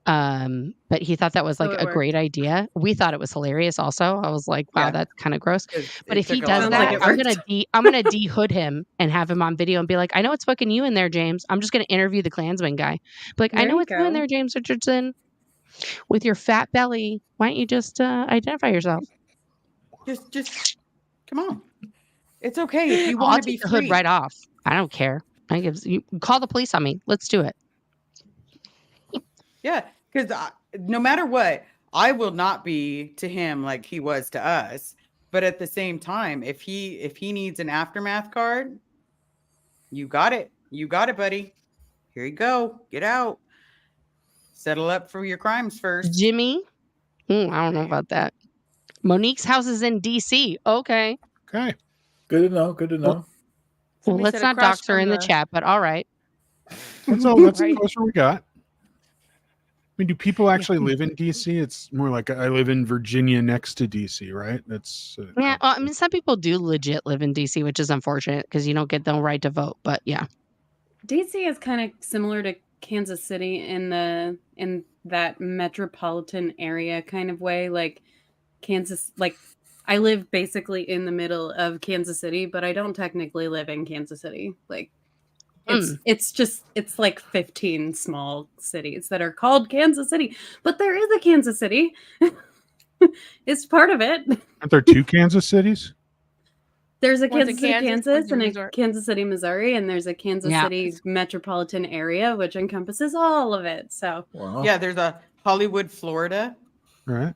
But he thought that was So like it a worked. great idea. We thought it was hilarious also. I was like, wow, Yeah. that's kind of gross. But if he took a does lot of that, like it balls. I'm gonna de-hood him and have him on video and be like, I know it's fucking you in there, James. I'm just gonna interview the Klansman guy. Be like, I There know you it's you in go. there, James Richardson. With your fat belly, why don't you just identify yourself? Just come on. It's okay if you I'll want to be take the free. hood right off. I don't care. You call the police on me. Let's do it. Yeah, because no matter what, I will not be to him like he was to us. But at the same time, if he needs an aftermath card, you got it. You got it, buddy. Here you go. Get out. Settle up for your crimes first. Jimmy? I don't know about that. Monique's house is in DC. Okay. Okay. Good to know. Good to know. Well, Somebody let's said not across dox her from in the the- chat, but all right. That's all. That's Right. the closer we got. I mean, do people actually live in DC? It's more like I live in Virginia next to DC, right? That's Yeah, well, I mean, some people do legit live in DC, which is unfortunate because you don't get the right to vote. But yeah, DC is kind of similar to Kansas City in that metropolitan area kind of way. Like Kansas, like I live basically in the middle of Kansas City, but I don't technically live in Kansas City. Like it's like 15 small cities that are called Kansas City, but there is a Kansas City. It's part of it. aren't there two Kansas cities? There's a One's in Kansas City, Kansas, Kansas, one's in and a Missouri. Kansas City, Missouri, and there's a Kansas Yeah. City metropolitan area, which encompasses all of it. So Wow. Yeah, there's a Hollywood, Florida, All right.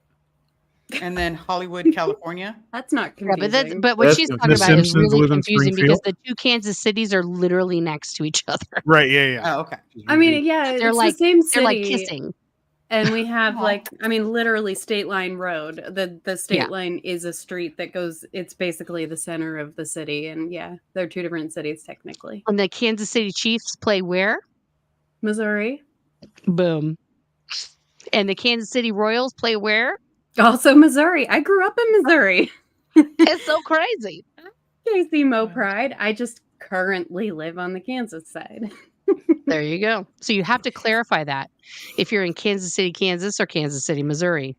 and then Hollywood, California. that's not yeah, confusing. but what That's she's the talking about is Simpsons really live in confusing because Springfield? the two Kansas cities are literally next to each other. Right. Yeah. Oh, okay. I mean, yeah, They're it's like- the same They're city, like kissing. and we have Aw. like, I mean, literally State Line Road. The state Yeah. line is a street that goes. It's basically the center of the city, and yeah, they're two different cities technically. And the Kansas City Chiefs play where? Missouri, Boom. And the Kansas City Royals play where? also Missouri. I grew up in Missouri. It's so crazy. KC Mo Pride. I just currently live on the Kansas side. There you go. So you have to clarify that if you're in Kansas City, Kansas, or Kansas City, Missouri,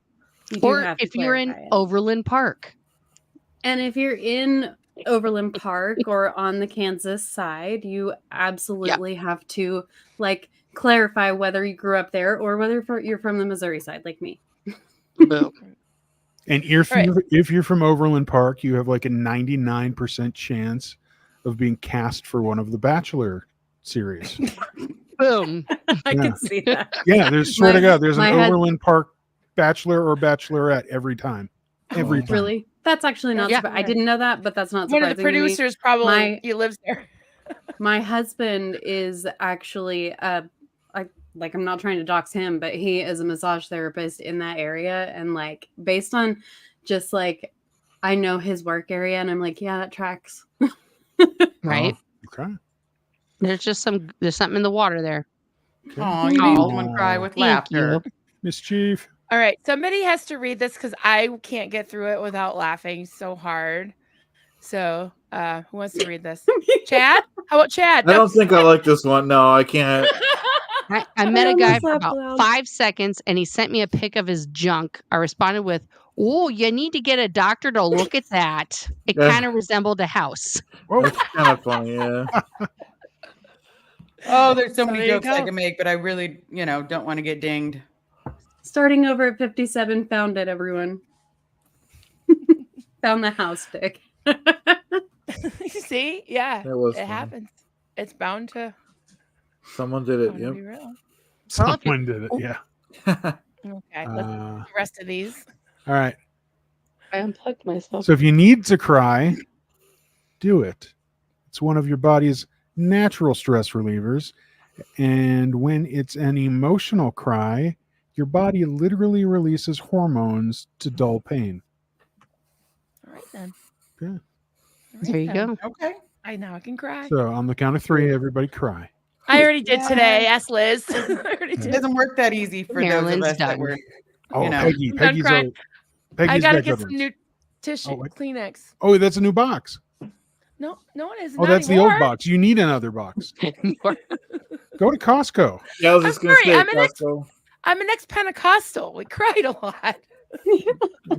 You do or have to if you're in clarify it. Overland Park. And if you're in Overland Park or on the Kansas side, you absolutely have to like clarify whether you grew up there or whether you're from the Missouri side, like me. Boom. And if Right. if you're from Overland Park, you have like a 99% chance of being cast for one of the Bachelor series. Boom. I Yeah. can see that. Yeah, there's swear to God, there's an my head- Overland Park Bachelor or Bachelorette every time. Every time. Really? That's actually not. Yeah. I didn't know that, but that's not One surprising. of the to me. producers probably My- he lives there. My husband is actually like, I'm not trying to dox him, but he is a massage therapist in that area. And like, based on just like, I know his work area, and I'm like, yeah, that tracks. Right? Oh, okay. There's something in the water there. Oh, you made Oh. someone cry with Thank laughter. you. Mischief. All right, somebody has to read this because I can't get through it without laughing so hard. So, who wants to read this? Chad? How about Chad? I don't think I like this one. No, I can't. I met a guy almost for laughed about loud. 5 seconds, and he sent me a pic of his junk. I responded with, "Oh, you need to get a doctor to look at that. It Yeah. kind of resembled a house." That's kind of funny, yeah. Oh, there's so So many there you jokes I go. can make, but I really, don't want to get dinged. Starting over at 57, found it, everyone. Found the house stick. See? Yeah. That was it funny. happens. It's bound to, Someone did it. bound to be real. Well, if you- Someone did it. Yeah. Yep. Okay. Let's do Uh, the rest of these. all right. I unplugged myself. So if you need to cry, do it. It's one of your body's natural stress relievers. And when it's an emotional cry, your body literally releases hormones to dull pain. All right, then. Okay. All right, There you then. go. Okay. I can cry. So on the count of 3, everybody cry. I already did Yeah. today. Ask Liz. I already It did. doesn't work that easy for those of Marilyn's us that done. were. Oh, You know. Peggy. I'm done crying. I Peggy's gotta got get good some ones. new tissue, Oh, wait. Kleenex. Oh, that's a new box. No, it isn't. Oh, Not that's the anymore. old box. You need another box. Go to Costco. Yeah, I was I'm just going to sorry, say, I'm an ex- Costco. I'm an ex-Pentecostal. We cried a lot.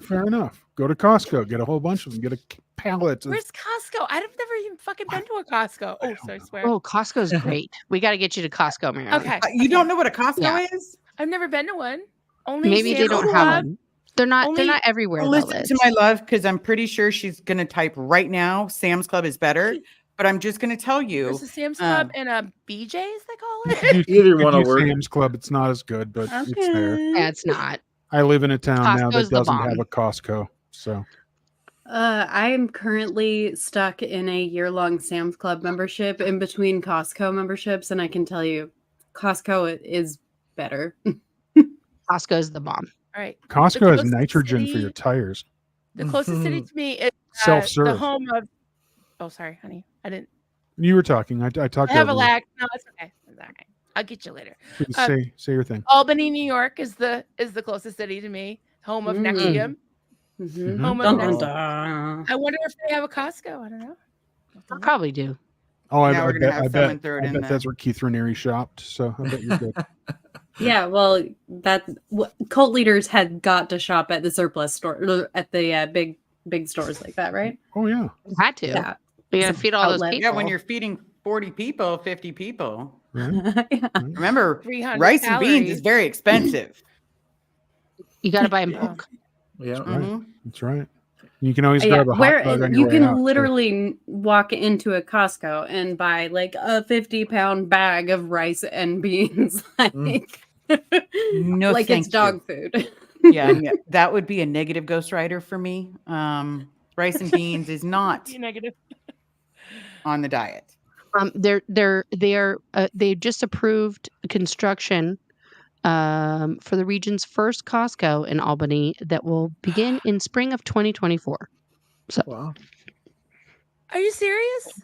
Fair enough. Go to Costco. Get a whole bunch of them. Get a pallet. of- Where's Costco? I've never even fucking been to a Costco. Oh, sorry, swear. Oh, Costco's great. We got to get you to Costco, Marilyn. Okay. You don't know what a Costco Yeah. is? I've never been to one. Only Maybe they Sam's don't Club. have them. They're not Only- everywhere. Well, though, listen Liz. to my love, because I'm pretty sure she's going to type right now, Sam's Club is better. But I'm just going to tell you. There's a Sam's Club and a BJ's, they call it. If you Either do one will work. Sam's Club, it's not as good, but it's there. Yeah, it's not. I live in a town now Costco's that the doesn't bomb. have a Costco. So I am currently stuck in a year-long Sam's Club membership in between Costco memberships, and I can tell you, Costco is better. Costco's the bomb. All right. Costco has closest nitrogen for city- your tires. The closest city to me is the Self-serve. home of. Oh, sorry, honey. I didn't. You were talking. I talked I have a over you. lag. No, it's okay. It's all right. I'll get you later. Please uh, say your thing. Albany, New York is the closest city to me. Home of Mm. Nexium. Mhm. Home of Dun, Nexium. dun, dun. I wonder if they have a Costco. I don't know. They probably do. Oh, Now we're gonna have I someone throw it I in bet there. that's where Keith Raniere shopped. So I bet you're good. Yeah, well, cult leaders had got to shop at the surplus store, at the big stores like that, right? Oh yeah. You had to. Yeah. You got to It's an feed all those outlet. people. Yeah, when you're feeding 40 people, 50 people. Right. Yeah. Remember, 300 rice and beans calories. is very expensive. You got to buy in Yeah. bulk. Yeah. Right. Mhm. That's right. You can always Yeah, grab a hot where dog on your you way can out, too. literally walk into a Costco and buy like a 50-pound bag of rice and beans, like, No, like thank it's dog food. Yeah, that would be a negative ghostwriter for me. Rice and beans is not Be negative. on the diet. They just approved construction for the region's first Costco in Albany that will begin in spring of 2024. Wow. Are you serious?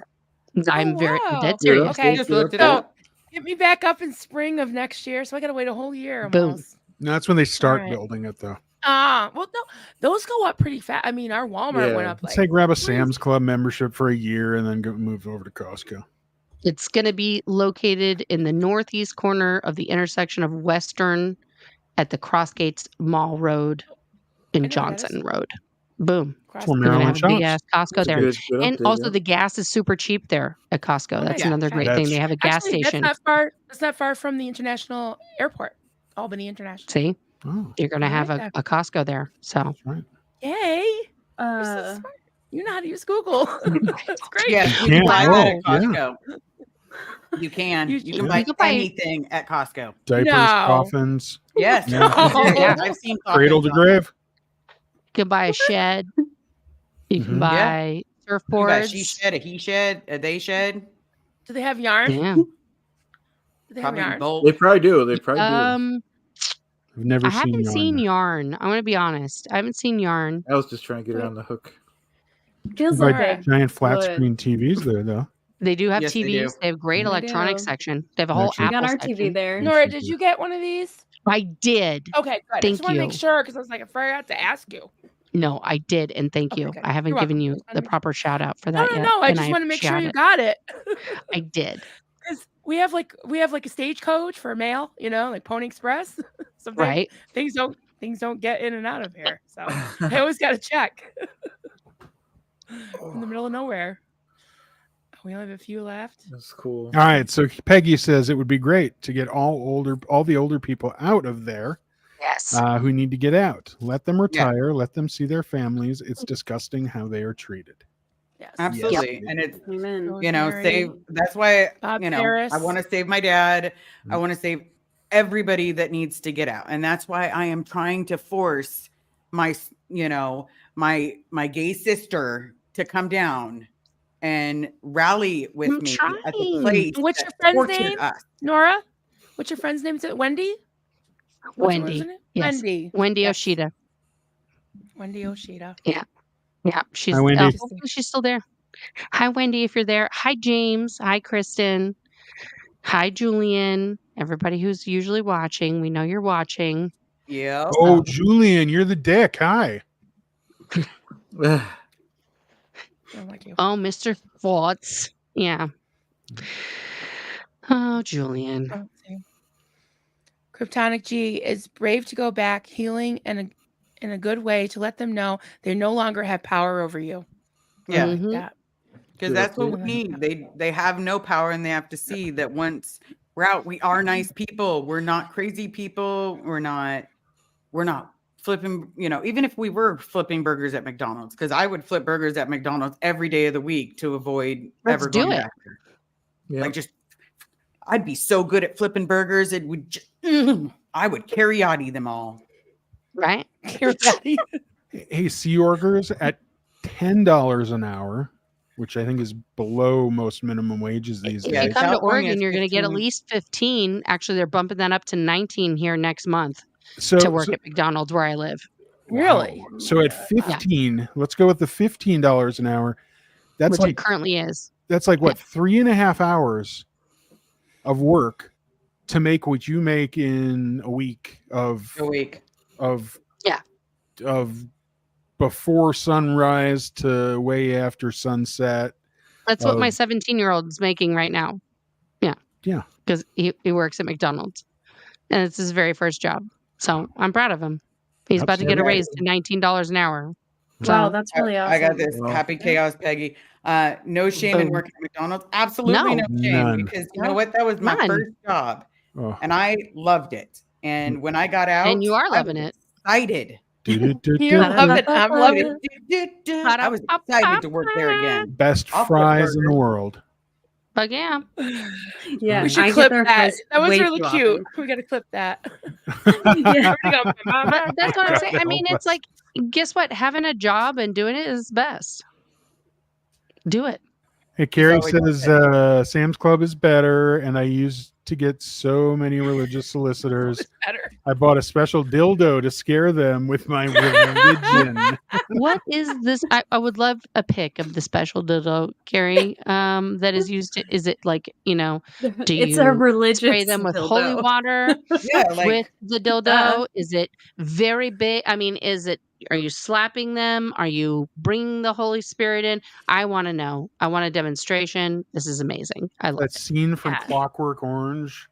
I'm very wow. dead Yeah. serious. Okay. Just looked it So up. get me back up in spring of next year. So I got to wait a whole year Boom. almost. No, that's when they start Alright. building it, though. Well, no, those go up pretty fast. I mean, our Walmart went Yeah. up Let's like say grab a Sam's Club membership for a year and then go move over to Costco. It's going to be located in the northeast corner of the intersection of Western at the Crossgates Mall Road I in know where that is. Johnson Road. Boom. cross- Where You're going to Maryland have a big shops. ass Costco That's a there. good And update, also yeah. the gas is super cheap there at Costco. Oh, That's yeah. another great That's- thing. They have a gas Actually, station. That's not far. That's not far from the international airport, Albany International. See, Oh, you're going to I have like a that. Costco there. So that's right. Yay! You're so smart. You know how to use Google. That's great. Yes, you Yeah, can buy that at oh, yeah. Costco. You can. You- You can you buy can buy- anything at Costco. Diapers, No. coffins, Yes. Yeah. Yeah. I've seen cradle to coffins on- grave. you can buy a shed. You can Mhm. buy You got a she surfboards. shed, a he shed, a they shed. Do they have yarn? Yeah. Do Do they have Probably yarn? both. They probably do. They probably do. I've never I haven't seen yarn. yarn. I'm gonna be honest. I haven't seen yarn. I was just trying to get her on the hook. Feels But like they giant flat would. screen TVs there, though. They do have Yes, they TVs. do. They have great They electronics do. section. They have a whole Actually- We got Apple our section. TV there. Nora, did you get one of these? I did. Okay, good. I Thank just want to make you. sure because I was like, I forgot to ask you. No, I did, and thank Okay, you. good. I haven't You're given welcome. you Just wanted the to make proper shout out for No, that no, yet. no. I and just want to make sure appreciate you it. got it. I did. Because we have like a stagecoach for mail, like Pony Express. Sometimes Right. things don't get in and out of here. So I always got to check. In the middle of nowhere. We only have a few left. That's cool. All right, so Peggy says it would be great to get all the older people out of there Yes. who need to get out. Let them retire. Let them see their families. It's disgusting how they are treated. Yes. Absolutely. And it's, Amen. Rosemary, that's why, Bob I Ferris. want to save my dad. I want to save everybody that needs to get out. And that's why I am trying to force my gay sister to come down and rally with I'm me trying. at the place What's your that friend's tortured name? us. Nora? What's your friend's name? Is it Wendy? What's her Wendy. name? Yes. Wendy. Wendy Yes. Oshida. Wendy Oshida. Yeah, she's Hi, Wendy. hopefully she's still there. Hi, Wendy, if you're there. Hi, James. Hi, Kristen. Hi, Julian. Everybody who's usually watching, we know you're watching. Yeah. Oh, Julian, you're the dick. Hi. I don't like you. Oh, Mr. Thoughts. Yeah. Oh, Julian. Oh, see. Kryptonic G is brave to go back, healing in a good way to let them know they no longer have power over you. Yeah. Like Mhm. that. Because that's what we Like need. that. They have no power, and they have to see that once we're out, we are nice people. We're not crazy people. We're not flipping, even if we were flipping burgers at McDonald's, because I would flip burgers at McDonald's every day of the week to avoid Let's ever do going it. back there. Yeah. Like I'd be so good at flipping burgers. It would I would carry-outy them all. Right? Hey, Sea Orgers at $10 an hour, which I think is below most minimum wages these If Yeah, you days. come to California Oregon, is you're going to get at 15. least 15. Actually, they're bumping that up to 19 here next month So, to work at McDonald's where I live. Really? so at 15, let's go with the $15 an hour. That's Which like it currently is. that's like what 3.5 hours of work to make what you make in a week of Yeah. of before sunrise to way after sunset. That's what my of- 17-year-old is making right now. Yeah. Yeah. Because he works at McDonald's. And it's his very first job. So I'm proud of him. He's about to get a Absolutely. raise to $19 an hour. Wow, So, that's really awesome. I got this. Wow. Happy chaos, Peggy. No shame in Boom. working at McDonald's. Absolutely no shame, None. because you know what? That was my None. first job, Oh. and I loved it. And when I got out, and you are I loving was it. excited. You love it. I'm loving it. I was excited to work there again. Best I'll flip fries in the burgers. world. But yeah. Yeah, We should I get clip their that. fries That was way really too cute. often. We got to clip that. Yeah. But that's what I'm saying. I mean, it's like, guess what? Having a job and doing it is best. Do it. Hey, Carrie always done says Sam's Club is better, and I used to get so many religious solicitors. It's better. I bought a special dildo to scare them with my religion. What is this? I would love a pic of the special dildo, Carrie, that is used. Is it like, do It's you a religious spray them with holy dildo. water Yeah, like with the dildo? Is it very big? I mean, are you slapping them? Are you bringing the Holy Spirit in? I want to know. I want a demonstration. This is amazing. I love That it. scene from Yeah. Clockwork Orange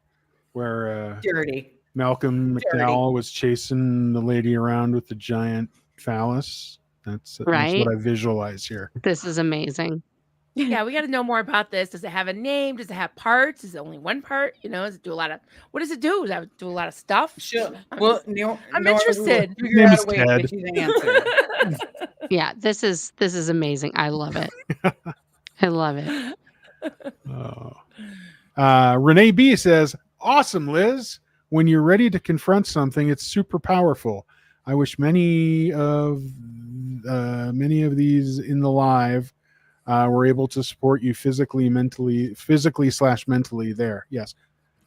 where dirty. Malcolm Dirty. McDowell was chasing the lady around with the giant phallus. That's Right. what I visualize here. This is amazing. Yeah, we got to know more about this. Does it have a name? Does it have parts? Is it only one part? Does it do a lot of? What does it do? Does it do a lot of stuff? Sure. I'm- Well, I'm Nora, interested. we'll figure Name out is a way to Ted. get you the answer. Yeah, this is amazing. I love it. I love it. Renee B says, "Awesome, Liz. When you're ready to confront something, it's super powerful. I wish many of these in the live were able to support you physically/mentally there. Yes,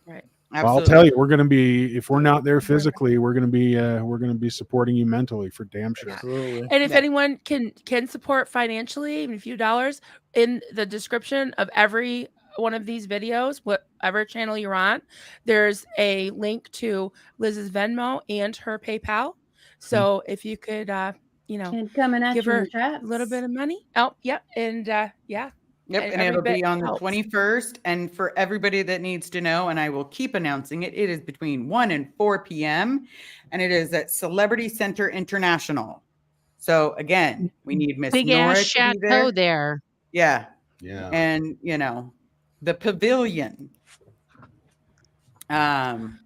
Right. I'll tell you, we're going to be, if we're not there physically, we're going to be supporting you mentally for damn sure. Absolutely. And if anyone can support financially, even a few dollars, in the description of every one of these videos, whatever channel you're on, there's a link to Liz's Venmo and her PayPal. So if you could, Kid coming at give you in her traps. a little bit of money. Oh, yep. And yeah. Yep, and every it'll be bit on the helps. 21st. And for everybody that needs to know, and I will keep announcing it, it is between 1 and 4 p.m. And it is at Celebrity Center International. So again, we need Miss Big Nora ass to be chateau there. there. Yeah. Yeah. And the pavilion. And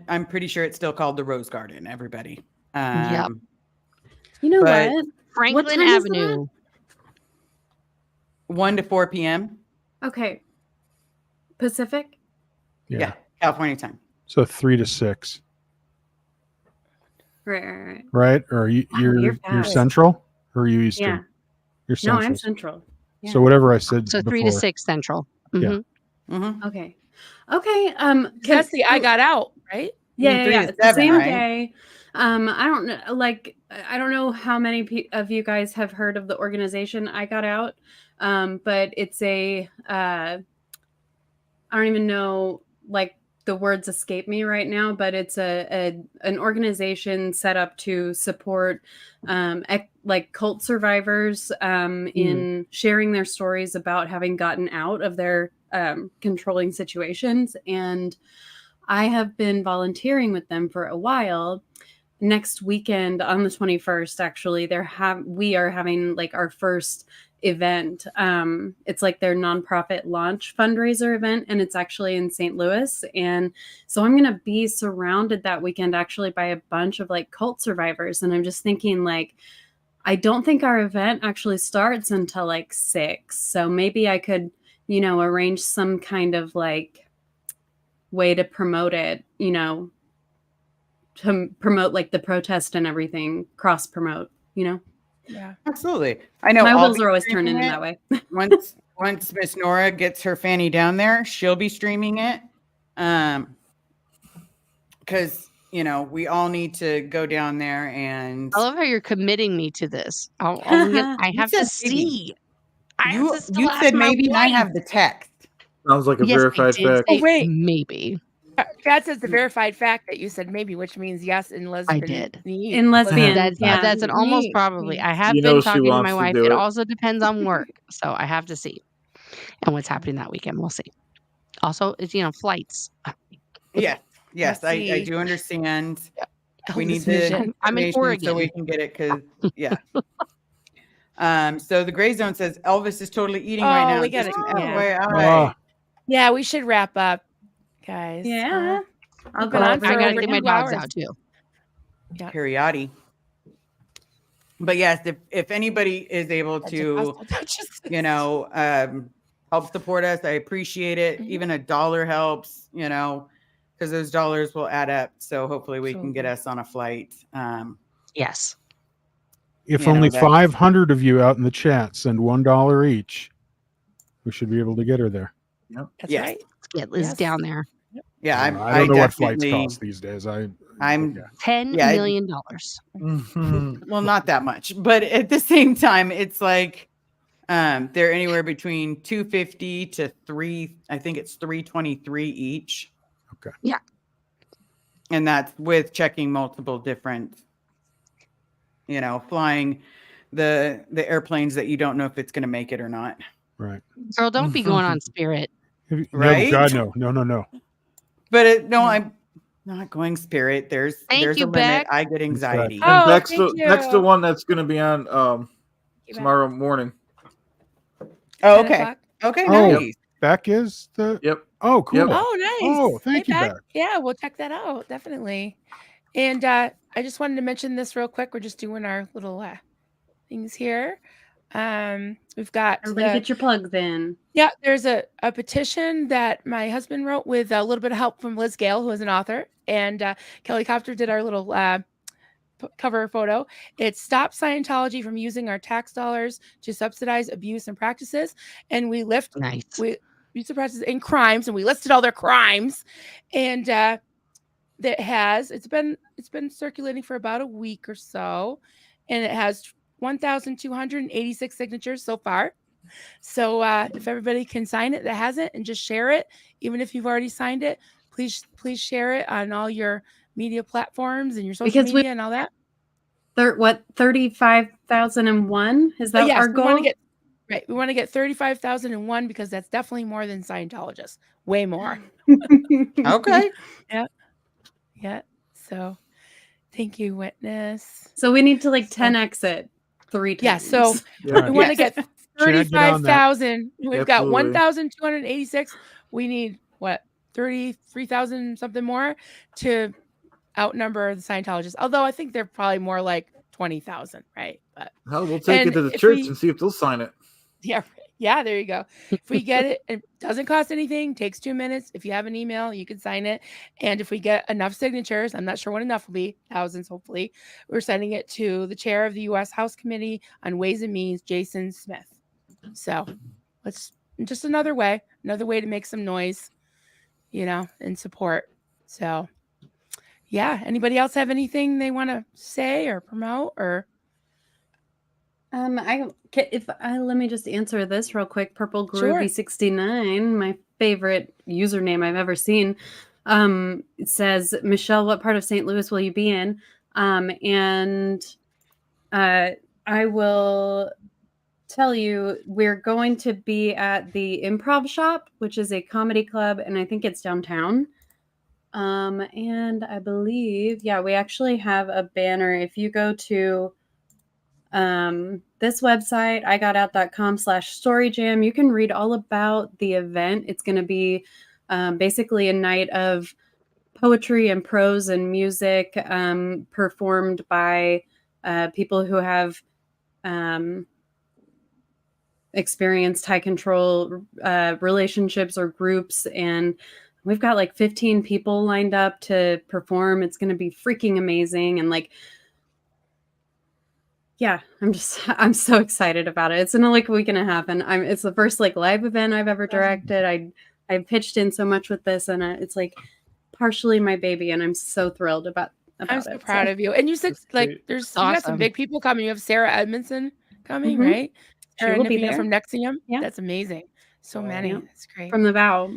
I'm pretty sure it's still called the Rose Garden, everybody. Yep. You know but- what? Franklin time is that? Avenue. 1 to 4 p.m. Okay. Pacific? Yeah. California time. So 3 to 6, Right. right? Or you're you're fast. central, or are you eastern? Yeah. You're No, central. I'm central. Yeah. So whatever I said So before. 3 to 6 central. Mhm. Mm-hmm. Okay. Okay. That's the I got out, right? Yeah, 3 yeah, to it's the 7, same right? day. I don't know. I don't know how many of you guys have heard of the organization I Got Out, but it's a. I don't even know. The words escape me right now, but it's an organization set up to support cult survivors in sharing their stories about having gotten out of their controlling situations. And I have been volunteering with them for a while. Next weekend on the 21st, actually, we are having our first event. It's their nonprofit launch fundraiser event, and it's actually in St. Louis. And so I'm going to be surrounded that weekend actually by a bunch of cult survivors. And I'm just thinking I don't think our event actually starts until 6. So maybe I could, arrange some kind of way to promote it, to promote the protest and everything, cross promote, Yeah. Absolutely. I know My I'll wheels be are always turning streaming in it. that way. Once Miss Nora gets her fanny down there, she'll be streaming it. Because we all need to go down there and I love how you're committing me to this. I have to said maybe. see. I have you to still you ask said my maybe and I wife. have the text. Sounds like a Yes, I verified did fact. say Oh, wait. maybe. That says the verified fact that you said maybe, which means yes in lesbian. did. In lesbian, That's yeah. that's an almost Neat, probably. neat. I have You been know she talking to wants my to wife. do It it. also depends on work, so I have to see and what's happening that weekend. We'll see. Also, it's flights. Yes, Let's I see. do understand. We Elvis need the vision. I'm in information so we Oregon. can get it because so the gray zone says Elvis is totally eating right Oh, now. we Just gotta- an yeah. FYI. Yeah, we should wrap up, guys. Yeah. I'll We've been go on over I for gotta over get my 2 dogs hours. out too. Periodi. But yes, if anybody is able to, help support us, I appreciate it. Even $1 helps, because those dollars will add up. So hopefully we can get us on a flight. Yes. If You know, only that's- 500 of you out in the chat send $1 each, we should be able to get her there. That's Yes. right. Let's get Liz Yes. down there. Yeah, I don't know what flights definitely- cost these days. I'm- $10 Yeah, million. Mhm. Well, not that much, but at the same time, it's they're anywhere between 250 to 3. I think it's 323 each. Okay. Yeah. And that's with checking multiple different, flying the airplanes that you don't know if it's going to make it or not. Right. Girl, don't be going on Spirit. Right? No, God, no. But I'm not going Spirit. There's Thank a you, limit. Beck. I get anxiety. Exactly. Oh, And next thank to you. one that's going to be on tomorrow morning. Oh, 10 okay. o'clock? Okay, Oh. nice. Beck is the. Yep. Oh, cool. Yep. Oh, nice. Oh, thank you, Beck. Beck. Yeah, we'll check that out. Definitely. And I just wanted to mention this real quick. We're just doing our little things here. We've got Everybody get your plugs in. Yeah, there's a petition that my husband wrote with a little bit of help from Liz Gale, who is an author, and Kelly Copter did our little cover photo. It's Stop Scientology from Using Our Tax Dollars to Subsidize Abuse and Practices. And we lift Nice. use of practice in crimes, and we listed all their crimes, and it's been circulating for about a week or so, and it has 1,286 signatures so far. So if everybody can sign it that hasn't, and just share it, even if you've already signed it, please share it on all your media platforms and your social media and all that. 35,001? Is that our goal? We want to get 35,001 because that's definitely more than Scientologists. Way more. Okay. Yeah. So thank you, witness. So we need to 10x it 3 times. Yeah. So we want to get 35,000. We've got 1,286. We need 33,000 something more to outnumber the Scientologists. Although I think they're probably more like 20,000, right? But we'll take it to the church and see if they'll sign it. Yeah, there you go. If we get it, it doesn't cost anything, takes 2 minutes. If you have an email, you can sign it. And if we get enough signatures, I'm not sure what enough will be, thousands hopefully, we're sending it to the chair of the U.S. House Committee on Ways and Means, Jason Smith. So it's just another way to make some noise, and support. So yeah, anybody else have anything they want to say or promote or? Let me just answer this real quick. Purple Groovy 69, my favorite username I've ever seen. It says, Michelle, what part of St. Louis will you be in? And I will tell you, we're going to be at the Improv Shop, which is a comedy club, and I think it's downtown. And I believe, we actually have a banner. If you go to this website, igotOut.com/storyjam, you can read all about the event. It's going to be basically a night of poetry and prose and music performed by people who have experienced high control relationships or groups, and we've got 15 people lined up to perform. It's going to be freaking amazing. And I'm so excited about it. It's in a week and a half, and it's the first live event I've ever directed. I pitched in so much with this, and it's partially my baby, and I'm so thrilled about I'm so proud of you. And you said there's you got some big people coming. You have Sarah Edmondson coming, right? She will be there from Nexium. Yeah, that's amazing. So many. That's great. From the Vow.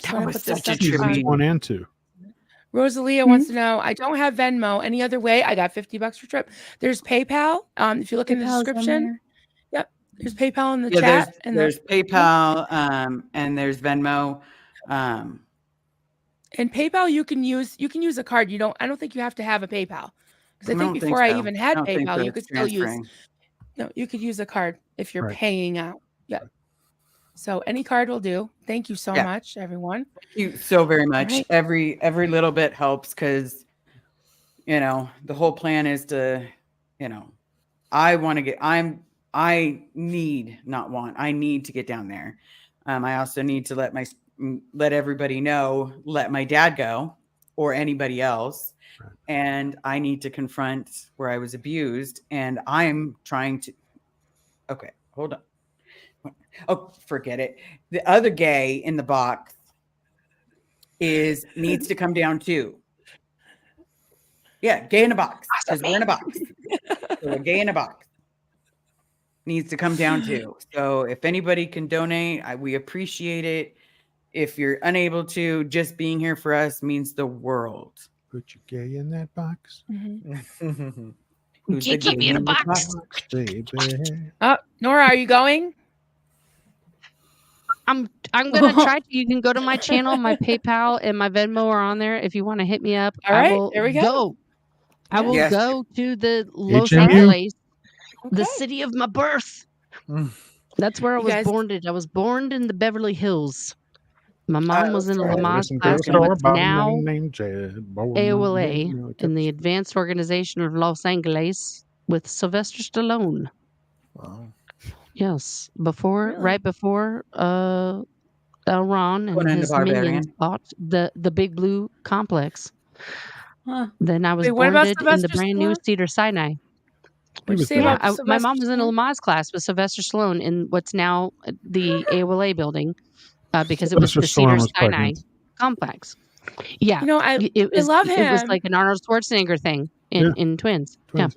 That was such a tribute. 1 and 2. Rosalia wants to know, I don't have Venmo. Any other way? I got $50 for trip. There's PayPal. If you look in the description. Yep. There's PayPal in the chat. There's PayPal and there's Venmo. And PayPal you can use a card. I don't think you have to have a PayPal. Because I think before I even had PayPal, you could still you could use a card if you're paying out. Yeah. So any card will do. Thank you so much, everyone. Thank you so very much. Right. Every little bit helps because, the whole plan is to, I need to get down there. I also need to let everybody know, let my dad go or anybody else. Right. And I need to confront where I was abused, and I'm trying to, okay, hold on. Oh, forget it. The other gay in the box needs to come down too. Yeah, gay in a box. Because we're in a box. So a gay in a box needs to come down too. So if anybody can donate, we appreciate it. If you're unable to, just being here for us means the world. Put your gay in that box. Mm-hmm. Keep me in a box. Baby. Nora, are you going? I'm gonna try to. You can go to my channel, my PayPal and my Venmo are on there. If you want to hit me up, all right, there we go. I will go to the Los Angeles, the city of my birth. That's where I was born. I was born in the Beverly Hills. My mom was in the Lamaze class, but now AOLA in the Advanced Organization of Los Angeles with Sylvester Stallone. Wow. Yes, right before Elron and his minions bought the Big Blue complex. Then I was born in the brand new Cedar Sinai. What'd you was say there. about Yeah, my Sylvester mom was in a Stallone? Lamaze class with Sylvester Stallone in what's now the AOLA building because it was Sylvester the Stallone Cedars was Sinai pregnant. complex. Yeah, You know, I love it was him. like an Arnold Schwarzenegger thing Yeah. in Twins. Twins,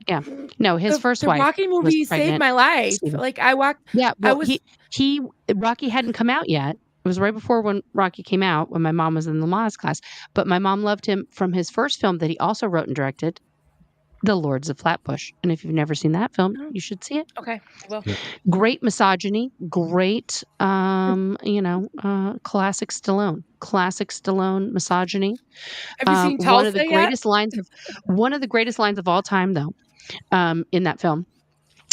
Yeah. No, his first the wife Rocky was movie saved pregnant. my life. Steven. Like I Yeah, I well, was he Rocky hadn't come out yet. It was right before when Rocky came out when my mom was in the Lamaze class. But my mom loved him from his first film that he also wrote and directed, The Lords of Flatbush. And if you've never seen that film, you should see it. okay. Well, Great misogyny, great classic Stallone. Classic Stallone misogyny. have you seen One of the Tulsa yet? greatest lines of all time though, in that film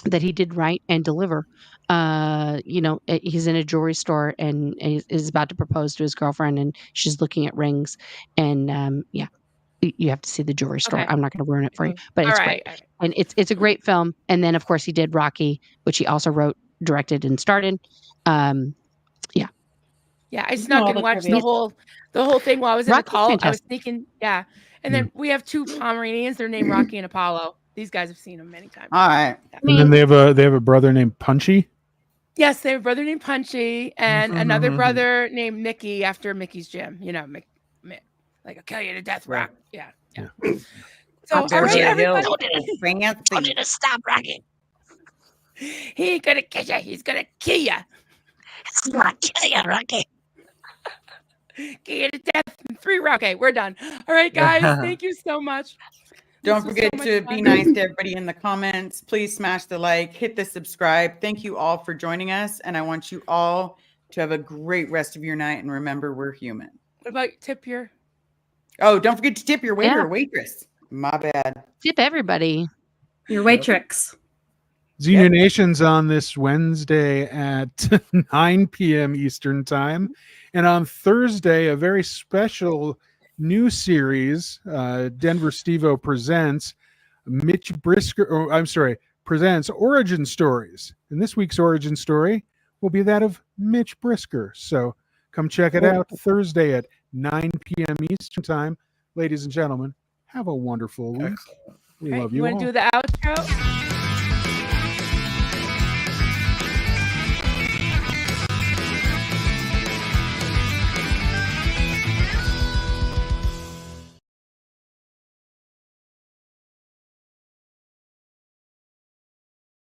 that he did write and deliver. He's in a jewelry store and is about to propose to his girlfriend, and she's looking at rings. And you have to see the jewelry store. Okay. I'm not going to ruin it for you, but All it's right. great, and it's a great film. And then of course he did Rocky, which he also wrote, directed, and starred in. Yeah, I snuck all and the watched trivia. the whole thing while I was in the Rocky's call. I was fantastic. sneaking. Yeah, and then we have 2 Pomeranians. They're named Rocky and Apollo. These guys have seen them many times. All right. And then they have a brother named Punchy. Yes, they have a brother named Punchy and another brother named Mickey after Mickey's gym. You know, Mick, like I'll kill you to death, Rock. Yeah. So, all right, everybody. Fancy. to stop, Rocky. He ain't gonna kill you. He's gonna kill you. It's not kill you, Rocky. Kill you to death in 3 rounds. Okay, we're done. All right, guys. Thank you so much. Don't This was forget so much to fun. be nice to everybody in the comments. Please smash the like, hit the subscribe. Thank you all for joining us. And I want you all to have a great rest of your night. And remember, we're human. What about tip your? Oh, don't forget to tip your waiter Yeah. or waitress. My bad. Tip everybody. Your Waitrix. Xenia Nation's on this Wednesday at 9 p.m. Eastern Time. And on Thursday, a very special new series, Denver Stevo presents presents Origin Stories. And this week's Origin Story will be that of Mitch Brisker. So come check it out Thursday at 9 p.m. Eastern Time. Ladies and gentlemen, have a wonderful week. We love you want all. to do the outro?